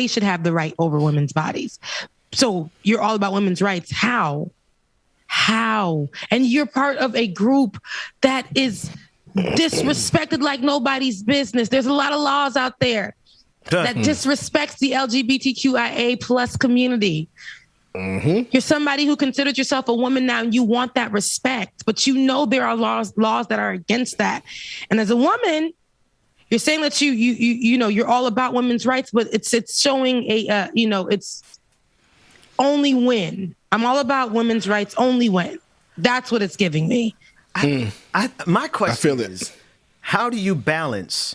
should have the right over women's bodies. So you're all about women's rights. How? And you're part of a group that is disrespected like nobody's business. There's a lot of laws out there that disrespects the LGBTQIA plus community. Mm-hmm. You're somebody who considers yourself a woman now, and you want that respect, but there are laws that are against that. And as a woman, you're saying that you're all about women's rights, but it's showing it's only when. I'm all about women's rights only when. That's what it's giving me. My question is, how do you balance?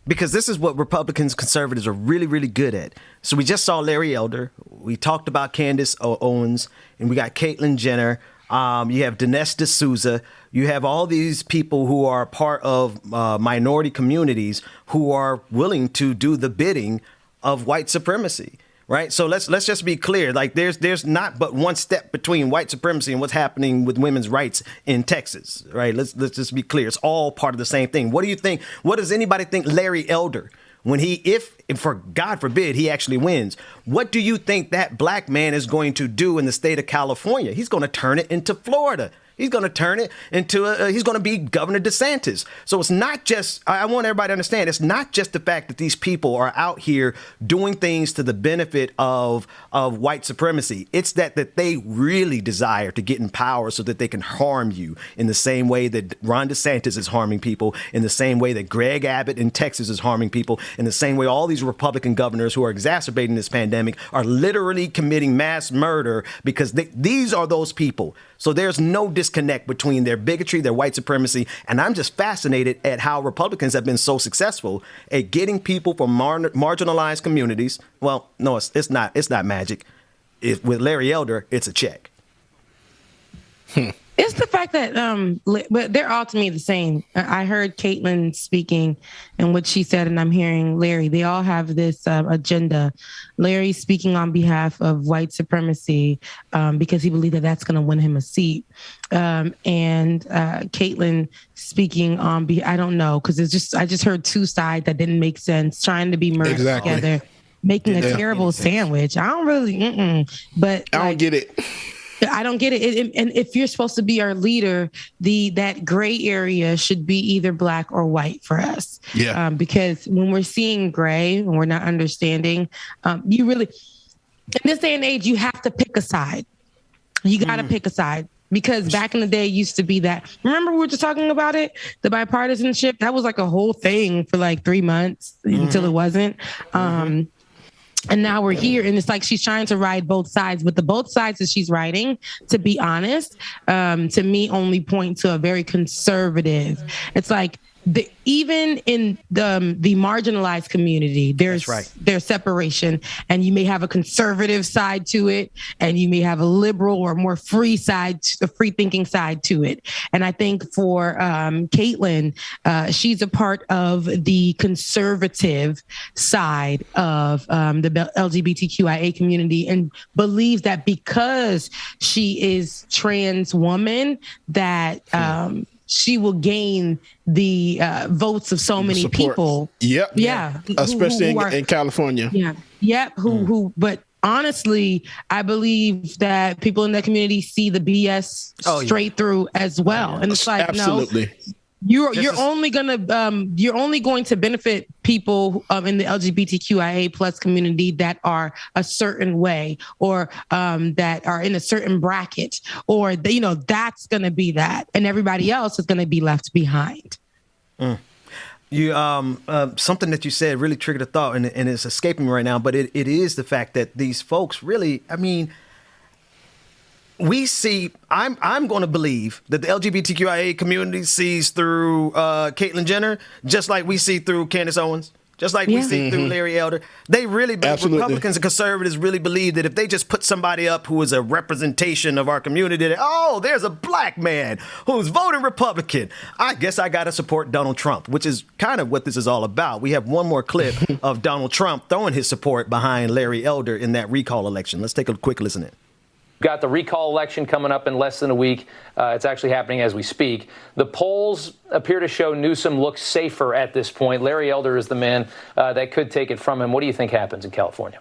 Because this is what Republicans, conservatives are really, really good at. So we just saw Larry Elder. We talked about Candace Owens, and we got Caitlyn Jenner. You have Dinesh D'Souza. You have all these people who are part of minority communities who are willing to do the bidding of white supremacy. right? So let's just be clear. Like there's not but one step between white supremacy and what's happening with women's rights in Texas, right? Let's just be clear. It's all part of the same thing. What do you think? What does anybody think Larry Elder, when if for God forbid he actually wins, what do you think that black man is going to do in the state of California? He's going to turn it into Florida. He's going to turn it into he's going to be Governor DeSantis. So it's not just, I want everybody to understand, it's not just the fact that these people are out here doing things to the benefit of white supremacy. It's that they really desire to get in power so that they can harm you in the same way that Ron DeSantis is harming people, in the same way that Greg Abbott in Texas is harming people, in the same way all these Republican governors who are exacerbating this pandemic are literally committing mass murder because these are those people. So there's no disconnect between their bigotry, their white supremacy. And I'm just fascinated at how Republicans have been so successful at getting people from marginalized communities. Well, no, it's not magic. With Larry Elder, it's a check. It's the fact that, but they're all to me the same. I heard Caitlin speaking and what she said, and I'm hearing Larry. They all have this agenda. Larry speaking on behalf of white supremacy because he believed that that's going to win him a seat. And Caitlin speaking on I don't know, because I just heard two sides that didn't make sense, trying to be merged together, making a terrible sandwich. I don't really, but I don't get it. I don't get it. And if you're supposed to be our leader, that gray area should be either black or white for us. Yeah. Because when we're seeing gray and we're not understanding, you really, in this day and age, you have to pick a side. You got to pick a side. Because back in the day, it used to be that. Remember, we were just talking about it, the bipartisanship. That was like a whole thing for like 3 months until it wasn't. And now we're here, and it's like she's trying to ride both sides. But the both sides that she's riding, to be honest, to me, only point to a very conservative. It's like even in the marginalized community, there's separation, and you may have a conservative side to it, and you may have a liberal or more free side, a free thinking side to it. And I think for Caitlin, she's a part of the conservative side of the LGBTQIA community, and believes that because she is trans woman, that she will gain the votes of so many people. Yep. Yeah. Especially in California. Yeah. Yep. But honestly, I believe that people in that community see the BS straight through as well. And it's like, absolutely. No. You're only going to benefit people in the LGBTQIA plus community that are a certain way, or that are in a certain bracket, or that's going to be that, and everybody else is going to be left behind. You something that you said really triggered a thought, and it's escaping me right now. But it is the fact that these folks really, I mean, we see. I'm going to believe that the LGBTQIA community sees through Caitlyn Jenner, just like we see through Candace Owens, just like we see through Larry Elder. They really, Republicans and conservatives really believe that if they just put somebody up who is a representation of our community, that, there's a black man who's voting Republican, I guess I got to support Donald Trump, which is kind of what this is all about. We have one more clip of Donald Trump throwing his support behind Larry Elder in that recall election. Let's take a quick listen in. Got the recall election coming up in less than a week. It's actually happening as we speak. The polls appear to show Newsom looks safer at this point. Larry Elder is the man that could take it from him. What do you think happens in California?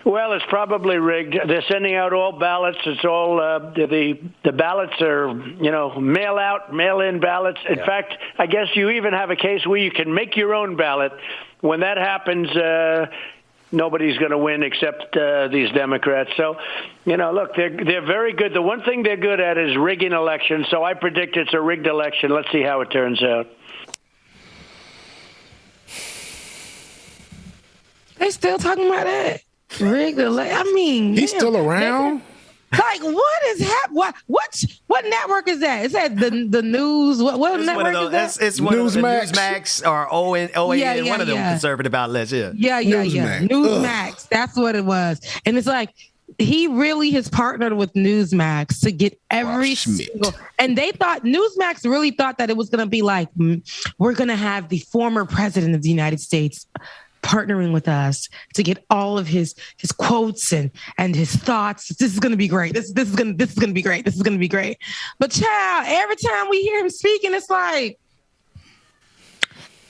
Well, it's probably rigged. They're sending out all ballots. It's all the ballots are, mail out, mail in ballots. In fact, I guess you even have a case where you can make your own ballot. When that happens, nobody's going to win except these Democrats. So, look, they're very good. The one thing they're good at is rigging elections. So I predict it's a rigged election. Let's see how it turns out. They still talking about that rigged election. I mean, he's still around. Like, what is happening? What network is that? Is that the news? What network is that? It's one of the Newsmax or OAN, one of them conservative outlets. Yeah. Newsmax. That's what it was. And it's like, he really has partnered with Newsmax to get every single. And they thought, Newsmax really thought that it was going to be like, we're going to have the former president of the United States partnering with us to get all of his quotes and his thoughts. This is going to be great. This is going to be great. This is going to be great. But child, every time we hear him speaking, it's like,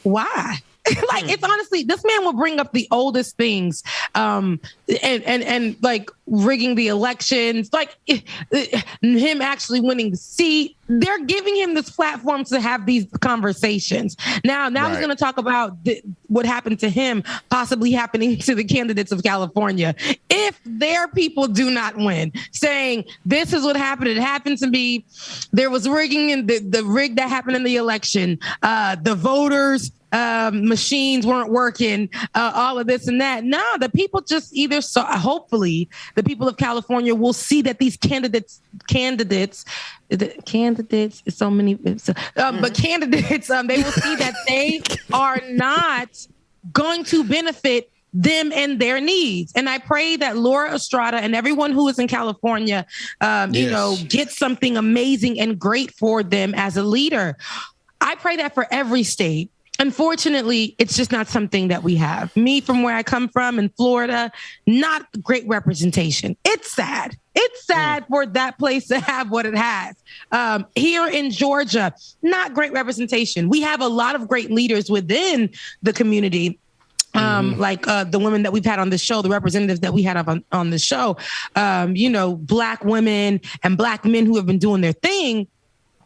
why? Like, it's honestly, this man will bring up the oldest things, and like rigging the elections, like him actually winning the seat. They're giving him this platform to have these conversations. Now right. He's going to talk about what happened to him possibly happening to the candidates of California if their people do not win, saying this is what happened. It happened to me. There was rigging in the rig that happened in the election. The voters. Machines weren't working, all of this and that. No, the people just either saw, hopefully the people of California will see that these candidates, it's so many, but candidates, they will see that they are not going to benefit them and their needs. And I pray that Laura Estrada and everyone who is in California, gets something amazing and great for them as a leader. I pray that for every state. Unfortunately, it's just not something that we have. Me, from where I come from in Florida, not great representation. It's sad. It's sad for that place to have what it has. Here in Georgia, not great representation. We have a lot of great leaders within the community. Like the women that we've had on the show, the representatives that we had on the show, Black women and Black men who have been doing their thing.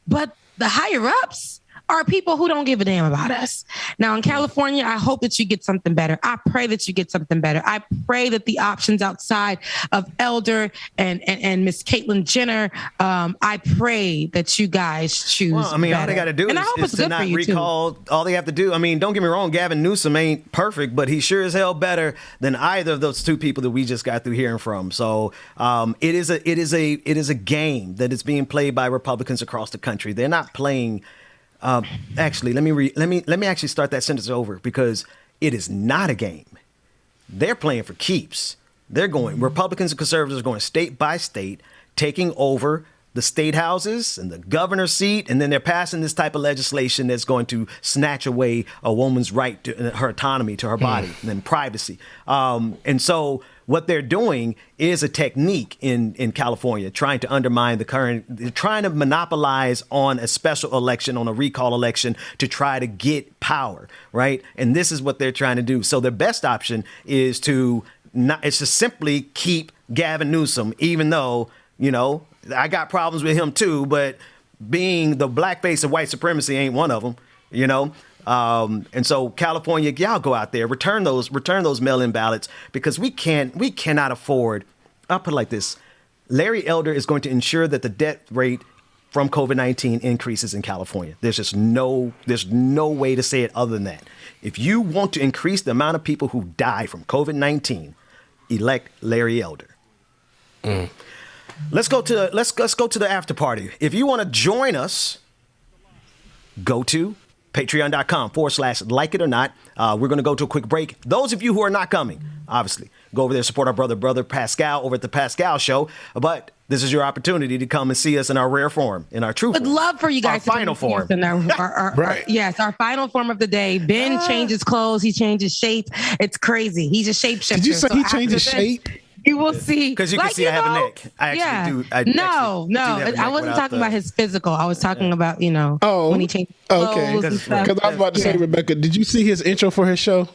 But the higher ups are people who don't give a damn about us. Now, in California, I hope that you get something better. I pray that you get something better. I pray that the options outside of Elder and Miss Caitlyn Jenner, I pray that you guys choose better. All they got to do is to not recall. All they have to do, don't get me wrong, Gavin Newsom ain't perfect, but he sure as hell better than either of those two people that we just got through hearing from. So it is a game that is being played by Republicans across the country. They're not playing. Actually, let me actually start that sentence over, because it is not a game. They're playing for keeps. Republicans and conservatives are going state by state, taking over the state houses and the governor's seat, and then they're passing this type of legislation that's going to snatch away a woman's right to her autonomy, to her body, and privacy. And so what they're doing is a technique in California, trying to undermine trying to monopolize on a special election, on a recall election, to try to get power, right? And this is what they're trying to do. So their best option is to simply keep Gavin Newsom, even though, I got problems with him too, but being the black face of white supremacy ain't one of them, and so California, y'all go out there, return those mail-in ballots, because we cannot afford. I'll put it like this: Larry Elder is going to ensure that the death rate from COVID-19 increases in California. There's no way to say it other than that. If you want to increase the amount of people who die from COVID-19, elect Larry Elder. Let's go to the after party. If you want to join us, go to patreon.com/like it or not. We're going to go to a quick break. Those of you who are not coming, obviously, go over there, support our brother Pascal over at the Pascal Show. But this is your opportunity to come and see us in our rare form, in our true form. Would love for you guys to final form. Our final form of the day. Ben changes clothes. He changes shape. It's crazy. He's a shapeshifter. Did you say he changes shape? You will see. Because you can see I have a neck. I actually do. I wasn't talking about his physical. I was talking about, when he changed clothes. Okay. Because I was about to say, Rebecca, did you see his intro for his show?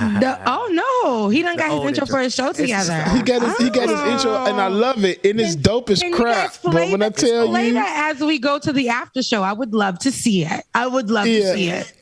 No, he done got his intro for his show together. He got his intro, and I love it. And it's dope as crap. But when I tell you, that as we go to the after show, I would love to see it. To see it.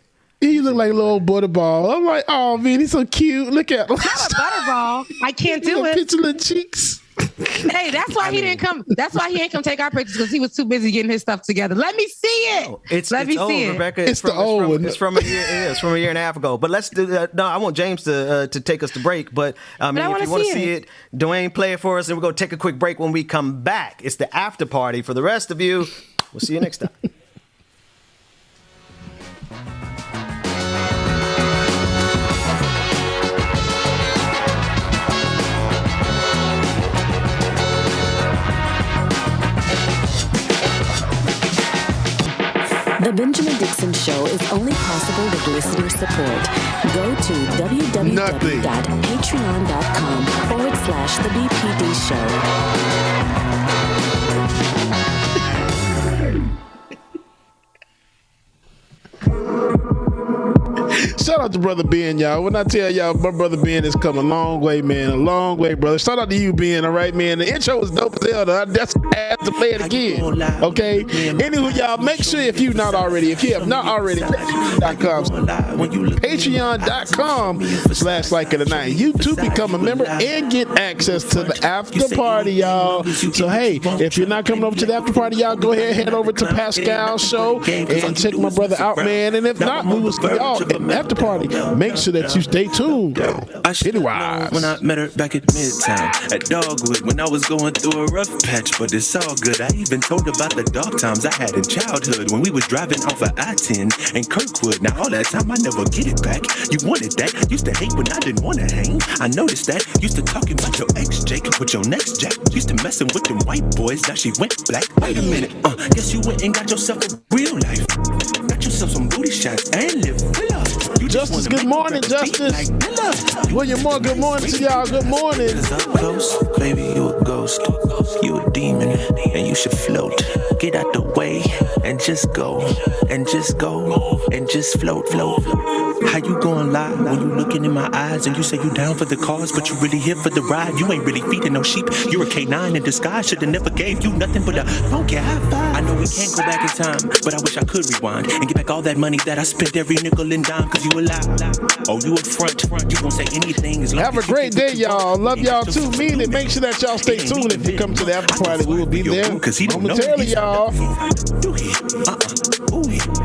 He looked like a little butterball. I'm like, oh man, he's so cute. Look at him. Not a butterball. I can't do it. Petulant cheeks. Hey, that's why he didn't come. That's why he didn't come take our pictures, because he was too busy getting his stuff together. Let me see it. Let me see it, Rebecca. It's the old one. It's from a year. It's from a year and a half ago. But let's do that. No, I want James to take us to break. But if you want to see it, Dwayne, play it for us, and we're gonna take a quick break. When we come back, it's the after party. For the rest of you, we'll see you next time. The The Benjamin Dixon Show is only possible with listener support. Go to www.patreon.com/The BPD Show. Shout out to Brother Ben, y'all. When I tell y'all, my Brother Ben has come a long way, man. A long way, brother. Shout out to you, Ben, all right, man. The intro was dope as hell, though. That's I have to play it again. Okay? Anywho, y'all, make sure if you have not already, patreon.com/like-it-or-not. You too become a member and get access to the after party, y'all. So, hey, if you're not coming over to the after party, y'all, go ahead, head over to Pascal's show and check my brother out, man. And if not, we will see y'all at the after party. Make sure that you stay tuned. Pennywise. When I met her back at Midtown at Dogwood, when I was going through a rough patch, but it's all good. I even told her about the dark times I had in childhood when we was driving off of I-10 in Kirkwood. Now all that time I never get it back. You wanted that. Used to hate when I didn't want to hang. I noticed that. Used to talking about your ex Jake with your next Jack. Used to messing with them white boys. Now she went black. Wait a minute. Guess you went and got yourself a real life. Got yourself some booty shots and live real life. Justice, good morning, Justice. William Moore, good morning to y'all. Good morning. Up close, baby, you a ghost. You a demon, and you should float. Get out the way and just go, and just go, and just float. How you gonna lie when you looking in my eyes and you say you down for the cause, but you really here for the ride? You ain't really feeding no sheep. You're a K9 in disguise. Shoulda never gave you nothing but a funky high five. I know we can't go back in time, but I wish I could rewind and get back all that money that I spent every nickel and dime. Cause you a lie. Oh, you a front. You gon' say anything as long Have a great day, y'all. Love y'all too. Mean it. Make sure that y'all stay tuned. If you come to the after party, we will be there. I'm gonna tell y'all.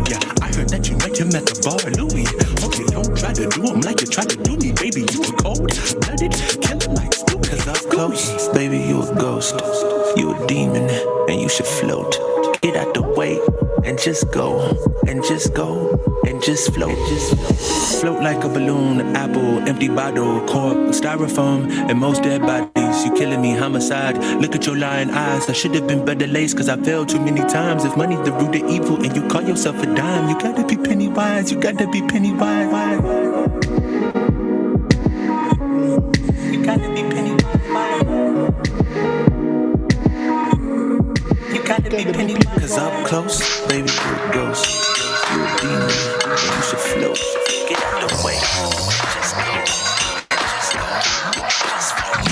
Yeah, I heard that you met him at the bar, Louis. Okay, don't try to do him like you tried to do me, baby. You a cold-blooded killer like Stu. Cause up close, baby, you a ghost. You a demon, and you should float. Get out the way and just go, and just go, and just float. Just float like a balloon, apple, empty bottle, cork, styrofoam, and most dead bodies. You killing me, homicide. Look at your lying eyes. I should have been better laced cause I failed too many times. If money's the root of evil and you call yourself a dime, you gotta be Pennywise. You gotta be Pennywise. You gotta be Pennywise. You gotta be Pennywise. Cause up close, baby, you a ghost. You a demon, and you should float. Get out the way. Just go. Just go. Just float.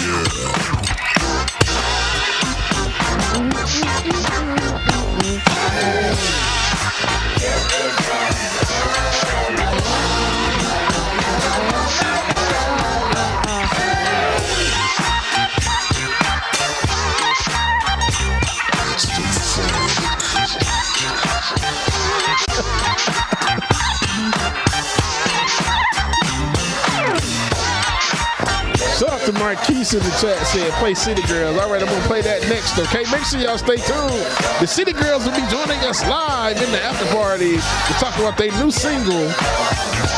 Shout out to Marquise in the chat said play City Girls. All right, I'm gonna play that next, okay? Make sure y'all stay tuned. The City Girls will be joining us live in the after party to talk about their new single.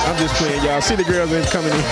I'm just playing, y'all. City Girls ain't coming in.